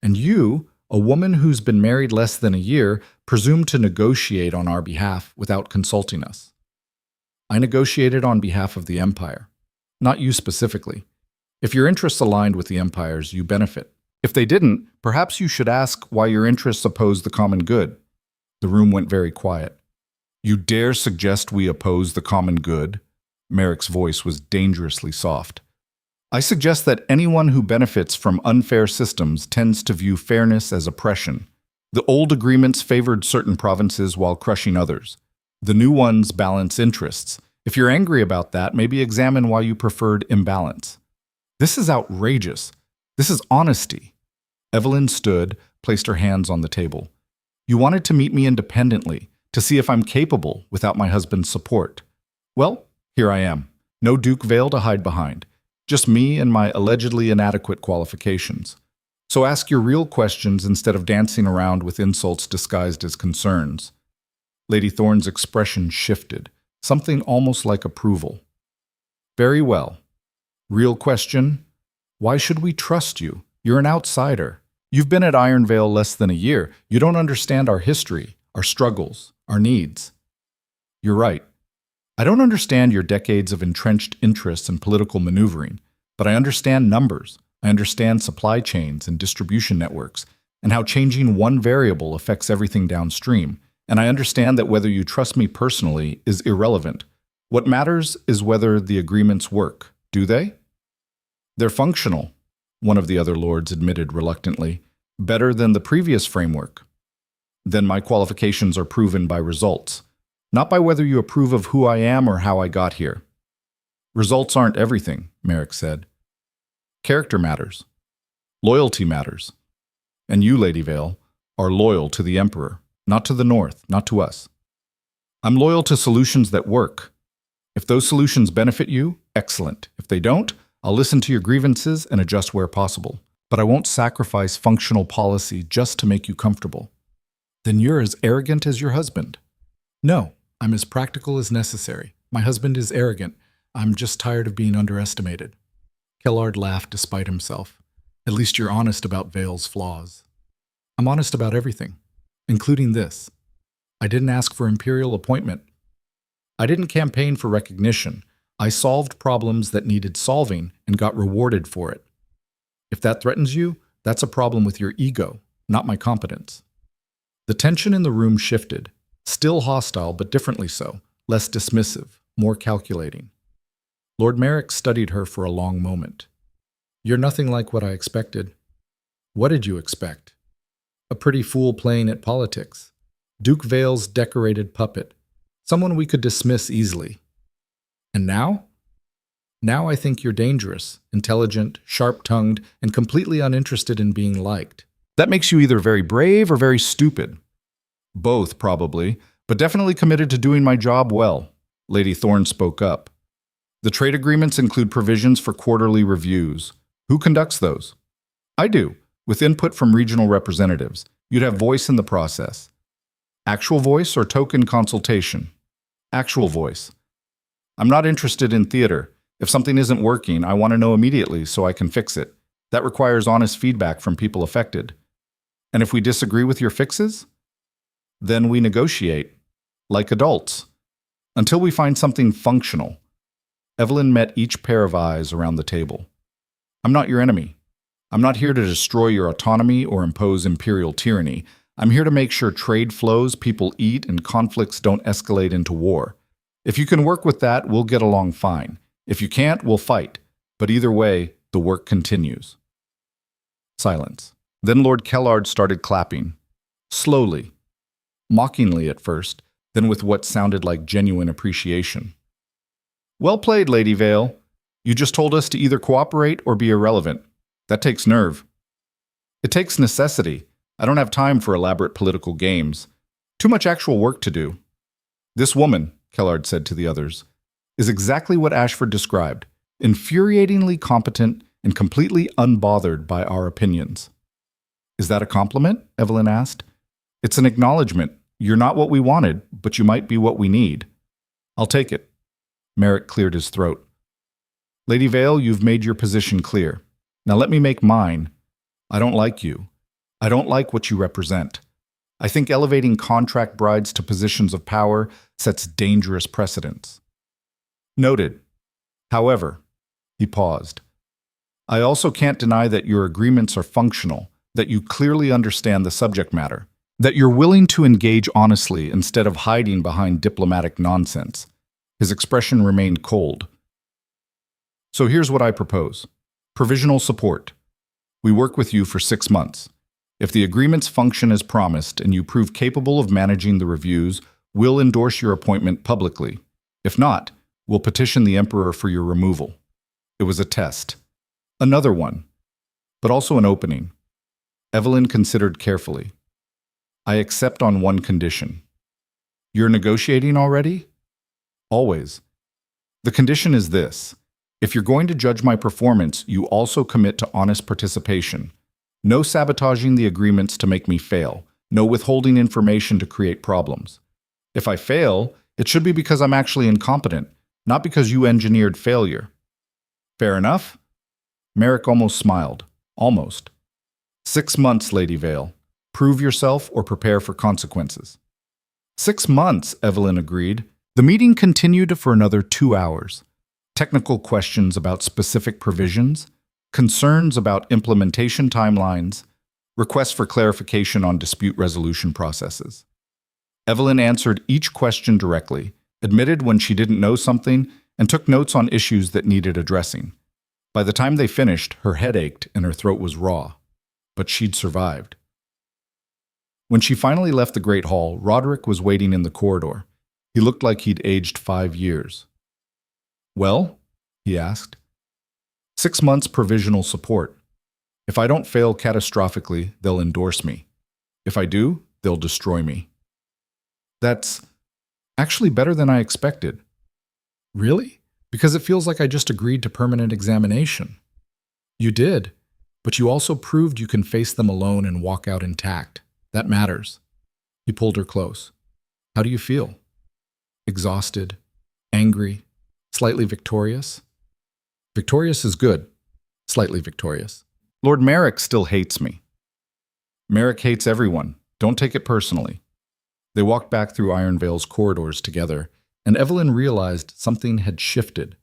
And you, a woman who's been married less than a year, presume to negotiate on our behalf without consulting us." "I negotiated on behalf of the Empire. Not you specifically. If your interests aligned with the Empire's, you benefit. If they didn't, perhaps you should ask why your interests oppose the common good." The room went very quiet. "You dare suggest we oppose the common good?" Merrick's voice was dangerously soft. "I suggest that anyone who benefits from unfair systems tends to view fairness as oppression. The old agreements favored certain provinces while crushing others. The new ones balance interests. If you're angry about that, maybe examine why you preferred imbalance." "This is outrageous. This is honesty." Evelyn stood, placed her hands on the table. "You wanted to meet me independently, to see if I'm capable without my husband's support. Well, here I am. No Duke Vale to hide behind. Just me and my allegedly inadequate qualifications. So ask your real questions instead of dancing around with insults disguised as concerns." Lady Thorne's expression shifted, something almost like approval. "Very well. Real question, why should we trust you? You're an outsider. You've been at Ironvale less than a year. You don't understand our history, our struggles, our needs." "You're right. I don't understand your decades of entrenched interests and political maneuvering, but I understand numbers. I understand supply chains and distribution networks, and how changing one variable affects everything downstream. And I understand that whether you trust me personally is irrelevant. What matters is whether the agreements work. Do they?" "They're functional," one of the other lords admitted reluctantly. "Better than the previous framework." Then my qualifications are proven by results, not by whether you approve of who I am or how I got here. Results aren't everything, Merrick said. Character matters. Loyalty matters. And you, Lady Vale, are loyal to the Emperor, not to the North, not to us. I'm loyal to solutions that work. If those solutions benefit you, excellent. If they don't, I'll listen to your grievances and adjust where possible. But I won't sacrifice functional policy just to make you comfortable. Then you're as arrogant as your husband. No, I'm as practical as necessary. My husband is arrogant. I'm just tired of being underestimated. Kellard laughed despite himself. At least you're honest about Vale's flaws. I'm honest about everything, including this. I didn't ask for imperial appointment. I didn't campaign for recognition. I solved problems that needed solving and got rewarded for it. If that threatens you, that's a problem with your ego, not my competence. The tension in the room shifted, still hostile but differently so, less dismissive, more calculating. Lord Merrick studied her for a long moment. You're nothing like what I expected. What did you expect? A pretty fool playing at politics. Duke Vale's decorated puppet. Someone we could dismiss easily. And now? Now I think you're dangerous, intelligent, sharp-tongued, and completely uninterested in being liked. That makes you either very brave or very stupid. Both, probably, but definitely committed to doing my job well. Lady Thorne spoke up. The trade agreements include provisions for quarterly reviews. Who conducts those? I do, with input from regional representatives. You'd have voice in the process. Actual voice or token consultation? Actual voice. I'm not interested in theater. If something isn't working, I want to know immediately so I can fix it. That requires honest feedback from people affected. And if we disagree with your fixes? Then we negotiate, like adults, until we find something functional. Evelyn met each pair of eyes around the table. I'm not your enemy. I'm not here to destroy your autonomy or impose imperial tyranny. I'm here to make sure trade flows, people eat, and conflicts don't escalate into war. If you can work with that, we'll get along fine. If you can't, we'll fight. But either way, the work continues. Silence. Then Lord Kellard started clapping. Slowly. Mockingly at first, then with what sounded like genuine appreciation. Well played, Lady Vale. You just told us to either cooperate or be irrelevant. That takes nerve. It takes necessity. I don't have time for elaborate political games. Too much actual work to do. This woman, Kellard said to the others, is exactly what Ashford described, infuriatingly competent and completely unbothered by our opinions. Is that a compliment? Evelyn asked. It's an acknowledgement. You're not what we wanted, but you might be what we need. I'll take it. Merrick cleared his throat. Lady Vale, you've made your position clear. Now let me make mine. I don't like you. I don't like what you represent. I think elevating contract brides to positions of power sets dangerous precedents. Noted. However, he paused. I also can't deny that your agreements are functional, that you clearly understand the subject matter, that you're willing to engage honestly instead of hiding behind diplomatic nonsense. His expression remained cold. So here's what I propose. Provisional support. We work with you for 6 months. If the agreements function as promised and you prove capable of managing the reviews, we'll endorse your appointment publicly. If not, we'll petition the Emperor for your removal. It was a test. Another one. But also an opening. Evelyn considered carefully. I accept on one condition. You're negotiating already? Always. The condition is this. If you're going to judge my performance, you also commit to honest participation. No sabotaging the agreements to make me fail. No withholding information to create problems. If I fail, it should be because I'm actually incompetent, not because you engineered failure. Fair enough? Merrick almost smiled. Almost. 6 months, Lady Vale. Prove yourself or prepare for consequences. 6 months, Evelyn agreed. The meeting continued for another 2 hours. Technical questions about specific provisions, concerns about implementation timelines, requests for clarification on dispute resolution processes. Evelyn answered each question directly, admitted when she didn't know something, and took notes on issues that needed addressing. By the time they finished, her head ached and her throat was raw. But she'd survived. When she finally left the Great Hall, Roderick was waiting in the corridor. He looked like he'd aged 5 years. "Well?" he asked. "6 months provisional support. If I don't fail catastrophically, they'll endorse me. If I do, they'll destroy me." "That's actually better than I expected." "Really? Because it feels like I just agreed to permanent examination." "You did, but you also proved you can face them alone and walk out intact. That matters." He pulled her close. "How do you feel?" "Exhausted, angry, slightly victorious." "Victorious is good. Slightly victorious." "Lord Merrick still hates me." "Merrick hates everyone. Don't take it personally." They walked back through Ironvale's corridors together, and Evelyn realized something had shifted.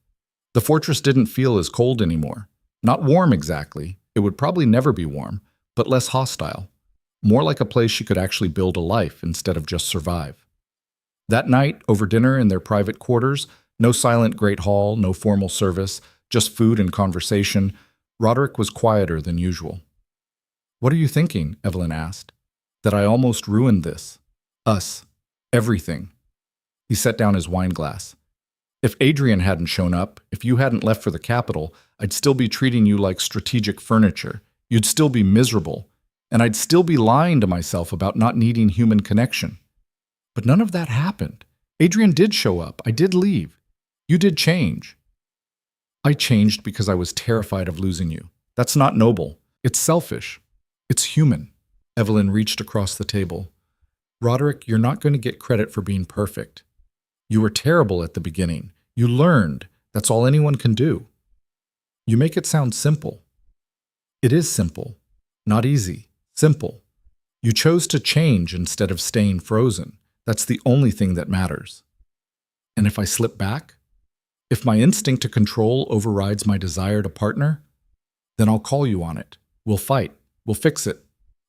The fortress didn't feel as cold anymore. Not warm exactly. It would probably never be warm, but less hostile. More like a place she could actually build a life instead of just survive. That night, over dinner in their private quarters, no silent great hall, no formal service, just food and conversation, Roderick was quieter than usual. "What are you thinking?" Evelyn asked. "That I almost ruined this. Us. Everything." He set down his wine glass. "If Adrian hadn't shown up, if you hadn't left for the capital, I'd still be treating you like strategic furniture. You'd still be miserable. And I'd still be lying to myself about not needing human connection. But none of that happened. Adrian did show up. I did leave. You did change." "I changed because I was terrified of losing you. That's not noble. It's selfish. It's human." Evelyn reached across the table. "Roderick, you're not going to get credit for being perfect. You were terrible at the beginning. You learned. That's all anyone can do. You make it sound simple. It is simple. Not easy. Simple. You chose to change instead of staying frozen. That's the only thing that matters. And if I slip back? If my instinct to control overrides my desire to partner? Then I'll call you on it. We'll fight. We'll fix it.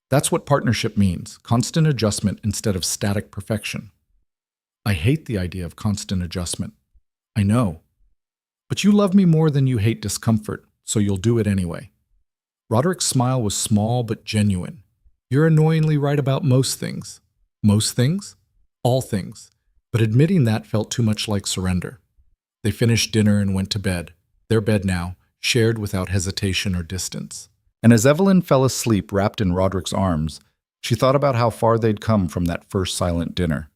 That's what partnership means. Constant adjustment instead of static perfection." "I hate the idea of constant adjustment." "I know. But you love me more than you hate discomfort, so you'll do it anyway." Roderick's smile was small but genuine. "You're annoyingly right about most things." "Most things?" "All things." But admitting that felt too much like surrender. They finished dinner and went to bed. Their bed now, shared without hesitation or distance. And as Evelyn fell asleep wrapped in Roderick's arms, she thought about how far they'd come from that first silent dinner.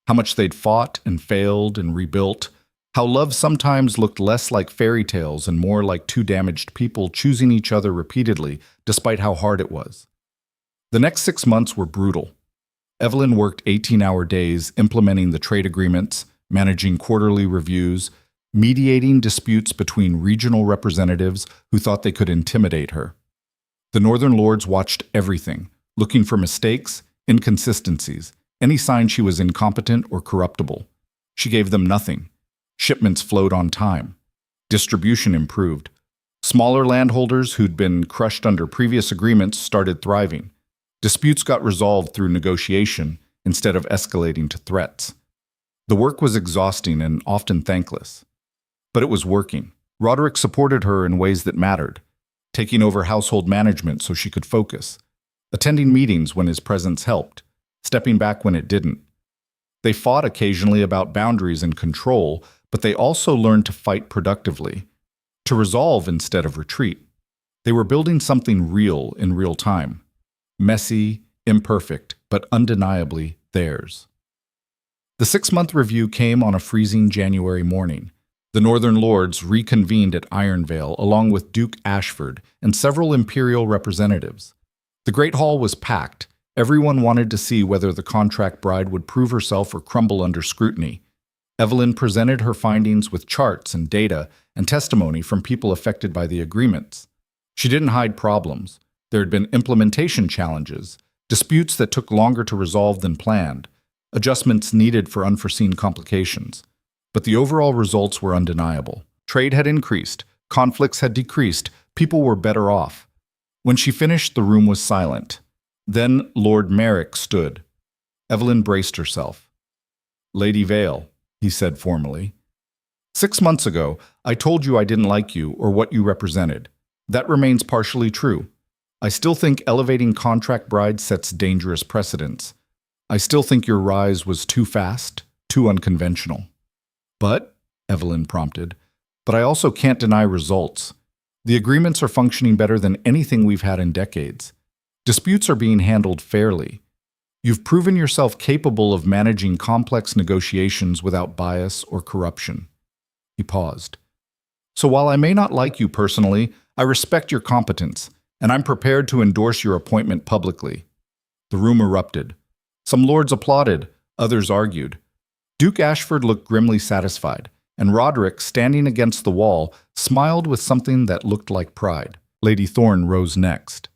How much they'd fought and failed and rebuilt. How love sometimes looked less like fairy tales and more like two damaged people choosing each other repeatedly, despite how hard it was. The next 6 months were brutal. Evelyn worked 18-hour days implementing the trade agreements, managing quarterly reviews, mediating disputes between regional representatives who thought they could intimidate her. The Northern Lords watched everything, looking for mistakes, inconsistencies, any sign she was incompetent or corruptible. She gave them nothing. Shipments flowed on time. Distribution improved. Smaller landholders who'd been crushed under previous agreements started thriving. Disputes got resolved through negotiation instead of escalating to threats. The work was exhausting and often thankless. But it was working. Roderick supported her in ways that mattered, taking over household management so she could focus, attending meetings when his presence helped, stepping back when it didn't. They fought occasionally about boundaries and control, but they also learned to fight productively, to resolve instead of retreat. They were building something real in real time. Messy, imperfect, but undeniably theirs. The 6-month review came on a freezing January morning. The Northern Lords reconvened at Ironvale along with Duke Ashford and several imperial representatives. The Great Hall was packed. Everyone wanted to see whether the contract bride would prove herself or crumble under scrutiny. Evelyn presented her findings with charts and data and testimony from people affected by the agreements. She didn't hide problems. There had been implementation challenges, disputes that took longer to resolve than planned, adjustments needed for unforeseen complications. But the overall results were undeniable. Trade had increased, conflicts had decreased, people were better off. When she finished, the room was silent. Then Lord Merrick stood. Evelyn braced herself. "Lady Vale," he said formally. "6 months ago, I told you I didn't like you or what you represented. That remains partially true. I still think elevating contract brides sets dangerous precedents. I still think your rise was too fast, too unconventional. But, Evelyn prompted, but I also can't deny results. The agreements are functioning better than anything we've had in decades. Disputes are being handled fairly. You've proven yourself capable of managing complex negotiations without bias or corruption. He paused. So while I may not like you personally, I respect your competence, and I'm prepared to endorse your appointment publicly. The room erupted. Some lords applauded, others argued. Duke Ashford looked grimly satisfied, and Roderick, standing against the wall, smiled with something that looked like pride. Lady Thorne rose next.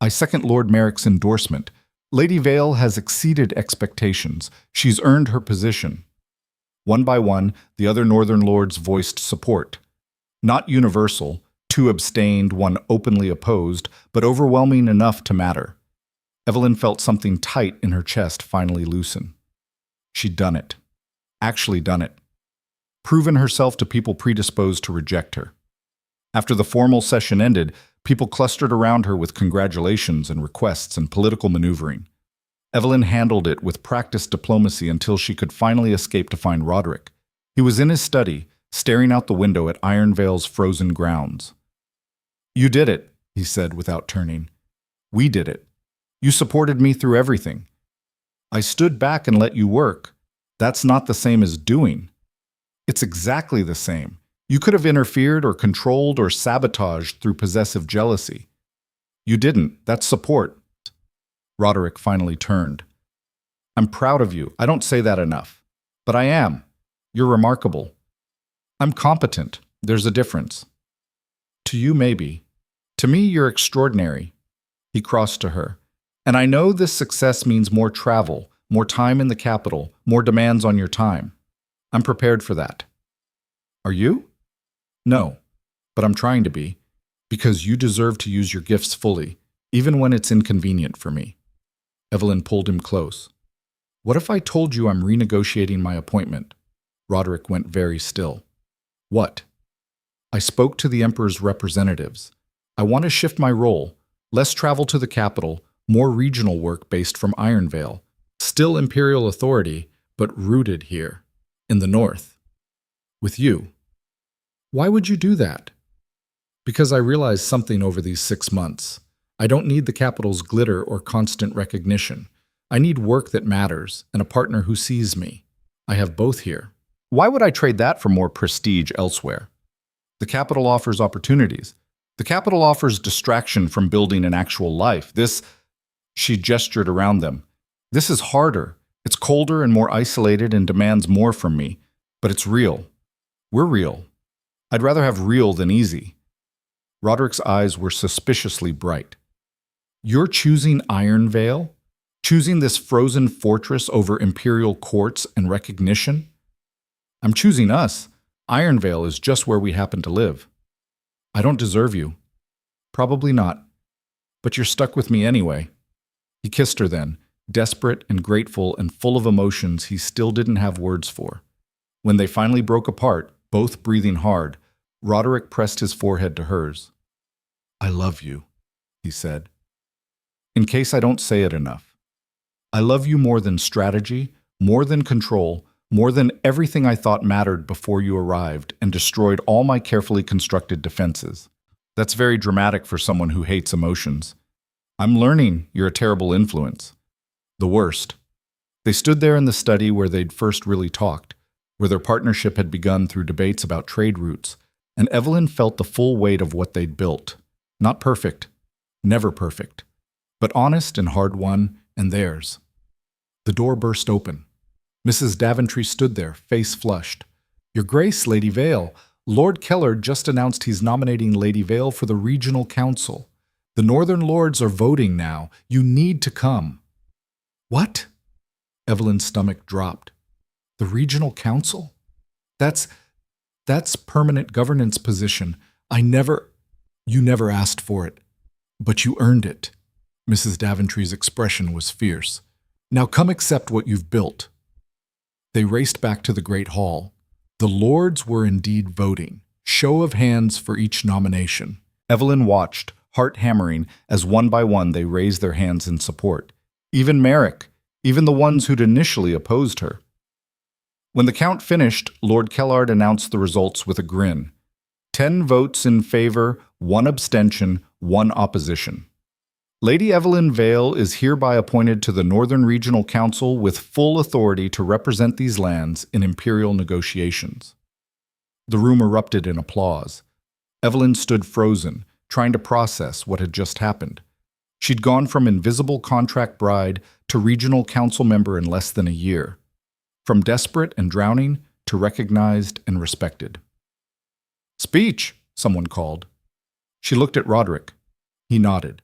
I second Lord Merrick's endorsement. Lady Vale has exceeded expectations. She's earned her position. One by one, the other northern lords voiced support. Not universal, two abstained, one openly opposed, but overwhelming enough to matter. Evelyn felt something tight in her chest finally loosen. She'd done it. Actually done it. Proven herself to people predisposed to reject her. After the formal session ended, people clustered around her with congratulations and requests and political maneuvering. Evelyn handled it with practiced diplomacy until she could finally escape to find Roderick. He was in his study, staring out the window at Ironvale's frozen grounds. You did it, he said without turning. We did it. You supported me through everything. I stood back and let you work. That's not the same as doing. It's exactly the same. You could have interfered or controlled or sabotaged through possessive jealousy. You didn't. That's support. Roderick finally turned. I'm proud of you. I don't say that enough. But I am. You're remarkable. I'm competent. There's a difference. To you, maybe. To me, you're extraordinary. He crossed to her. And I know this success means more travel, more time in the capital, more demands on your time. I'm prepared for that. Are you? No, but I'm trying to be, because you deserve to use your gifts fully, even when it's inconvenient for me. Evelyn pulled him close. What if I told you I'm renegotiating my appointment? Roderick went very still. What? I spoke to the Emperor's representatives. I want to shift my role, less travel to the capital, more regional work based from Ironvale. Still imperial authority, but rooted here, in the north. With you. Why would you do that? Because I realized something over these 6 months. I don't need the capital's glitter or constant recognition. I need work that matters and a partner who sees me. I have both here. Why would I trade that for more prestige elsewhere? The capital offers opportunities. The capital offers distraction from building an actual life. She gestured around them. This is harder. It's colder and more isolated and demands more from me. But it's real. We're real. I'd rather have real than easy. Roderick's eyes were suspiciously bright. You're choosing Ironvale? Choosing this frozen fortress over imperial courts and recognition? I'm choosing us. Ironvale is just where we happen to live. I don't deserve you. Probably not. But you're stuck with me anyway. He kissed her then, desperate and grateful and full of emotions he still didn't have words for. When they finally broke apart, both breathing hard, Roderick pressed his forehead to hers. I love you, he said. In case I don't say it enough. I love you more than strategy, more than control, more than everything I thought mattered before you arrived and destroyed all my carefully constructed defenses. That's very dramatic for someone who hates emotions. I'm learning you're a terrible influence. The worst. They stood there in the study where they'd first really talked, where their partnership had begun through debates about trade routes, and Evelyn felt the full weight of what they'd built. Not perfect, never perfect, but honest and hard-won, and theirs. The door burst open. Mrs. Daventry stood there, face flushed. Your Grace, Lady Vale, Lord Keller just announced he's nominating Lady Vale for the Regional Council. The Northern Lords are voting now. You need to come. What? Evelyn's stomach dropped. The Regional Council? That's permanent governance position. You never asked for it. But you earned it. Mrs. Daventry's expression was fierce. Now come accept what you've built. They raced back to the Great Hall. The Lords were indeed voting. Show of hands for each nomination. Evelyn watched, heart hammering as one by one they raised their hands in support. Even Merrick, even the ones who'd initially opposed her. When the count finished, Lord Kellard announced the results with a grin. 10 votes in favor, 1 abstention, 1 opposition. Lady Evelyn Vale is hereby appointed to the Northern Regional Council with full authority to represent these lands in imperial negotiations. The room erupted in applause. Evelyn stood frozen, trying to process what had just happened. She'd gone from invisible contract bride to regional council member in less than a year. From desperate and drowning to recognized and respected. "Speech," someone called. She looked at Roderick. He nodded.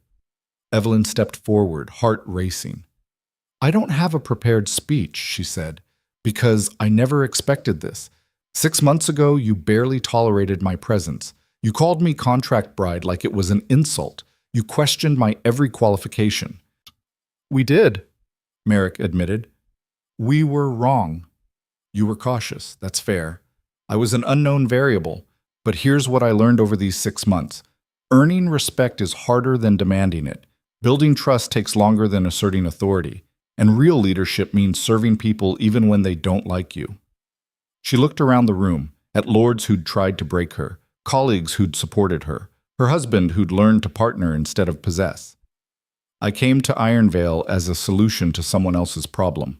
Evelyn stepped forward, heart racing. "I don't have a prepared speech," she said, "because I never expected this. 6 months ago, you barely tolerated my presence. You called me contract bride like it was an insult. You questioned my every qualification." "We did," Merrick admitted. "We were wrong. You were cautious. That's fair. I was an unknown variable. But here's what I learned over these 6 months. Earning respect is harder than demanding it. Building trust takes longer than asserting authority. And real leadership means serving people even when they don't like you." She looked around the room, at lords who'd tried to break her, colleagues who'd supported her husband who'd learned to partner instead of possess. "I came to Ironvale as a solution to someone else's problem.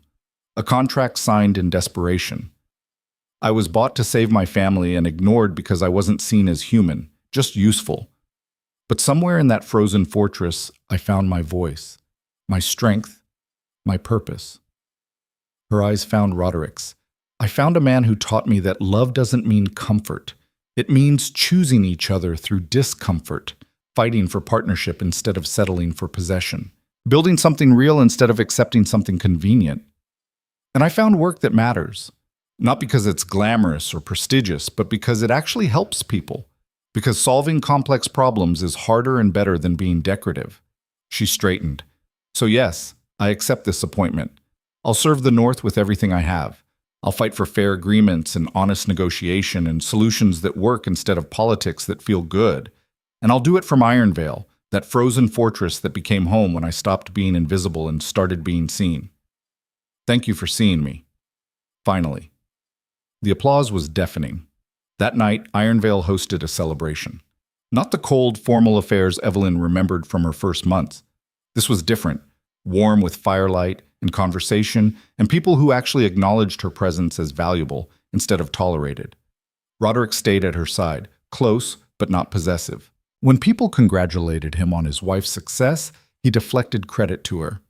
A contract signed in desperation. I was bought to save my family and ignored because I wasn't seen as human, just useful. But somewhere in that frozen fortress, I found my voice, my strength, my purpose." Her eyes found Roderick's. "I found a man who taught me that love doesn't mean comfort. It means choosing each other through discomfort, fighting for partnership instead of settling for possession, building something real instead of accepting something convenient. And I found work that matters. Not because it's glamorous or prestigious, but because it actually helps people. Because solving complex problems is harder and better than being decorative." She straightened. "So yes, I accept this appointment. I'll serve the North with everything I have. I'll fight for fair agreements and honest negotiation and solutions that work instead of politics that feel good. And I'll do it from Ironvale, that frozen fortress that became home when I stopped being invisible and started being seen. Thank you for seeing me." Finally. The applause was deafening. That night, Ironvale hosted a celebration. Not the cold, formal affairs Evelyn remembered from her first months. This was different, warm with firelight and conversation, and people who actually acknowledged her presence as valuable instead of tolerated. Roderick stayed at her side, close but not possessive. When people congratulated him on his wife's success, he deflected credit to her.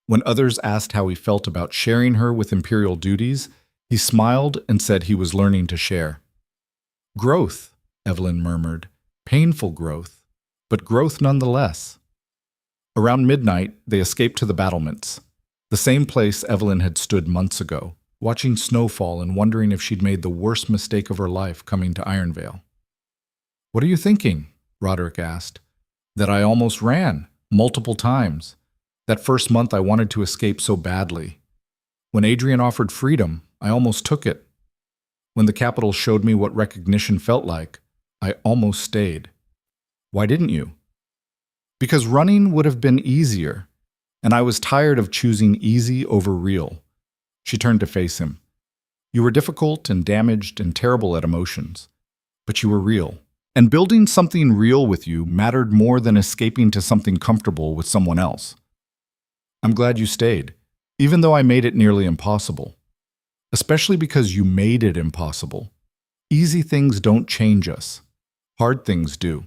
When others asked how he felt about sharing her with imperial duties, he smiled and said he was learning to share. "Growth," Evelyn murmured. "Painful growth, but growth nonetheless." Around midnight, they escaped to the battlements, the same place Evelyn had stood months ago, watching snowfall and wondering if she'd made the worst mistake of her life coming to Ironvale. "What are you thinking?" Roderick asked. "That I almost ran, multiple times. That first month I wanted to escape so badly. When Adrian offered freedom, I almost took it. When the capital showed me what recognition felt like, I almost stayed." "Why didn't you?" "Because running would have been easier, and I was tired of choosing easy over real." She turned to face him. "You were difficult and damaged and terrible at emotions, but you were real. And building something real with you mattered more than escaping to something comfortable with someone else. I'm glad you stayed, even though I made it nearly impossible. Especially because you made it impossible. Easy things don't change us. Hard things do."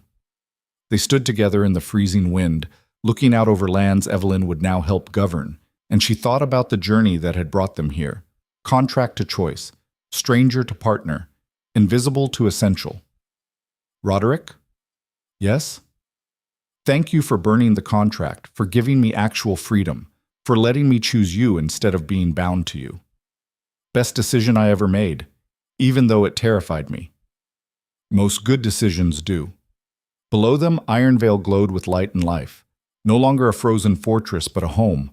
They stood together in the freezing wind, looking out over lands Evelyn would now help govern, and she thought about the journey that had brought them here. Contract to choice, stranger to partner, invisible to essential. "Roderick?" "Yes?" "Thank you for burning the contract, for giving me actual freedom, for letting me choose you instead of being bound to you. Best decision I ever made, even though it terrified me. Most good decisions do." Below them, Ironvale glowed with light and life. No longer a frozen fortress, but a home.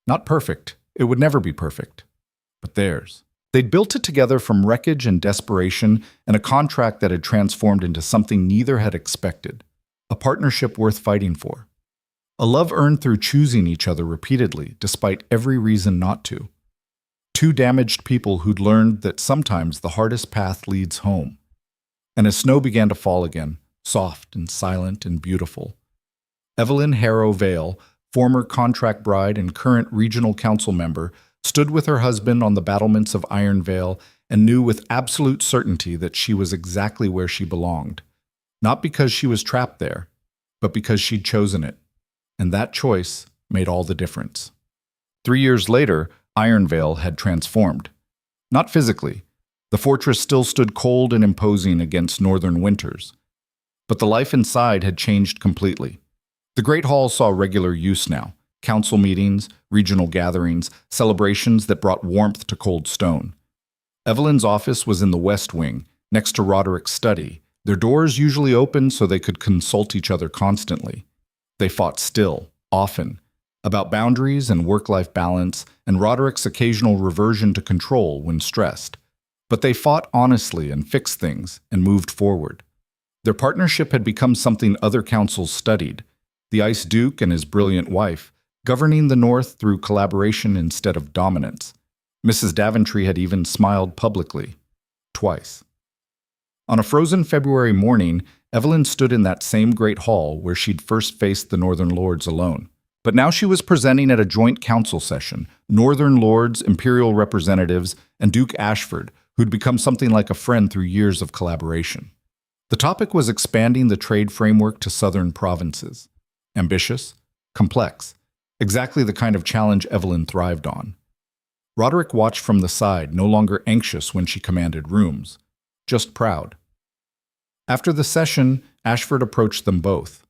Not perfect. It would never be perfect. But theirs. They'd built it together from wreckage and desperation, and a contract that had transformed into something neither had expected. a partnership worth fighting for. A love earned through choosing each other repeatedly, despite every reason not to. Two damaged people who'd learned that sometimes the hardest path leads home. And as snow began to fall again, soft and silent and beautiful, Evelyn Harrow Vale, former contract bride and current regional council member, stood with her husband on the battlements of Iron Vale and knew with absolute certainty that she was exactly where she belonged. Not because she was trapped there, but because she'd chosen it. And that choice made all the difference. 3 years later, Iron Vale had transformed. Not physically. The fortress still stood cold and imposing against northern winters. But the life inside had changed completely. The Great Hall saw regular use now. Council meetings, regional gatherings, celebrations that brought warmth to cold stone. Evelyn's office was in the West Wing, next to Roderick's study. Their doors usually open so they could consult each other constantly. They fought still, often, about boundaries and work-life balance and Roderick's occasional reversion to control when stressed. But they fought honestly and fixed things and moved forward. Their partnership had become something other councils studied. The Ice Duke and his brilliant wife, governing the North through collaboration instead of dominance. Mrs. Daventry had even smiled publicly. Twice. On a frozen February morning, Evelyn stood in that same great hall where she'd first faced the Northern Lords alone. But now she was presenting at a joint council session, Northern Lords, Imperial representatives, and Duke Ashford, who'd become something like a friend through years of collaboration. The topic was expanding the trade framework to southern provinces. Ambitious, complex, exactly the kind of challenge Evelyn thrived on. Roderick watched from the side, no longer anxious when she commanded rooms, just proud. After the session, Ashford approached them both.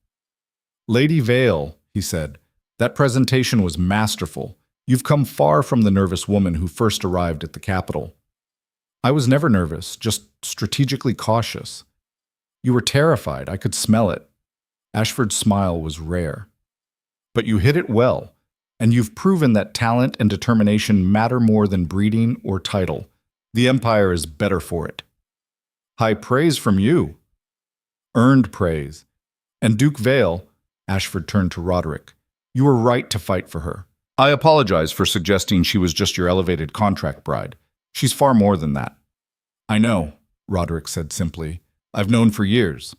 "Lady Vale," he said, "that presentation was masterful. You've come far from the nervous woman who first arrived at the capital." "I was never nervous, just strategically cautious." "You were terrified, I could smell it." Ashford's smile was rare. "But you hit it well, and you've proven that talent and determination matter more than breeding or title. The Empire is better for it." "High praise from you." "Earned praise. And Duke Vale," Ashford turned to Roderick, "you were right to fight for her. I apologize for suggesting she was just your elevated contract bride. She's far more than that." "I know," Roderick said simply. "I've known for years."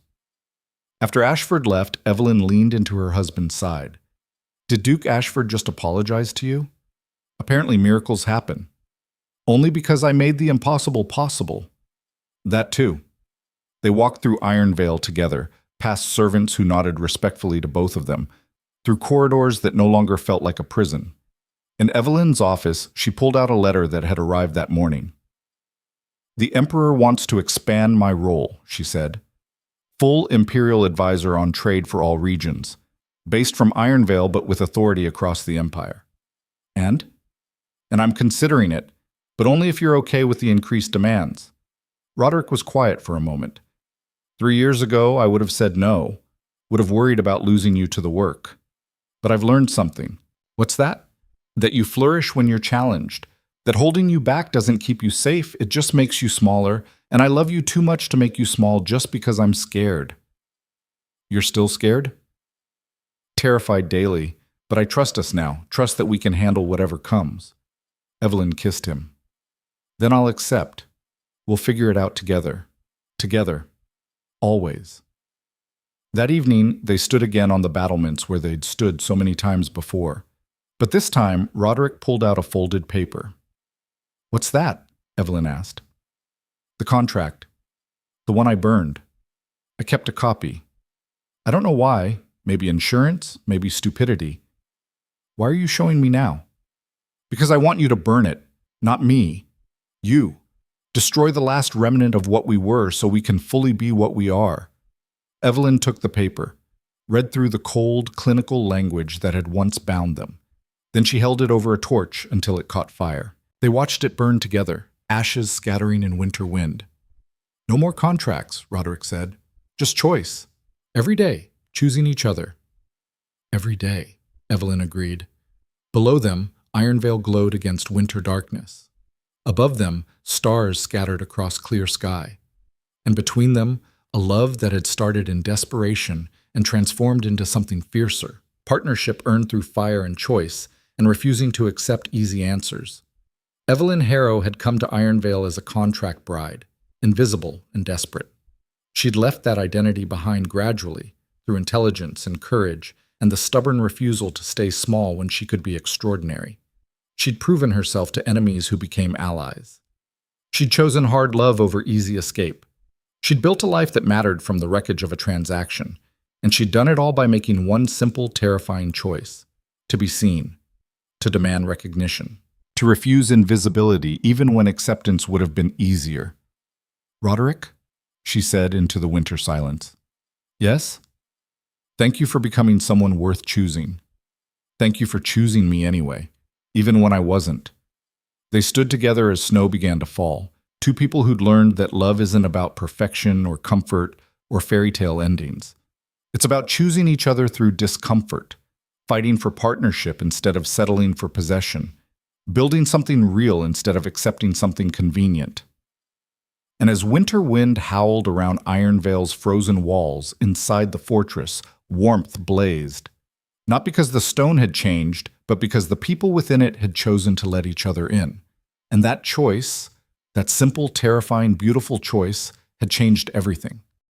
After Ashford left, Evelyn leaned into her husband's side. "Did Duke Ashford just apologize to you?" "Apparently miracles happen." "Only because I made the impossible possible." "That too." They walked through Iron Vale together, past servants who nodded respectfully to both of them, through corridors that no longer felt like a prison. In Evelyn's office, she pulled out a letter that had arrived that morning. "The Emperor wants to expand my role," she said. "Full Imperial advisor on trade for all regions, based from Iron Vale but with authority across the Empire." And I'm considering it, but only if you're okay with the increased demands." Roderick was quiet for a moment. 3 years ago, I would have said no, would have worried about losing you to the work. But I've learned something. "What's that?" "That you flourish when you're challenged. That holding you back doesn't keep you safe, it just makes you smaller, and I love you too much to make you small just because I'm scared." "You're still scared?" "Terrified daily, but I trust us now, trust that we can handle whatever comes." Evelyn kissed him. "Then I'll accept. We'll figure it out together. Together. Always." That evening, they stood again on the battlements where they'd stood so many times before. But this time, Roderick pulled out a folded paper. "What's that?" Evelyn asked. "The contract. The one I burned. I kept a copy. I don't know why. Maybe insurance, maybe stupidity. Why are you showing me now?" "Because I want you to burn it. Not me. You. Destroy the last remnant of what we were so we can fully be what we are." Evelyn took the paper, read through the cold, clinical language that had once bound them. Then she held it over a torch until it caught fire. They watched it burn together, ashes scattering in winter wind. "No more contracts," Roderick said. "Just choice. Every day, choosing each other." "Every day," Evelyn agreed. Below them, Iron Vale glowed against winter darkness. Above them, stars scattered across clear sky. And between them, a love that had started in desperation and transformed into something fiercer. Partnership earned through fire and choice, and refusing to accept easy answers. Evelyn Harrow had come to Ironvale as a contract bride, invisible and desperate. She'd left that identity behind gradually, through intelligence and courage, and the stubborn refusal to stay small when she could be extraordinary. She'd proven herself to enemies who became allies. She'd chosen hard love over easy escape. She'd built a life that mattered from the wreckage of a transaction, and she'd done it all by making one simple, terrifying choice: to be seen, to demand recognition, to refuse invisibility even when acceptance would have been easier. "Roderick?" she said into the winter silence. "Yes?" "Thank you for becoming someone worth choosing. Thank you for choosing me anyway, even when I wasn't." They stood together as snow began to fall, two people who'd learned that love isn't about perfection or comfort or fairy tale endings. It's about choosing each other through discomfort, fighting for partnership instead of settling for possession, building something real instead of accepting something convenient. And as winter wind howled around Ironvale's frozen walls inside the fortress, warmth blazed. Not because the stone had changed, but because the people within it had chosen to let each other in. And that choice, that simple, terrifying, beautiful choice, had changed everything.